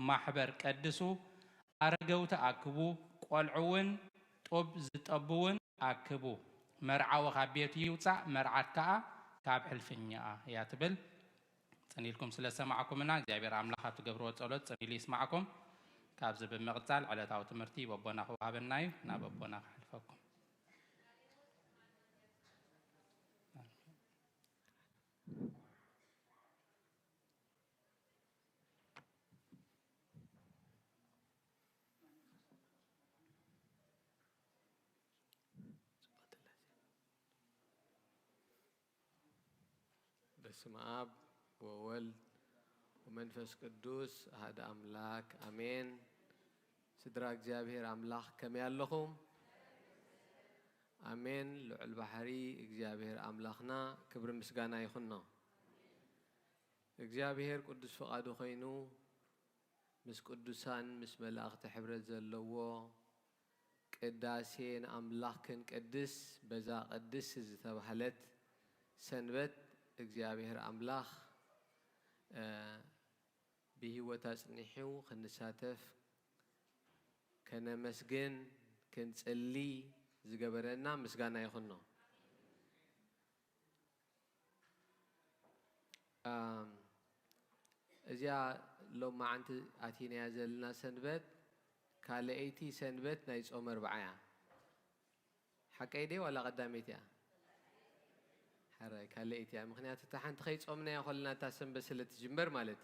ማሕበር ቀድሱ ኣረገውቲ ኣክቡ ቆልዑውን ጡብ ዝጠብውን ኣክቡ መርዓዊ ካብ ቤቱ ይውፃእ መርዓት ከዓ ካብ ሕልፍኛኣ እያ ትብል። ጸኒልኩም ስለ ሰማዕኩምና እግዚአብሔር ኣምላኽ ኣብ ትገብርዎ ጸሎት ጸኒሉ ይስማዕኩም። ካብዚ ብምቕጻል ዕለታዊ ትምህርቲ በቦና ክወሃበና እዩ። ናብ በቦና ክሕልፈኩም። በስመ አብ ወወልድ ወመንፈስ ቅዱስ አሐደ አምላክ አሜን። ስድራ እግዚአብሔር አምላኽ ከመይ ኣለኹም? አሜን። ልዑል ባሕሪ እግዚአብሔር አምላኽና ክብሪ ምስጋና ይኹኖ። እግዚአብሔር ቅዱስ ፈቃዱ ኮይኑ ምስ ቅዱሳን ምስ መላእኽቲ ሕብረት ዘለዎ ቅዳሴ ንኣምላኽ ክንቅድስ በዛ ቅድስ ዝተባህለት ሰንበት እግዚአብሔር አምላኽ ብህይወት አጽኒሑ ክንሳተፍ ከነመስግን ክንጽሊ ዝገበረና ምስጋና ይኹኖ። እዚያ ሎማዓንቲ ኣቲናያ ዘለና ሰንበት ካልአይቲ ሰንበት ናይ ጾም ኣርብዓ እያ። ሓቀይ ደ ዋላ ቀዳመይቲ እያ? حراي كاليت يا مخنيات تحن تخي صومنا يا خلنا تاسم بس اللي تجمر مالت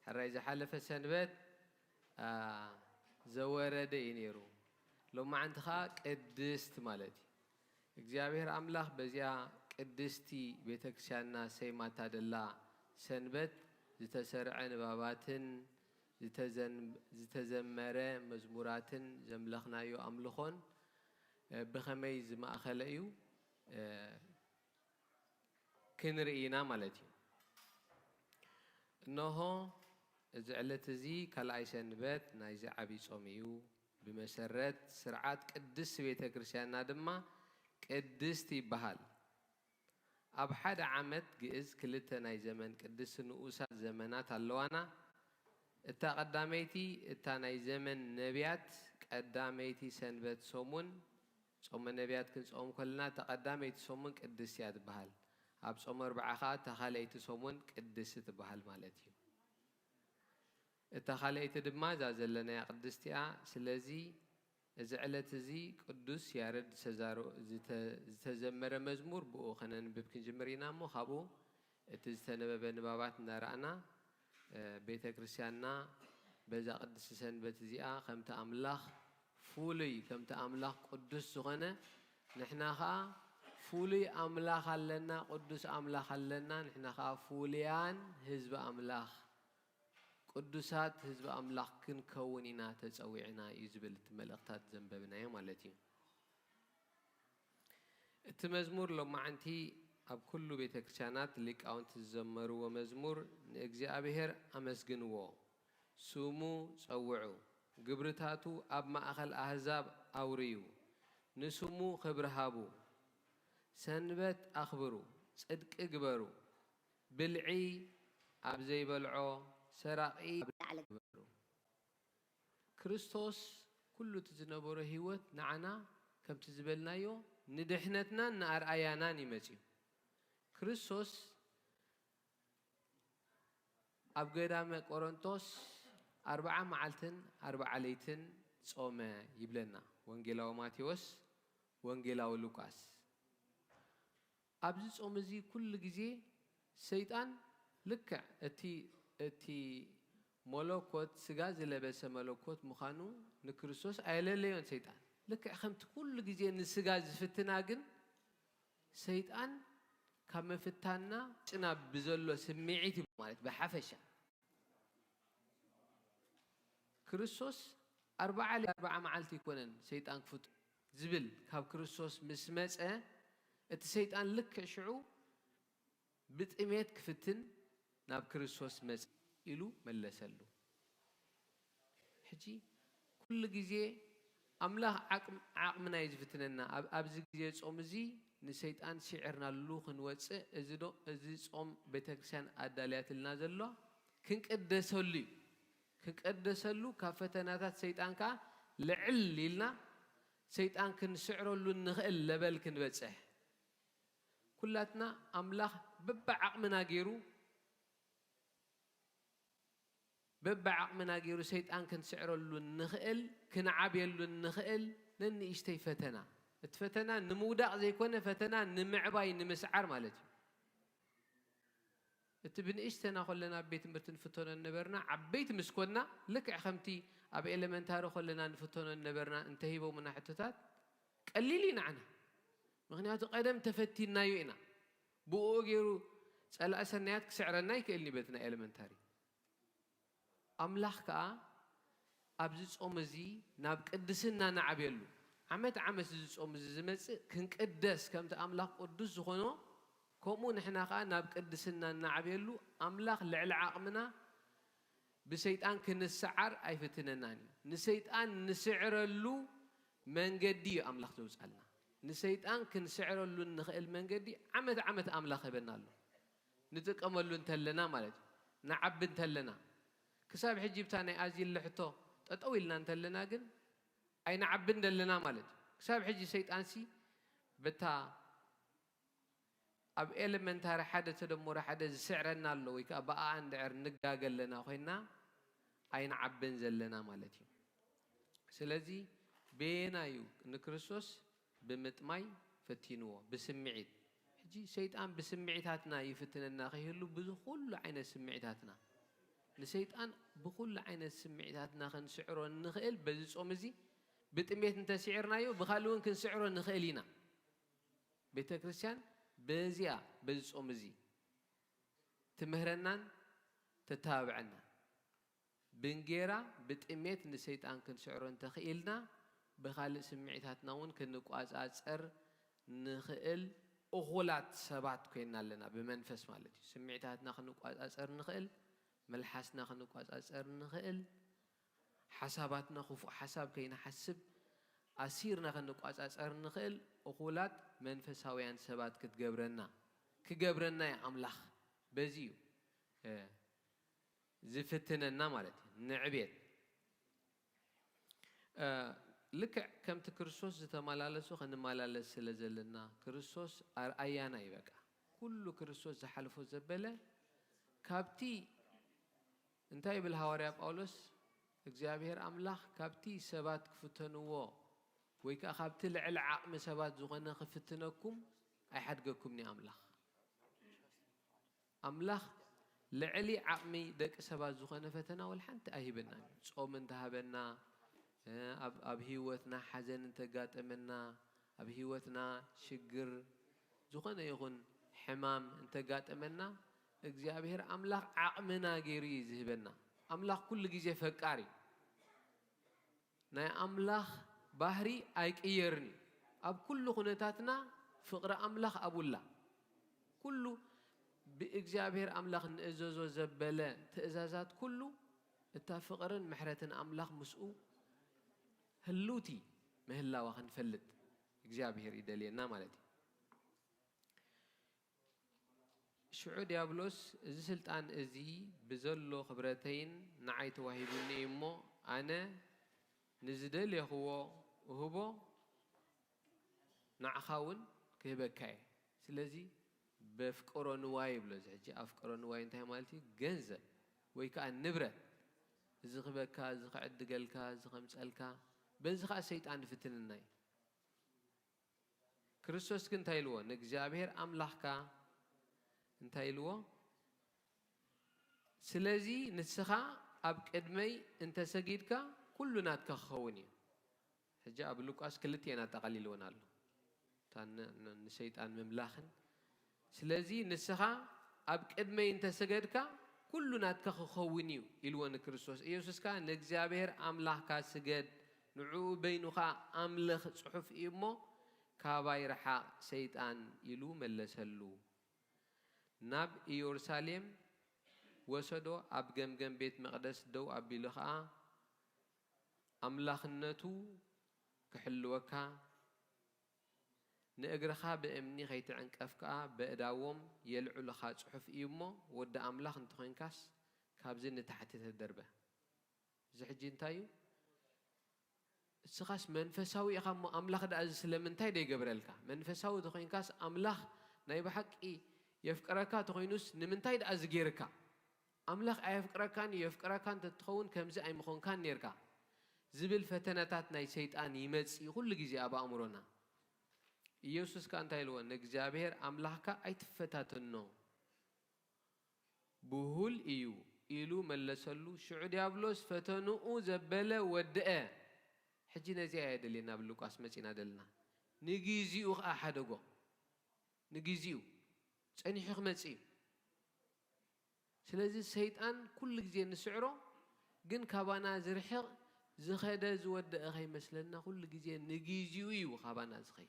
حراي إذا حلف السنبات زوارد ينيرو لو ما عند خاك قدست مالتي እግዚአብሔር አምላኽ በዚያ ቅድስቲ ቤተክርስቲያንና ሰይማ ታደላ ሰንበት ዝተሰርዐ ንባባትን ዝተዘመረ መዝሙራትን ዘምለኽናዮ ኣምልኾን ብኸመይ ዝማእኸለ እዩ ክንርኢና ማለት እዩ። እነሆ زعلت زي كلاي سنبت نايز عبي صوميو بمسرت سرعات قدس بيت كريستيان دما قدست يبحال اب حد عمت جئز كلتا ناي زمن قدس نؤسات زمانات اللوانا اتا قداميتي اتا ناي زمن نبيات قداميتي سنبت صومون صوم نبيات كن صوم كلنا تقداميتي صومون قدس ياد بحال اب صوم 4 خا تخاليتي صومون قدس تبحال مالتي اتا خاليتي دما زازلنا يا قدستيا سلازي زعلت زي قدوس يارد سزارو زتزمر مزمور بو خنن ببكن جمرينا مو خابو اتزتنبب نبابات نرانا بيت كريستياننا بزا قدس سنبت زيا خمت املاخ فولي خمت املاخ قدوس زغنه نحنا خا فولي املاخ لنا قدوس املاخ لنا نحنا خا فوليان حزب املاخ قدوسات حزب املاخ كن كونينا تصويعنا يزبل ملقتات زنببنا مالتي التمزمور لما انتي اب كل بيت كريستيانات ليك اونت تزمروا ومزمور اغزابير امسغنوا سمو صوعوا غبرتاتو اب ماخل احزاب اوريو نسمو خبرهابو سنبت اخبروا صدق اغبروا بلعي اب زي بلعو سراقي كريستوس كل تزنبره هيوت نعنا كم تزبلنايو ندحنتنا نارأيانا نمشي كريستوس أبغدام كورنثوس 4 معلتن 4 ليتن صوم يبلنا وانجيلاو ماتيوس وانجيلاو لوكاس أبز صوم زي كل جزء سيطان لك اتي ملوكوت سجاز لبس ملوكوت مخانو نكريستوس ايلليون سيطان لك خمت كل جزء نسجاز فتناجن سيطان كم فتانا انا بزلو سمعيتي مالت بحفشه كريستوس 4 معلتي يكونن سيطان كفت زبل كاب كريستوس مسمصه ات سيطان لك شعو بطميت كفتن ناب كريستوس مس إلو ملسلو حجي كل جزء أملاح عقمنا يزفتنا أبز جزء صوم زي نسيطان شعرنا اللوخن واتس ازدو ازي صوم بيتكسان أداليات النازلو كنك قدسلو كفتناتات سيطان كا لعل لنا سيطان كن سعرو اللو نخل لبل كن بتصح كلاتنا أملاح ببع عقمنا جيرو ببع عقمنا جيرو سيطان كن سعرو اللو نخل كن عابيلو نخل لن يشتي فتنا اتفتنا نمودع زي كونه فتنا نمعباي نمسعر مالتي اتبن اشتنا خلنا بيت مرتن فتونا النبرنا عبيت مسكونا لك خمتي ابي المنتارو خلنا نفتونا النبرنا انتهيبو من حتتات قليلين عنها مغنياتو قدم تفتينا يوئنا بو غيرو صلا سنيات كسعرنا يكلني بيتنا المنتاري املاح كا ابز صومزي ناب قدسنا نعبيلو عمت صوم زمص كنقدس كمت املاح قدس زخونو كومو نحنا خا ناب قدسنا نعبيلو املاح لعل عقمنا بسيطان كنسعر ايفتنناني نسيطان نسعرلو منجدي املاح توصلنا نسيطان كنسعرلو نخيل منجدي عمت املاح يبنالو نتقملو انتلنا مالت نعب انتلنا كساب حجي بتاعنا ازي لحتو تطويلنا انتلنا جن اي نعب اندلنا مالت كساب حجي سيطان سي بتا اب إلمنتار حدا تدمر حدا سعرنا له ويكا بقى اندعر نقاقل لنا خوينا اي نعب انزلنا مالتي سلازي بينايو نكريستوس بمطماي فتينوه بسمعيت حجي سيطان بسمعيتاتنا يفتننا خيهلو بزو كل عين سمعيتاتنا نسيطان بكل عين سمعيتاتنا خنسعرو نخيل بزي صومزي بتميت انت سعرنايو بخالون كنسعرو نخيلينا بيت كريستيان بزيا بزي صومزي تمهرنان تتابعنا بنجيرا بتميت نسيطان كنسعرو نتخيلنا بخال سمعيتاتنا ون كنقواز اصر نخيل اخولات سبات كينا لنا بمنفس مالتي سمعيتاتنا كنقواز اصر نخيل ملحسنا خنقاص أسر نخيل حساباتنا خفو حساب كينا حسب أسيرنا خنقاص أسر نخيل أقولات منفساويان سبات كتجبرنا كجبرنا يا أملاخ بزيو زفتنا مالتي نعبيت لك كم تكرسوس زتمالالسو خنمالالس سلازلنا كرسوس أرأيانا يبقى كل كرسوس زحلفو زبلة كابتي انتهي بالهواريا بأولوس እግዚአብሔር አምላኽ ካብቲ ሰባት ክፍተንዎ ወይ ከዓ ካብቲ ልዕሊ ዓቕሚ ሰባት ዝኾነ ክፍትነኩም ኣይሓድገኩምኒ ኣምላኽ ልዕሊ ዓቕሚ ደቂ ሰባት ዝኾነ ፈተና ወልሓንቲ ኣይሂበና ጾም እንተሃበና ኣብ ህይወትና ሓዘን እንተጋጠመና ኣብ ህይወትና ሽግር ዝኾነ ይኹን ሕማም እንተጋጠመና እግዚአብሔር አምላኽ ዓቕምና ገይሩ ይዝህበና أملاخ كل جزء فكاري نا أملاخ بحري أيك يرني أب كل خناتنا فقر أملاخ أبو الله كله بإجابير أملاخ نزوز زبالة تأزازات كله التفقرن محرتن أملاخ مسؤول هلوتي مهلا وخن فلت إجابير إدلينا مالتي شعود يابلوس إذا سلطان إزي بزلو خبرتين نعيت وهيبني إمو أنا نزدل هو وهو نعخاون كهبكاي سلزي بفكرة نواي بلوز حجي أفكرة نواي انتهى مالتي جنزة ويكأن نبرة إذا خبكا إذا قعد قلكا إذا خمسألكا بنزخ أسيت عن فتن الناي كريستوس كنت هيلو نجابير أملاحكا انتهي لوا سلازي نسخة أبك أدمي أنت سجيدك كلنا تكخوني حجة أبو لوكاس كلتي أنا تقليل ونالو تان نسيت عن مملاخن سلازي نسخة أبك أدمي أنت سجيدك كلنا تكخوني إلوان كريستوس يسوس كان نجابير أملاح كاسجد نعو بينها أملخ صحف إيمو كابايرحا سيطان يلو ملسلو ناب يورساليم وسدو أب جم بيت مقدس دو أبي لخا أملاخنتو كحلوكا نأجرخا بأمني خيت عنك أفكا بأداوم يلعو لخا صحف إيمو ودا أملاخ نتخين كاس كابزين تحت الدربة زحجين تايو سخاس منفساوي أخا أملاخ دا أزسلم تاي دي قبرلكا منفساوي تخين كاس أملاخ نايب حق إيه يفكرك تخينوس نمنتايد أزجيرك أملاخ يفكركان يفكركان تتخون كمزة أي مخون كان نيركا زبل فتناتات ناي سيطان يمتس يقول لجيزي أبا أمرنا يسوس كان تايلوان نجابير أملاخك أي تفتاتنو بهول إيلو ملسلو شعود يابلوس فتنو زبالة ودقاء حجينا زي هيدا اللي نابلوك أسمتنا دلنا نجيزيو أحدقو نجيزيو أني حكمتي سلازي الشيطان كل جزء نسعره جن كابانا زرحق زخدا زود أخي مثلنا كل جزء نجيزيوي وخابانا زخي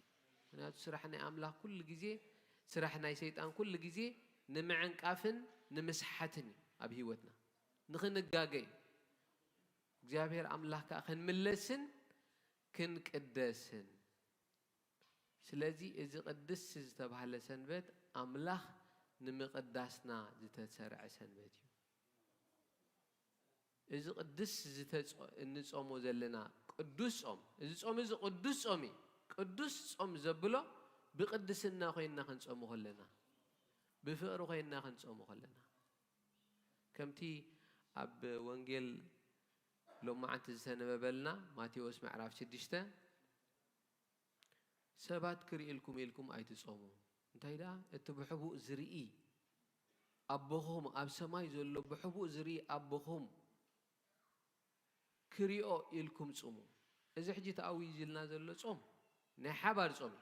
أنا سرحنا أملاك كل جزء سرحنا الشيطان كل جزء نمعن كافن نمسحتني أبهيوتنا نخن الجاجي جابير أملاك أخن ملسن كن قدسن سلازي إذا قدس تبع لسنبت أملاخ نمقدسنا زتسرع سنبتيو إذا قدس نصومو زلنا قدوس إذا صوم إذا قدوس صومي قدوس صوم زبلو بقدسنا خينا خنصومو خلنا بفقر خينا خنصومو خلنا كمتي أب وانجيل لو ما أنت سنببلنا ماتيوس معرف شديشته سبات كريلكم إلكم أي تصوموا انتهي دا اتبحبو زريئي أبوهم أب سماي زلو بحبو زريئي أبوهم كريو إلكم تصوموا إذا حجي تأوي زلنا زلو تصوم نحبار تصومي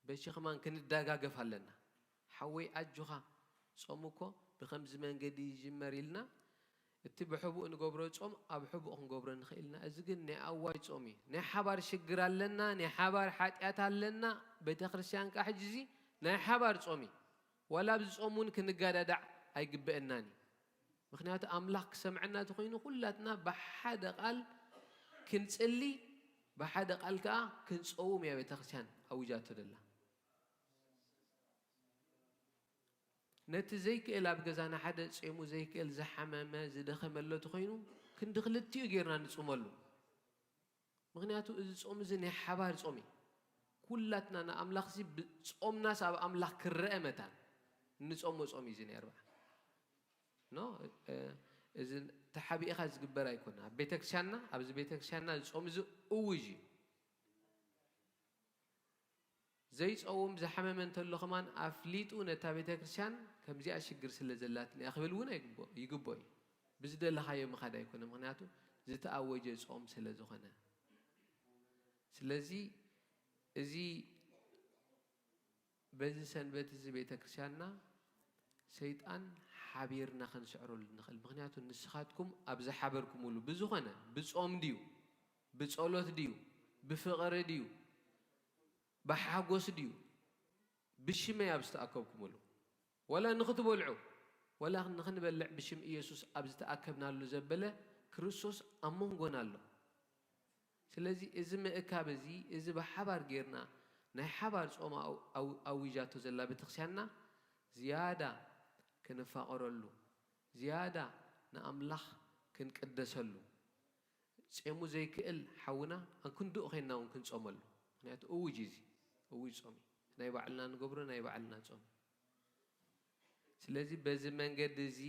بشيخ مان كنت داقا قفلنا حوي أجوها تصوموكو بخمس من قدي جمريلنا اتبحبو نقبرو تصوم أبحبو نقبرو نخيلنا أزقن نأواي تصومي نحبار شقر لنا نحبار حاتيات لنا بتخرسيان كحجزي نحبار تصومي ولا بتصومون كنقادة دع أي قبئناني ምክንያቱ ኣምላኽ ክሰምዐና ተኮይኑ ኩላትና ብሓደ ቃል ክንጽሊ ብሓደ ቃል ከዓ ክንጸውም ያ ቤተክርስቲያን ኣውጃቶ ደላ ነቲ ዘይክእል ኣብ ገዛና ሓደ ጸሙ ዘይክእል ዝሓመመ ዝደኸመሎ ተኮይኑ ክንድኽልትዩ ጌርና ንጽመሉ ምክንያቱ እዚ ጾም እዚ ናይ ሓባር ጾም እዩ ኩላትና ንኣምላኽ ሲ ጾምናስ ኣብ ኣምላኽ ክረአ መታን ንጾም ጾም እዩ ነይሩ ኖ እዚ ተሓቢእኻ ዝግበር ኣይኮነ ኣብ ቤተክርስቲያንና ኣብዚ ቤተክርስቲያንና ጾም እዚ እውጅ ዘይጾም ዝሓመመ እንተሎ ኸማን ኣፍሊጡ ነታ ቤተክርስቲያን ከምዚኣ ሽግር ስለ ዘላትኒ ኣኽብል እውን ይግቦ እዩ ብዝደለኻዮ ምኻድ ኣይኮነ ምክንያቱ ዝተኣወጀ ጾም ስለ ዝኾነ ስለዚ እዚ በዚ ሰንበት እዚ ቤተክርስቲያንና ሰይጣን ሓቢርና ክንስዕረሉ ንኽእል ምክንያቱ ንስኻትኩም ኣብ ዝሓበርኩምሉ ብዝኾነ ብጾም ድዩ ብጸሎት ድዩ ብፍቕሪ ድዩ ብሓጎስ ድዩ ብሽመይ ኣብ ዝተኣከብኩምሉ ወላ ንኽትበልዑ ወላ ንኽንበልዕ ብሽም ኢየሱስ ኣብ ዝተኣከብናሉ ዘበለ ክርስቶስ ኣብ መንጎና ኣሎ ስለዚ እዚ ምእካብ እዚ ብሓባር ጌርና ናይ ሓባር ጾም ኣውጃቶ ዘላ ቤተክርስቲያንና ዝያዳ ክንፋቐረሉ ዝያዳ ንኣምላኽ ክንቅደሰሉ ጸሙ ዘይክእል ሓውና ክንድኡ ኸይና እውን ክንጾመሉ ምክንያቱ እውጅ እዚ እውጅ ጾም ናይ ባዕልና ንገብሮ ናይ ባዕልና ጾም ስለዚ በዚ መንገዲ እዚ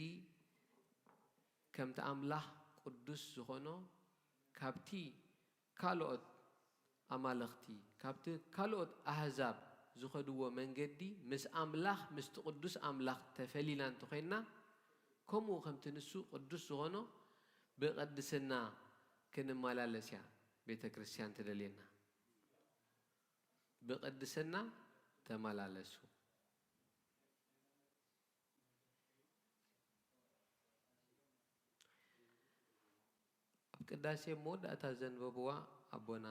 ከምቲ ኣምላኽ ቅዱስ ዝኾኖ ካብቲ ካልኦት ኣማለኽቲ ካብቲ ካልኦት ኣህዛብ ዝኸድዎ መንገዲ ምስ ኣምላኽ ምስቲ ቅዱስ ኣምላኽ ተፈሊና እንተኾይንና ከምኡ ከምቲ ንሱ ቅዱስ ዝኾኖ ብቅድስና ክንመላለስ እያ ቤተ ክርስቲያን ትደልየና ብቅድስና ተመላለሱ ኣብ ቅዳሴ መወዳእታ ዘንበብዋ ኣቦና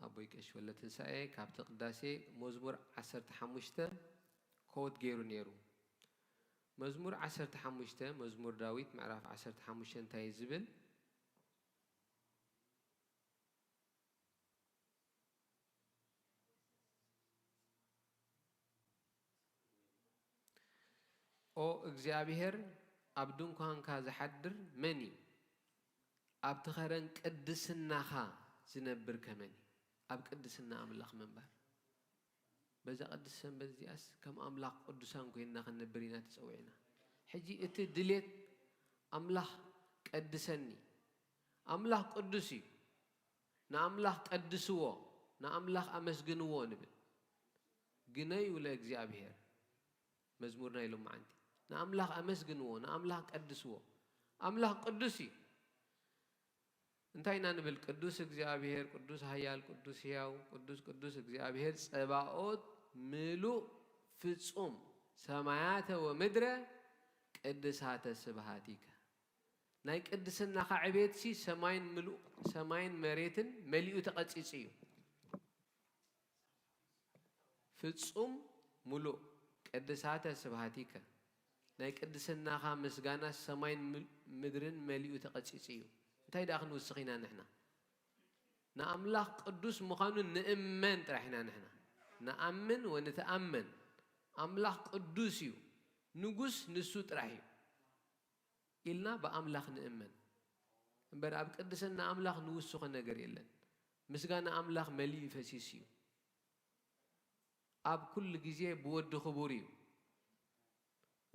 ኣቦይ ቀሺ ወለትንሳኤ ካብቲ ቅዳሴ መዝሙር 15 ኮት ገይሩ ነይሩ መዝሙር 15 መዝሙር ዳዊት ምዕራፍ 15 እንታይ ዝብል ኦ እግዚአብሔር ኣብ ድንኳንካ ዝሓድር መን እዩ ኣብ ተኸረን ቅድስናኻ ዝነብር ከመን ኣብ ቅድስና ኣምላኽ መንበር በዛ ቅድስ ሰንበት እዚኣስ ከም ኣምላኽ ቅዱሳን ኮይንና ክንነብር ኢና ተፀዊዕና ሕጂ እቲ ድሌት ኣምላኽ ቀድሰኒ ኣምላኽ ቅዱስ እዩ ንኣምላኽ ቀድስዎ ንኣምላኽ ኣመስግንዎ ንብል ግነዩ ለእግዚአብሔር መዝሙርና ኢሎም መዓንቲ ንኣምላኽ ኣመስግንዎ ንኣምላኽ ቀድስዎ ኣምላኽ ቅዱስ እዩ እንታይና ንብል ቅዱስ እግዚአብሔር ቅዱስ ኃያል ቅዱስ ሕያው ቅዱስ እግዚአብሔር ጸባኦት ምሉእ ፍጹም ሰማያተ ወምድረ ቅድሳተ ስብሃቲከ ናይ ቅድስናኻ ዕቤትሲ ሰማይን ምሉእ ሰማይን መሬትን መሊኡ ተቐፂጽ እዩ ፍጹም ሙሉእ ቅድሳተ ስብሃቲከ ናይ ቅድስናኻ ምስጋና ሰማይን ምድርን መሊኡ ተቐፂጽ እዩ እንታይ ዳኣ ክንውስኽ ኢና ንሕና ንኣምላኽ ቅዱስ ምዃኑ ንእመን ጥራሕና ንሕና ንኣምን ወንተኣመን ኣምላኽ ቅዱስ እዩ ንጉስ ንሱ ጥራሕ እዩ ኢልና ብኣምላኽ ንእመን እምበር ኣብ ቅድስና ኣምላኽ ንውስኾ ነገር የለን ምስጋና ኣምላኽ መሊኡ ፈሲስ እዩ ኣብ ኩሉ ግዜ ብወዲ ክቡር እዩ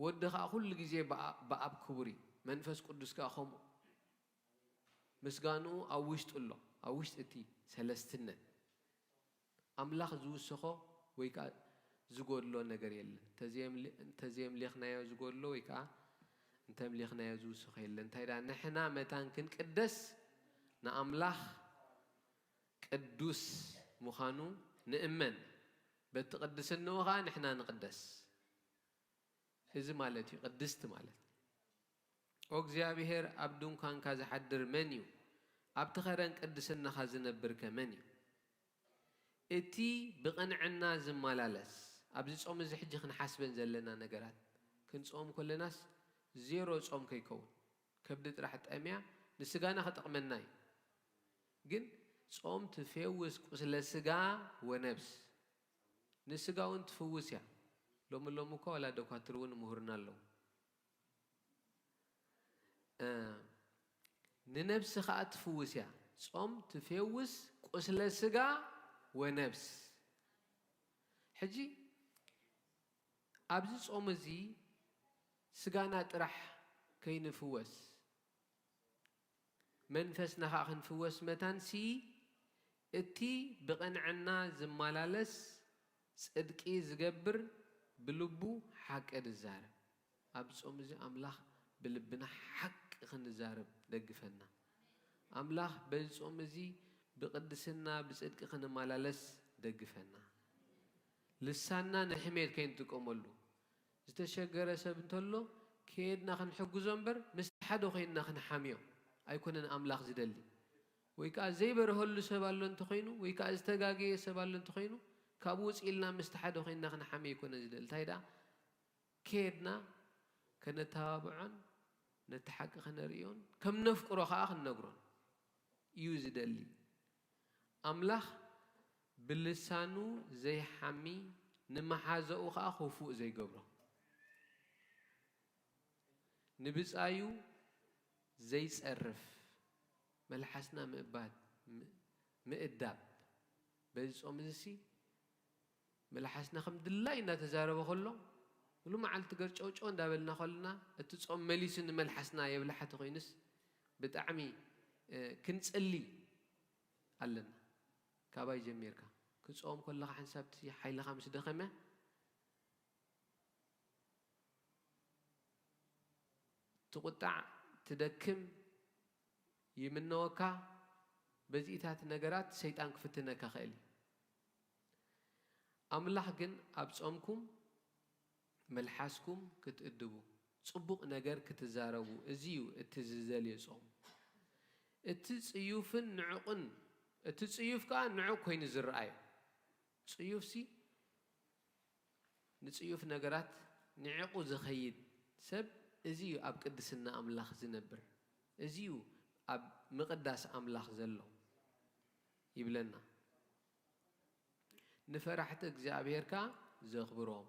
ወዲ ከዓ ኩሉ ግዜ ብኣብ ክቡር እዩ መንፈስ ቅዱስ ከዓ ከምኡ ምስጋንኡ ኣብ ውሽጡ ኣሎ ኣብ ውሽጢ እቲ ሰለስትነት ኣምላኽ ዝውስኾ ወይ ከዓ ዝጎድሎ ነገር የለን እንተዘየምሊኽናዮ ዝጎድሎ ወይ ከዓ እንተምሊኽናዮ ዝውስኾ የለን እንታይ ዳ ንሕና መታን ክንቅደስ ንኣምላኽ ቅዱስ ምዃኑ ንእመን በቲ ቅድስንኡ ከዓ ንሕና ንቅደስ እዚ ማለት እዩ ቅድስቲ ማለት ኦ እግዚአብሔር ኣብ ድንኳንካ ዝሓድር መን እዩ ኣብ ተኸረን ቅድስናኻ ዝነብር ከመን እዩ እቲ ብቕንዕና ዝመላለስ ኣብዚ ጾም እዚ ሕጂ ክንሓስበን ዘለና ነገራት ክንጾም ኮለናስ ዜሮ ጾም ከይከውን كبدت راح تأميع نسجانا خطقمناي جن صوم تفوز قسل السجا ونفس نسجاون تفوز يا لو مكو ولا دكاترون مهرنا له ننفس خاء تفوز يا صوم تفوز قسل السجا ونفس حجي أبز صوم زي سجانا ترح كي نفوز منفسنا خاخن فوس متانسي اتي بقنعنا زمالالس صدقي زقبر بلبو حق الزارب أبصوم زي أملاخ بلبنا حق خن الزارب دقفنا أملاخ بصوم زي بقدسنا بصدق خن مالالس دقفنا لسانا نحمير كين تقوملو زتشجر سبنتلو كيدنا خن حق زنبر مستحدو خينا خن حاميو أيكونن أملاخ زدلي ويكا زيبر هلو سبالون تخينو ويكا استغاقي سبالون تخينو كابوس إلنا مستحدو خينا خن حامي يكون زدل تايدا كيدنا كنتابعن نتحق خنريون كم نفكرو خاخ نقرون يو زدلي أملاخ بلسانو زي حامي نمحازقو خاخ وفوق زي قبرو نبس آيو زي صرف ملحسنا مقباد مقداب بزقوم زسي ملحسنا خمد الله إنا تزاربه خلو ولو ما عال تقر چوچون دابلنا خلنا اتتصقوم مليسن ملحسنا يبلحة تغينس بتعمي كنسألي قالنا كاباي جميركا كنسقوم كلها حنسابتي حيلا 5 دقيقة تقطع تدكم يمنوكا بزيتات نجارات سيطان كفتنا كخالي أملاح جن أبصمكم ملحسكم كتقدبوا صبق نجار كتزاربوا ازيو اتززالي صوم اتزيوفن نعقن اتزيوف كان نعق وين الزرعي صيوف سي نصيوف نجارات نعقو زخيد سب ازيو أب قدسنا أملاح زنبر ازيو أب مقدس أملاخ زلو يبلنا نفرحت እግዚአብሔር ካ ዘኽብሮም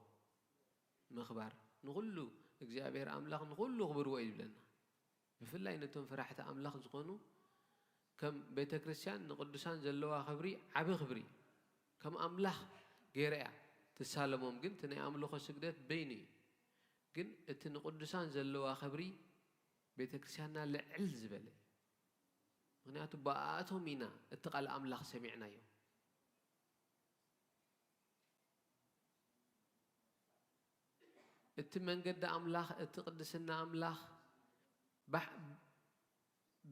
مخبر نقولو እግዚአብሔር أملاخ نقولو خبروا يبلنا بفلاي نتون فرحت أملاخ زخونو كم بيت كريستيان نقدسان زلوا خبري عبي خبري كم أملاخ غيريا تسالمهم جن تني أملوخ سجدت بيني جن نقدسان زلوا خبري بيت كريستيان لعل زبله مغنياتو بقاتو مينا اتقال أملاخ سمعنا يوم اتمن قد أملاخ اتقدسنا أملاخ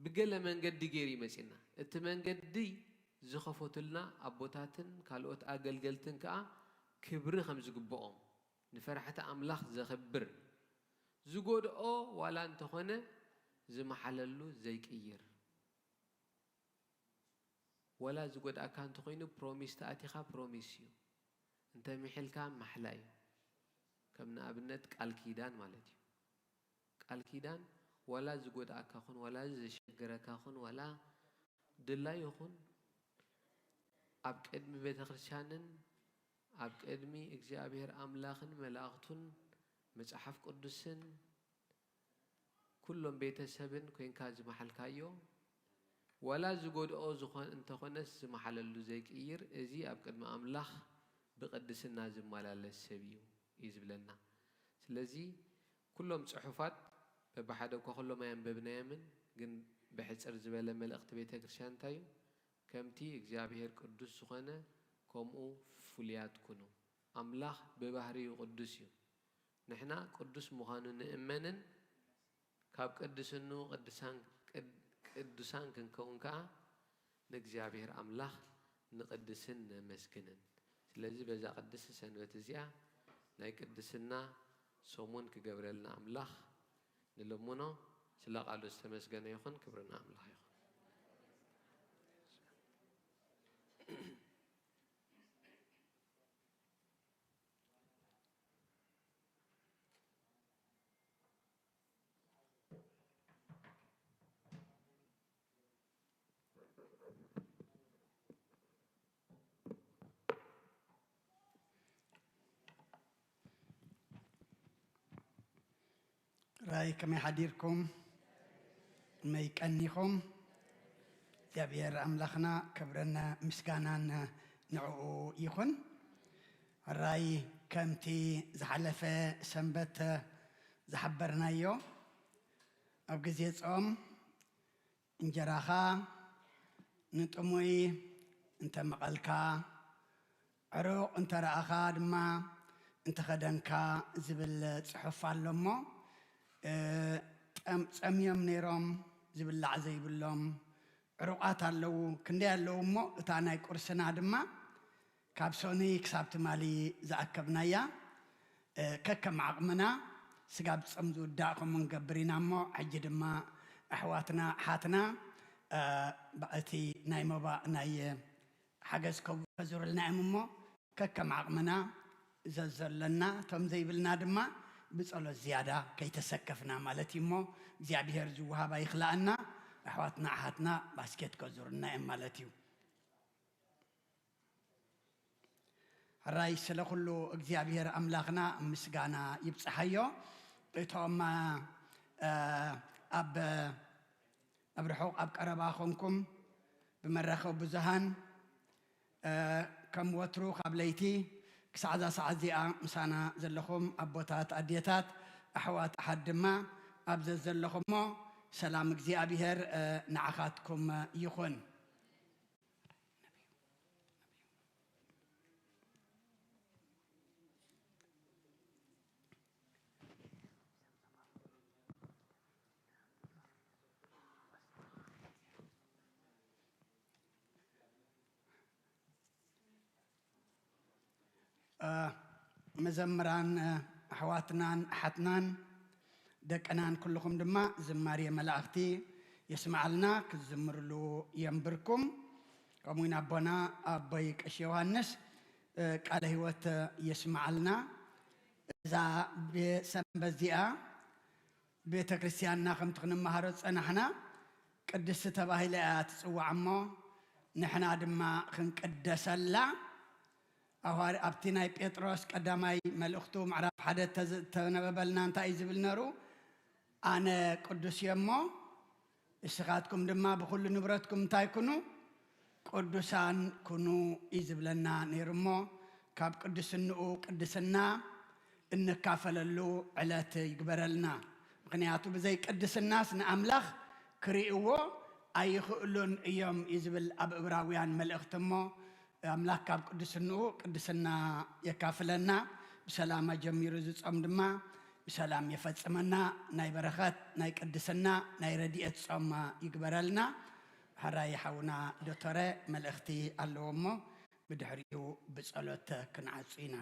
بقل من قد جيري مسينا اتمن قد دي زخفوت لنا أبوتاتن كالوت أقلقلتن كا كبر 5 قبقهم نفرحة أملاخ زخبر زقود أو ولا انتخونه زي محللو زي كيير ولا زقود أكان تقينو بروميس تأتيخا بروميسيو انت محلكا محلاي كمنا أبنت قال كيدان مالتي قال كيدان ولا زقود أكاخون ولا زشجر أكاخون ولا دلا يخون أبقدمي بيت خرشانن أبقدمي إجزابير أملاخن ملاختن مصحف قدسن كلهم بيتسبن كوين كاز محل كايو ولا زقود أو زخون انت خنس محل اللوزيك إير إزي أبقد ما أملاخ بقدس النازم مالا للسبيو يزبلنا سلزي كلهم صحفات ببحدك وكلهم ما ينببنا يمن جن بحث أرزبالة ملأخت بيتها كرشان تايو كمتي إجزابير قدس سخانة كومو فليات كنو أملاخ ببحري قدسيو نحنا قدس مخانو نأمنن كاب قدسنو قدسان كنكون كا نجزابير أملاخ نقدسن مسكنن سلزي بزا قدس سنوات زيا ناي قدسنا سومون كجبرلنا أملاخ نلمونه سلا قالوا استمسجنا يخون كبرنا أملاخ يخون هراي كم يحديركم ما يكنيكم እግዚአብሔር አምላኽና ክብረና ምስጋናን ንዕኡ ይኹን ራይ ከምቲ ዝሓለፈ ሰንበት ዝሓበርናዮ ኣብ ግዜ ጾም እንጀራኻ ንጥሙይ እንተመቐልካ ዕሩቕ እንተረኣኻ ድማ እንተኸደንካ ዝብል ጽሑፍ ኣሎ እሞ ጸምዮም ነይሮም ዝብላዕ ዘይብሎም ዕሩቃት ኣለዉ ክንደይ ኣለዉ እሞ እታ ናይ ቁርስና ድማ ካብ ሶኒ ክሳብ ትማሊ ዝኣከብናያ ከከም ዓቕምና ስጋ ብፅም ዝውዳእ ከምኡ ንገብር ኢና እሞ ሕጂ ድማ ኣሕዋትና ሓትና በእቲ ናይ መባእ ናይ ሓገዝ ከዙርልና እዮም እሞ ከከም ዓቕምና ዘዘለና እቶም ዘይብልና ድማ ብጸሎት ዝያዳ ከይተሰከፍና ማለት እዩ እሞ እግዚኣብሔር ዝውሃባ ይኽላአና ኣሕዋትና ሓትና ባስኬት ከዙርልና እዮም ማለት እዩ ሕራይ ስለ ኩሉ እግዚኣብሔር ኣምላኽና ምስጋና ይብፅሓዮ እቶም ኣብ ርሑቕ ኣብ ቀረባ ኾንኩም ብመራኸቢ ብዙሃን ከም ወትሩ ካብ ለይቲ ክሳዕ እዛ ሰዓት እዚኣ ምሳና ዘለኹም ኣቦታት ኣዴታት ኣሕዋት ኣሓድ ድማ ኣብ ዘለኹሞ ሰላም እግዚኣብሔር ንዓኻትኩም ይኹን መዘምራን ኣሕዋትናን ኣሓትናን ደቀናን ኩልኩም ድማ ዝማሬ መላእኽቲ የስማዓልና ክዝምርሉ የንብርኩም ከምኡውን ኣቦና ኣቦይ ቀሺ ዮሃንስ ቃለ ህይወት የስማዓልና እዛ ብሰንበት እዚኣ ቤተ ክርስቲያንና ከምቲ ክንመሃሮ ፀናሕና ቅድስቲ ተባሂላ እያ ትፅዋዕ እሞ ንሕና ድማ ክንቅደሰላ ኣብቲ ናይ ጴጥሮስ ቀዳማይ መልእኽቱ ምዕራፍ 1 ተነበበልና እንታይ እዩ ዝብል ነይሩ ኣነ ቅዱስ እየ እሞ እስኻትኩም ድማ ብኩሉ ንብረትኩም እንታይ ኩኑ ቅዱሳን ኩኑ እዩ ዝብለና ነይሩ እሞ ካብ ቅዱስንኡ ቅድስና እንካፈለሉ ዕለት ይግበረልና ምክንያቱ ብዘይ ቅድስናስ ንኣምላኽ ክርእይዎ ኣይኽእሉን እዮም እዩ ዝብል ኣብ ዕብራውያን መልእኽቲ እሞ ኣምላኽ ካብ ቅዱስንኡ ቅድስና የካፍለና ብሰላም ጀሚሩ ዝጾም ድማ ብሰላም የፈጽመና ናይ በረኸት ናይ ቅድስና ናይ ረድኤት ጾም ይግበረልና ሕራይ ሓውና ዶክተረ መልእኽቲ ኣለዎ እሞ ብድሕሪኡ ብጸሎት ክንዓፁ ኢና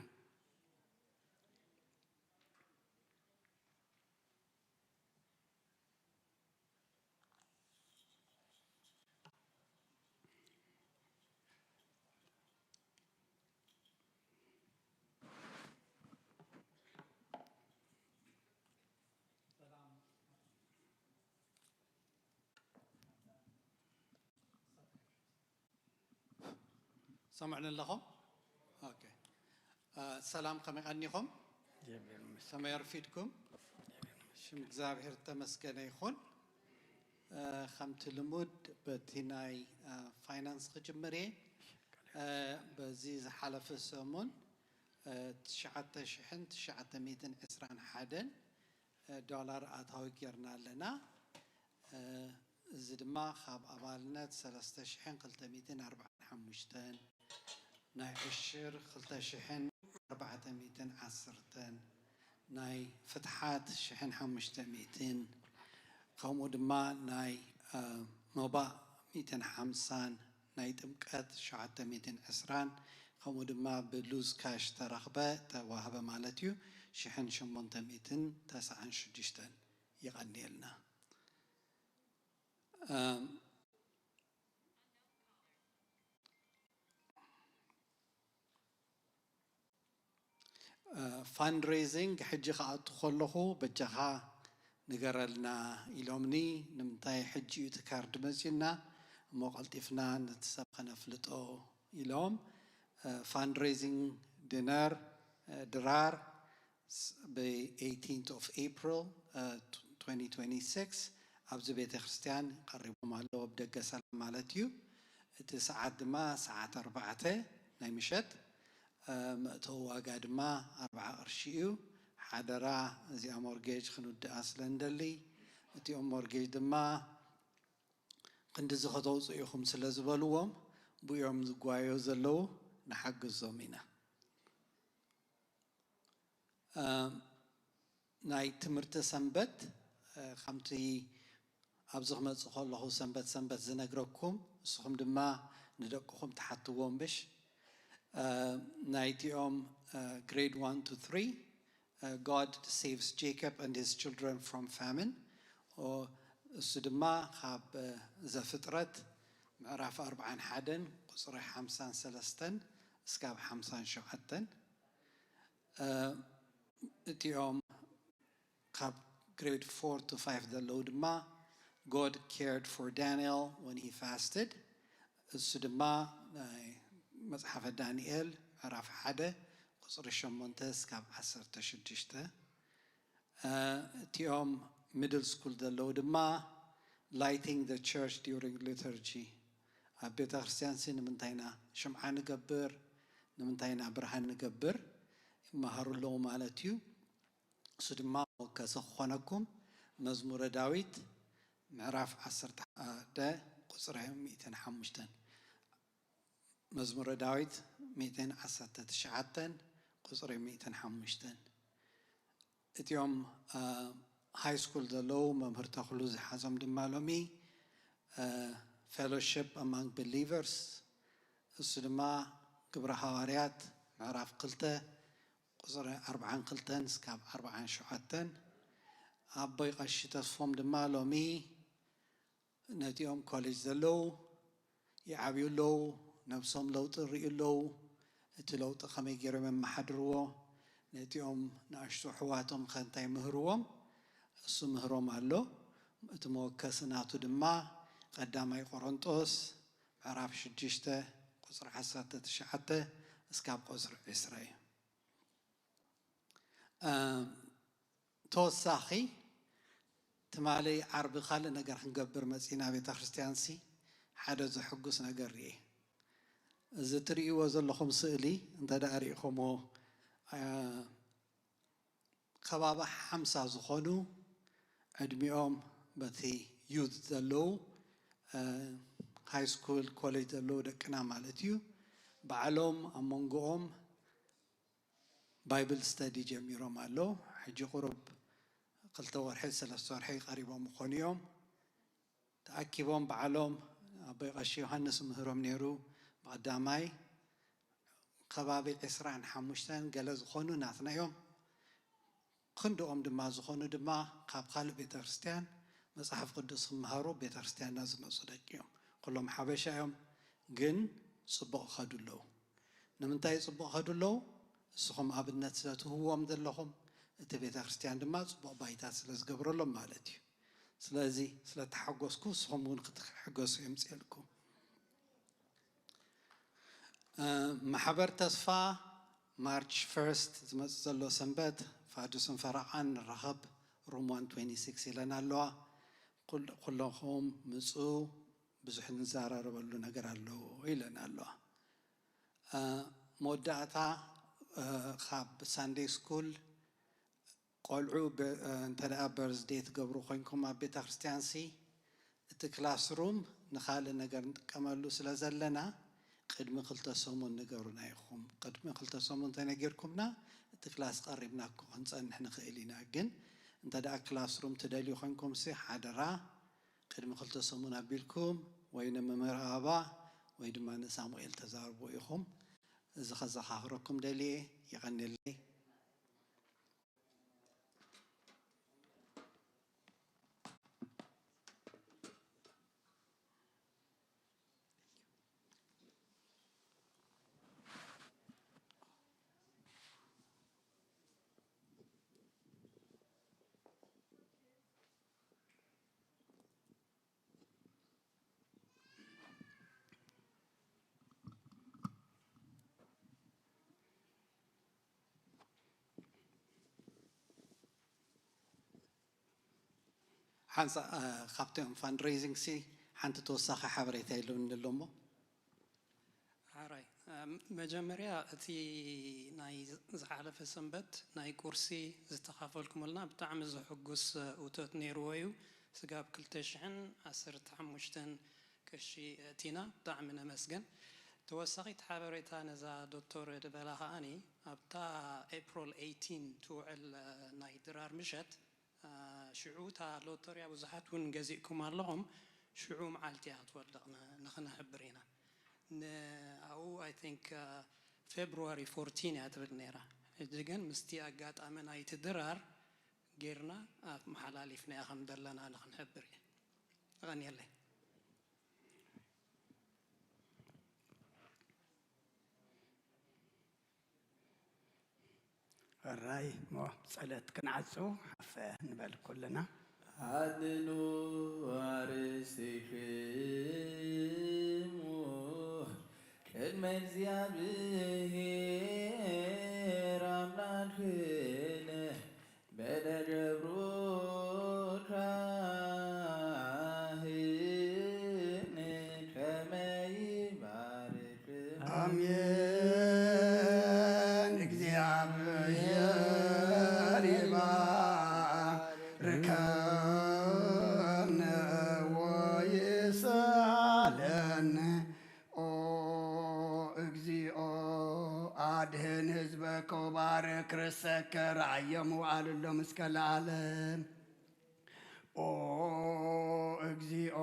سمعنا لكم؟ اوكي. سلام كما غنيكم؟ سما يرفيدكم؟ شم እግዚአብሔር ተመስገነ ይኹን ከምቲ ልሙድ በቲ ናይ ፋይናንስ ክጅምር በዚ ዝሓለፈ ሰሙን 9921 ዶላር ኣታዊ ጌርና ኣለና እዚ ድማ ካብ ኣባልነት 3245 ናይ ዕሽር 2410 ናይ ፍትሓት 1500 ከምኡ ድማ ናይ መባእ 150 ናይ ጥምቀት 720 ከምኡ ድማ ብሉዝ ካሽ ተረኽበ ተዋህበ ማለት እዩ 1896 ይቐኒየልና fundraising حجي خاطخلخو بجخا نقرلنا إلومني نمتاي حجي يتكارد مزينا موقلتفنا نتسابقنا فلتو إلوم fundraising dinner درار ب 18th of April 2026 ኣብዚ ቤተ ክርስቲያን ቀሪቦም ኣለዎ ብደገ ሰላም ማለት እዩ እቲ ሰዓት ድማ ሰዓት 4 ናይ ምሸት መእተዊ ዋጋ ድማ 40 ቅርሺ እዩ ሓደራ እዚኣ ሞርጌጅ ክንውድኣ ስለ እንደሊ እቲኦም ሞርጌጅ ድማ ክንዲ ዝኸተውፅኡ ኢኹም ስለ ዝበልዎም ብዮም ዝጓየዩ ዘለዉ ንሓግዞም ኢና ናይ ትምህርቲ ሰንበት ከምቲ ኣብዚ ክመፅእ ከለኹ ሰንበት ዝነግረኩም ንስኹም ድማ ንደቅኹም ተሓትዎም ብሽ ናይቲኦም grade 1 to 3 God saves Jacob and his children from famine እሱ ድማ ካብ ዘፍጥረት ምዕራፍ 41 ቁፅሪ 53 እስካብ 57 እቲኦም ካብ grade 4 to 5 ዘለው ድማ God cared for Daniel when he fasted እሱ ድማ መጽሐፈ ዳንኤል ምዕራፍ 1 ቁፅሪ 8 እስካብ 16 እቲኦም middle school ዘለው ድማ lighting the church during liturgy ኣብ ቤተ ክርስቲያን ንምንታይና ሽምዓ ንገብር ንምንታይና ብርሃን ንገብር ይመሃሩለው ማለት እዩ እሱ ድማ ከሰኾነኩም መዝሙረ ዳዊት ምዕራፍ 11 ቁፅሪ 105 መዝሙረ ዳዊት 119 ቁፅሪ 105 እቲኦም ሃይ ስኩል ዘለው መምህር ተኽሉ ዝሓዞም ድማ ሎሚ fellowship among believers እሱ ድማ ግብረ ሐዋርያት ምዕራፍ 2 ቁፅሪ 42 እስካብ 47 ኣቦይ ቀሺ ተስፎም ድማ ሎሚ ነቲኦም ኮሌጅ ዘለው ይዓብዩለው ነብሶም ለውጢ ርእዩለው እቲ ለውጢ ከመይ ገይሮም የመሓድርዎ ነቲኦም ንኣሽቱ ኣሕዋቶም ከንታይ ምህርዎም እሱ ምህሮም ኣሎ እቲ መወከሲ ናቱ ድማ ቀዳማይ ቆሮንጦስ ምዕራፍ 6 ቁፅሪ 19 እስካብ ቁፅሪ 20 ተወሳኺ ትማሊ ዓርቢ ካልእ ነገር ክንገብር መፂና ቤተ ክርስቲያንሲ ሓደ ዝሕጉስ ነገር እየ እዚ ትርእይዎ ዘለኹም ስእሊ እንተደኣ ሪኢኹምዎ ከባቢ 50 ዝኾኑ ዕድሚኦም በቲ ዩት ዘለው ሃይ ስኩል ኮሌጅ ዘለው ደቅና ማለት እዩ በዓሎም ኣብ መንጎኦም ባይብል ስተዲ ጀሚሮም ኣሎ ሕጂ ቁሩብ 2 ወርሒ 3 ወርሒ ቀሪቦም ዝኾኑ እዮም ተኣኪቦም በዓሎም ኣቦይ ቀሺ ዮሃንስ ምህሮም ነይሩ ብቀዳማይ ከባቢ 25 ገለ ዝኾኑ ናትና እዮም ክንድኦም ድማ ዝኾኑ ድማ ካብ ካልእ ቤተ ክርስቲያን መጽሓፍ ቅዱስ ክመሃሩ ቤተ ክርስቲያንና ዝመፁ ደቂ እዮም ኩሎም ሓበሻ እዮም ግን ጽቡቕ ኸዱለው ንምንታይ ጽቡቕ ኸዱለው እስኹም ኣብነት ስለ ትህብዎም ዘለኹም እቲ ቤተ ክርስቲያን ድማ ጽቡቕ ባይታ ስለ ዝገብረሎም ማለት እዩ ስለዚ ስለ ተሓጎስኩ እስኹም እውን ክትሕገሱ የምፅአልኩም ማሕበር ተስፋ ማርች 1 ዝመፅእ ዘሎ ሰንበት ፋዱስን ፈረቓን ንረኸብ ሩም 126 ኢለን ኣለዋ ኩለኹም ምፁ ብዙሕ ንዘራረበሉ ነገር ኣለዎ ኢለን ኣለዋ መወዳእታ ካብ ሳንዴይ ስኩል ቆልዑ እንተደኣ በርዝዴይ ትገብሩ ኮይንኩም ኣብ ቤተ ክርስቲያንሲ እቲ ክላስሩም ንኻልእ ነገር ንጥቀመሉ ስለ ዘለና ቅድሚ 2 ሰሙን ንገሩና ኢኹም ቅድሚ 2 ሰሙን ተነጊርኩምና እቲ ክላስ ቀሪብና ክንፀንሕ ንኽእል ኢና ግን እንተደኣ ክላስሩም ትደልዩ ኮይንኩም ሲ ሓደራ ቅድሚ 2 ሰሙን ኣቢልኩም ወይ ንመምህር ኣባ ወይ ድማ ንሳሙኤል ተዛርቡ ኢኹም እዚ ከዘኻኽረኩም ደልየ ይቐኒለይ حنص خابتهم فاندريزنج سي حنت توسخ حبريت يلون اللومو عراي مجمريا تي ناي زعلف سنبت ناي كرسي زتخافلكم لنا بتعم زحقوس وتوت نيرويو سقاب كل تشحن عسرت حمشتن كشي تينا بتعمنا مسجن توسقيت حبريتا نزا دكتور دبلاها اني ابتا ابريل 18 تو ناي درار مشت شعوتا لوتريا وزحات ونجزيكم اللهم شعو معالتي هتولقنا نخنا حبرينا او I think February 14 يعتبر نيرا اجيغن مستي اقات امن اي تدرار غيرنا محلاليفنا الحمد لله نخن حبري غني الله الراي مو صلت كنعصو نبال كلنا عدنو وارسكمو كلمة زيابير عملان خينه بدجبرو كاهن كما يبارك آمين እግዚአብሔር ይባርከን ወይስሐለን እግዚኦ አድህን ህዝበከ ወባርክ ርእሰከ ራእየሙ አልሎም እስከ ለዓለም እግዚኦ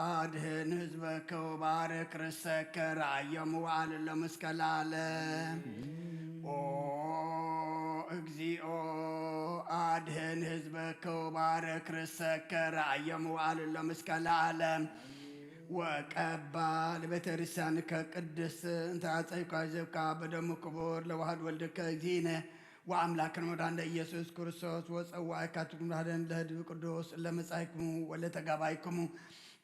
አድህን ህዝበከ ወባርክ ርእሰከ ራእየሙ አልሎም እስከ ለዓለም እግዚኦ አድህን ህዝበከ ወባርክ ርእሰከ ራእየሙ አልሎም እስከ ለዓለም ወቀባ ለቤተ ክርስቲያንከ ቅድስት እንተ አጸይኳ ዘብካ በደሙ ክቡር ለዋህድ ወልድከ እግዚእነ وأملاكنا مدان يسوع كريستوس وصواعكاتكم مدان لهدي قدوس إلا مسايكم ولا تجابايكم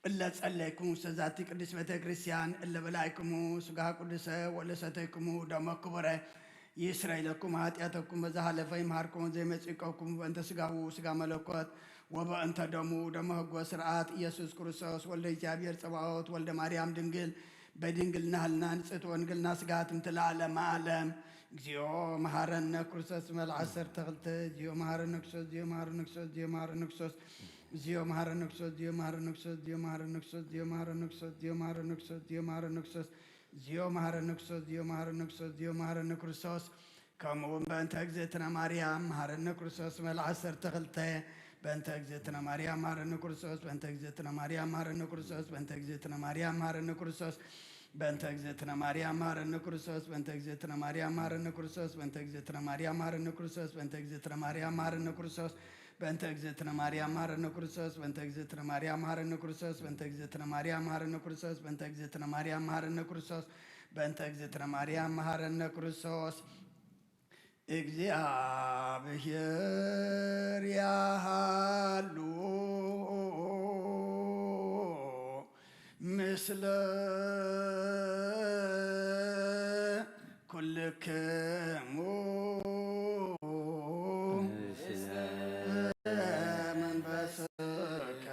إلا تسألكم سزاتي قدس بتكريسيان إلا بلايكم سجاه قدس ولا ستيكم دمك كبره يسرائيلكم هاتياتكم بزهالة فيم هاركم زي مسيككم وأنت سجاه ملكوت وبأنت دمه وسرعات يسوع كريستوس ولا يجابير سبعات ولا مريم دنجل بدنجل نهلنا نسيت ونقلنا سجات امتلا على عالم እግዚኦ መሐረነ ክርስቶስ መልዓሰር ተኽልተ እግዚኦ መሐረነ ክርስቶስ እግዚኦ መሐረነ ክርስቶስ እግዚኦ መሐረነ ክርስቶስ እግዚኦ መሐረነ ክርስቶስ እግዚኦ መሐረነ ክርስቶስ እግዚኦ መሐረነ ክርስቶስ እግዚኦ መሐረነ ክርስቶስ እግዚኦ መሐረነ ክርስቶስ እግዚኦ መሐረነ ክርስቶስ እግዚኦ መሐረነ ክርስቶስ እግዚኦ መሐረነ ክርስቶስ እግዚኦ መሐረነ ክርስቶስ ከምኡውን በእንተ እግዝእትነ ማርያም መሐረነ ክርስቶስ መልዓሰር ተኽልተ በእንተ እግዝእትነ ማርያም መሐረነ ክርስቶስ በእንተ እግዝእትነ ማርያም መሐረነ ክርስቶስ በእንተ እግዝእትነ ማርያም መሐረነ ክርስቶስ በእንተ እግዝእትነ ማርያም መሐረነ ክርስቶስ በእንተ እግዝእትነ ማርያም መሐረነ ክርስቶስ በእንተ እግዝእትነ ማርያም መሐረነ ክርስቶስ በእንተ እግዝእትነ ማርያም መሐረነ ክርስቶስ በእንተ እግዝእትነ ማርያም መሐረነ ክርስቶስ በእንተ እግዝእትነ ማርያም መሐረነ ክርስቶስ በእንተ እግዝእትነ ማርያም መሐረነ ክርስቶስ በእንተ እግዝእትነ ማርያም መሐረነ ክርስቶስ በእንተ እግዝእትነ ማርያም መሐረነ ክርስቶስ እግዚአብሔር ያሃሉ ምስለ ኩልክሙ መንፈስከ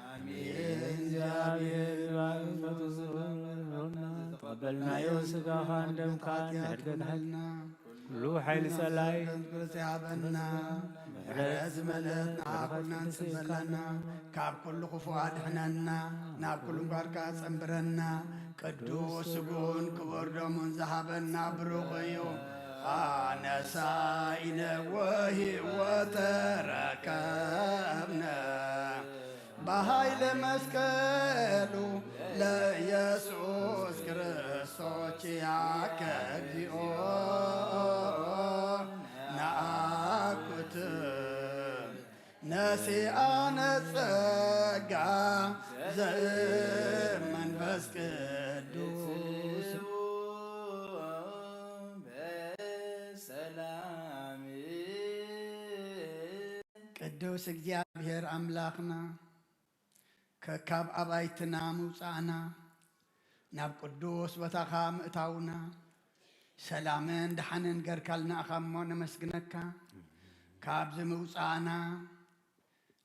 አሜን። እግዚአብሔር ተቀበልናዮ ሥጋኻን ደምካን ዕድገትሃልና ኩሉ ኃይል ጸላይ ያበና ምሕረት ዝመልአት ንዓኹና ንጽበለና ካብ ኩሉ ክፉእ ኣድሕነና ናብ ኩሉ ጓድካ ጸንብረና ቅዱስ ስጉን ክቡር ደሙን ዝሃበና ብሩኽ እዩ ኣነሳኢነ ወሂወተ ረከብነ በኃይለ መስቀሉ ለኢየሱስ ክርስቶስ ያከ እግዚኦ ነአኩት ነሲአነ ጸጋ ዘመንፈስ ቅዱስ ቅዱስ እግዚአብሔር አምላኽና ከካብ ኣባይትና ምውፃእና ናብ ቅዱስ ቦታኻ ምእታውና ሰላምን ድሓንን ገርካልና ኢኻ እሞ ነመስግነካ كابز موصانا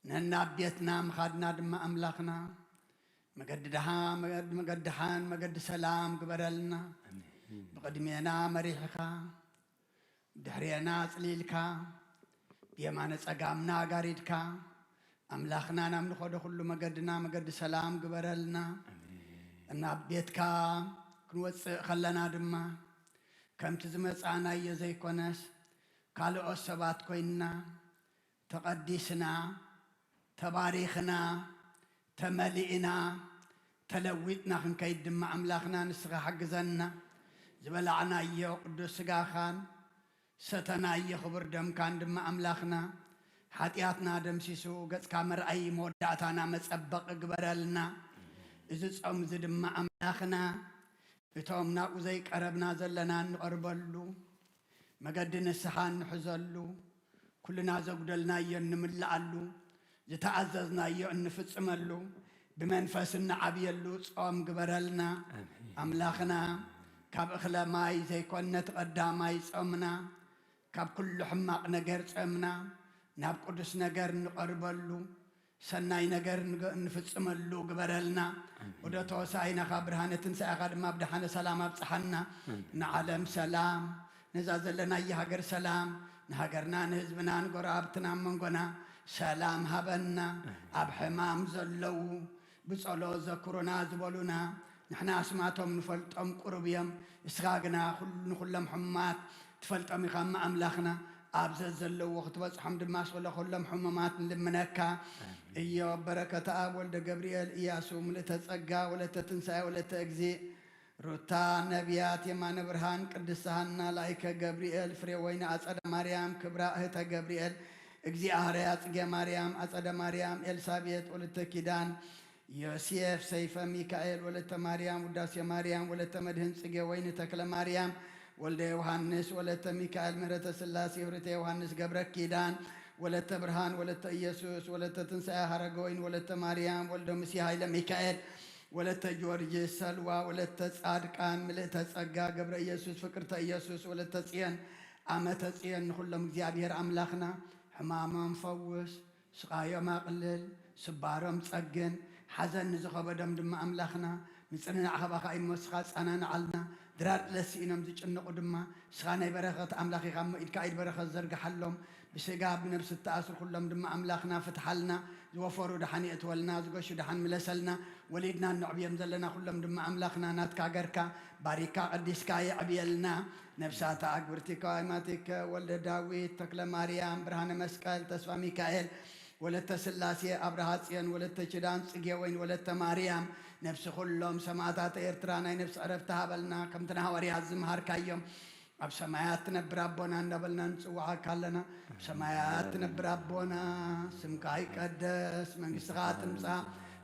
ننا بيتنا مخادنا دم أملاخنا مقدحان مقد سلام قبرلنا بقدمينا مريحكا بدحرينا صليلكا بيمانا صقامنا قاريدكا أملاخنا نامن خود كل مقدنا مقد سلام قبرلنا أنا بيتكا كنوص خلنا دما كم تزمت أنا يزي كونس قالوا أصبات كوينا تقدسنا تباريخنا تملئنا تلويتنا خن كيد دم أملاخنا نسخة حق زنا زبلعنا يو قدس خان ستنا يخبر دم كان دم أملاخنا حاتياتنا دم سيسو قد كامر أي موداتنا مسبق قبرلنا إذا صوم زدم أملاخنا بتومنا وزيك قربنا زلنا نقربلو مقدن السحان نحزلو كلنا زقدلنا ينملعلو زتعززنا ينفصملو بمنفسنا عبيلو صوم قبرلنا أملاخنا كاب إخلا ماي زي كنا تقداماي صومنا كاب كل حماق نقر صومنا ناب قدس نقر نقربلو سناي نقر نفصملو قبرلنا ودا توسعينا خبرهانة تنسى أخد ما بدحنا سلام بصحنا نعلم سلام نزازل لنا يهجر سلام نهجرنا نهزبنا نقرابتنا منقنا سلام هبنا أب حمام زلو بصلو ذكرنا زبلنا نحن اسماتهم نفلتهم قربيهم اسغاقنا كل محمات تفلتهم يخام أملاخنا أب زلو وقت بس حمد ما شغل كل محمات لمنكا إيا بركة أب ولد جبريل إياسو ملتتسقى ولا تنسى ولا تجزي روتا نبيات يمان برهان قدسهنا لايك جبريل فريوين أسعد مريم كبرى هتا جبريل اجزي أهريات جا مريم أسعد مريم إلسابيت ولت كيدان يوسف سيف ميكائيل ولت مريم وداس مريم ولت مدهن سجا وين تكل مريم ولد يوحنس ولت ميكائيل مرت سلاسي ولت يوحنس جبرك كيدان ولت برهان ولت يسوع ولت تنسى هرجوين ولت مريم ولد مسيح إلى ميكائيل ولت جورج سلوى ولت صادقان ملت صقا جبر يسوع فكرت يسوع ولت صيان أمت صيان كلهم እግዚአብሔር أملاخنا حمام مفوس سقايا ما قلل سبارم صقن حزن زخب دم أملاخنا مصنع خبا اي مسخاص انا نعلنا درار لسينم زچنقو دما سخاني بركه املاخي خم الكايد بركه زرق حلهم بسقا بنفس التاثر كلهم دم املاخنا فتحلنا زوفروا دحنيت ولنا زقش دحن ملسلنا وليدنا النعبيم زلنا كلهم دم املاخنا ناتكا غركا باريكا قديسكا يعبيلنا نفسات اكبرتك ايماتك ولد داويد تكل مريم برهان مسقال تسفى ميكائيل ولت سلاسي ابراهاتين ولت چدان صگيوين ولت مريم نفس كلهم سماعات إرترانا نفس عرفتها بلنا كم تنهوري هالزمهار كايوم أب سماعات نبرابونا نبلنا نسوعها كلنا سماعات نبرابونا سمكاي قدس من قصغات مسا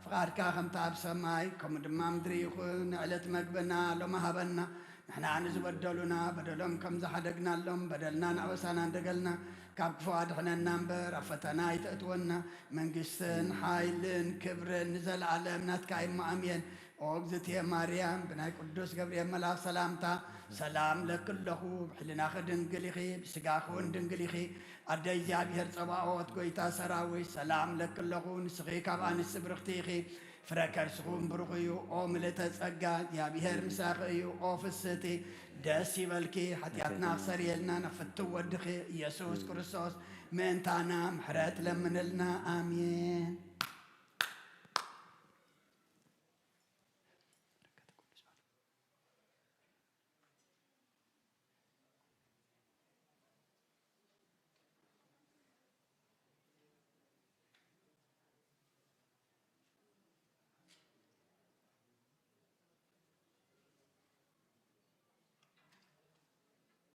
فقار كاخم تاب سماي كم دمام دريخون علت مقبنا لما هبنا نحن عنز بدلونا بدلهم كم زحدقنا لهم بدلنا نعوسانا ندقلنا كاب فؤاد حنا نمبر أفتنا يتأتونا من قسن حايلن كبرن نزل على منات كايم مأمين أوغزت يا مريم بناي قدوس جبريل ملاك سلامتا سلام لك الله بحلنا خدن قليخي بسقاخون دنقليخي أدي زيابير صباوت قويتا سراوي سلام لك الله نسخي كابان السبرختيخي فركر سخون برغيو أو ملتز أقاد يا بيهر مساقيو أو فستي داسي بالكي حتياتنا أخسر يلنا نفتو ودخي يسوس كريستوس من تانا محرات لمن لنا آمين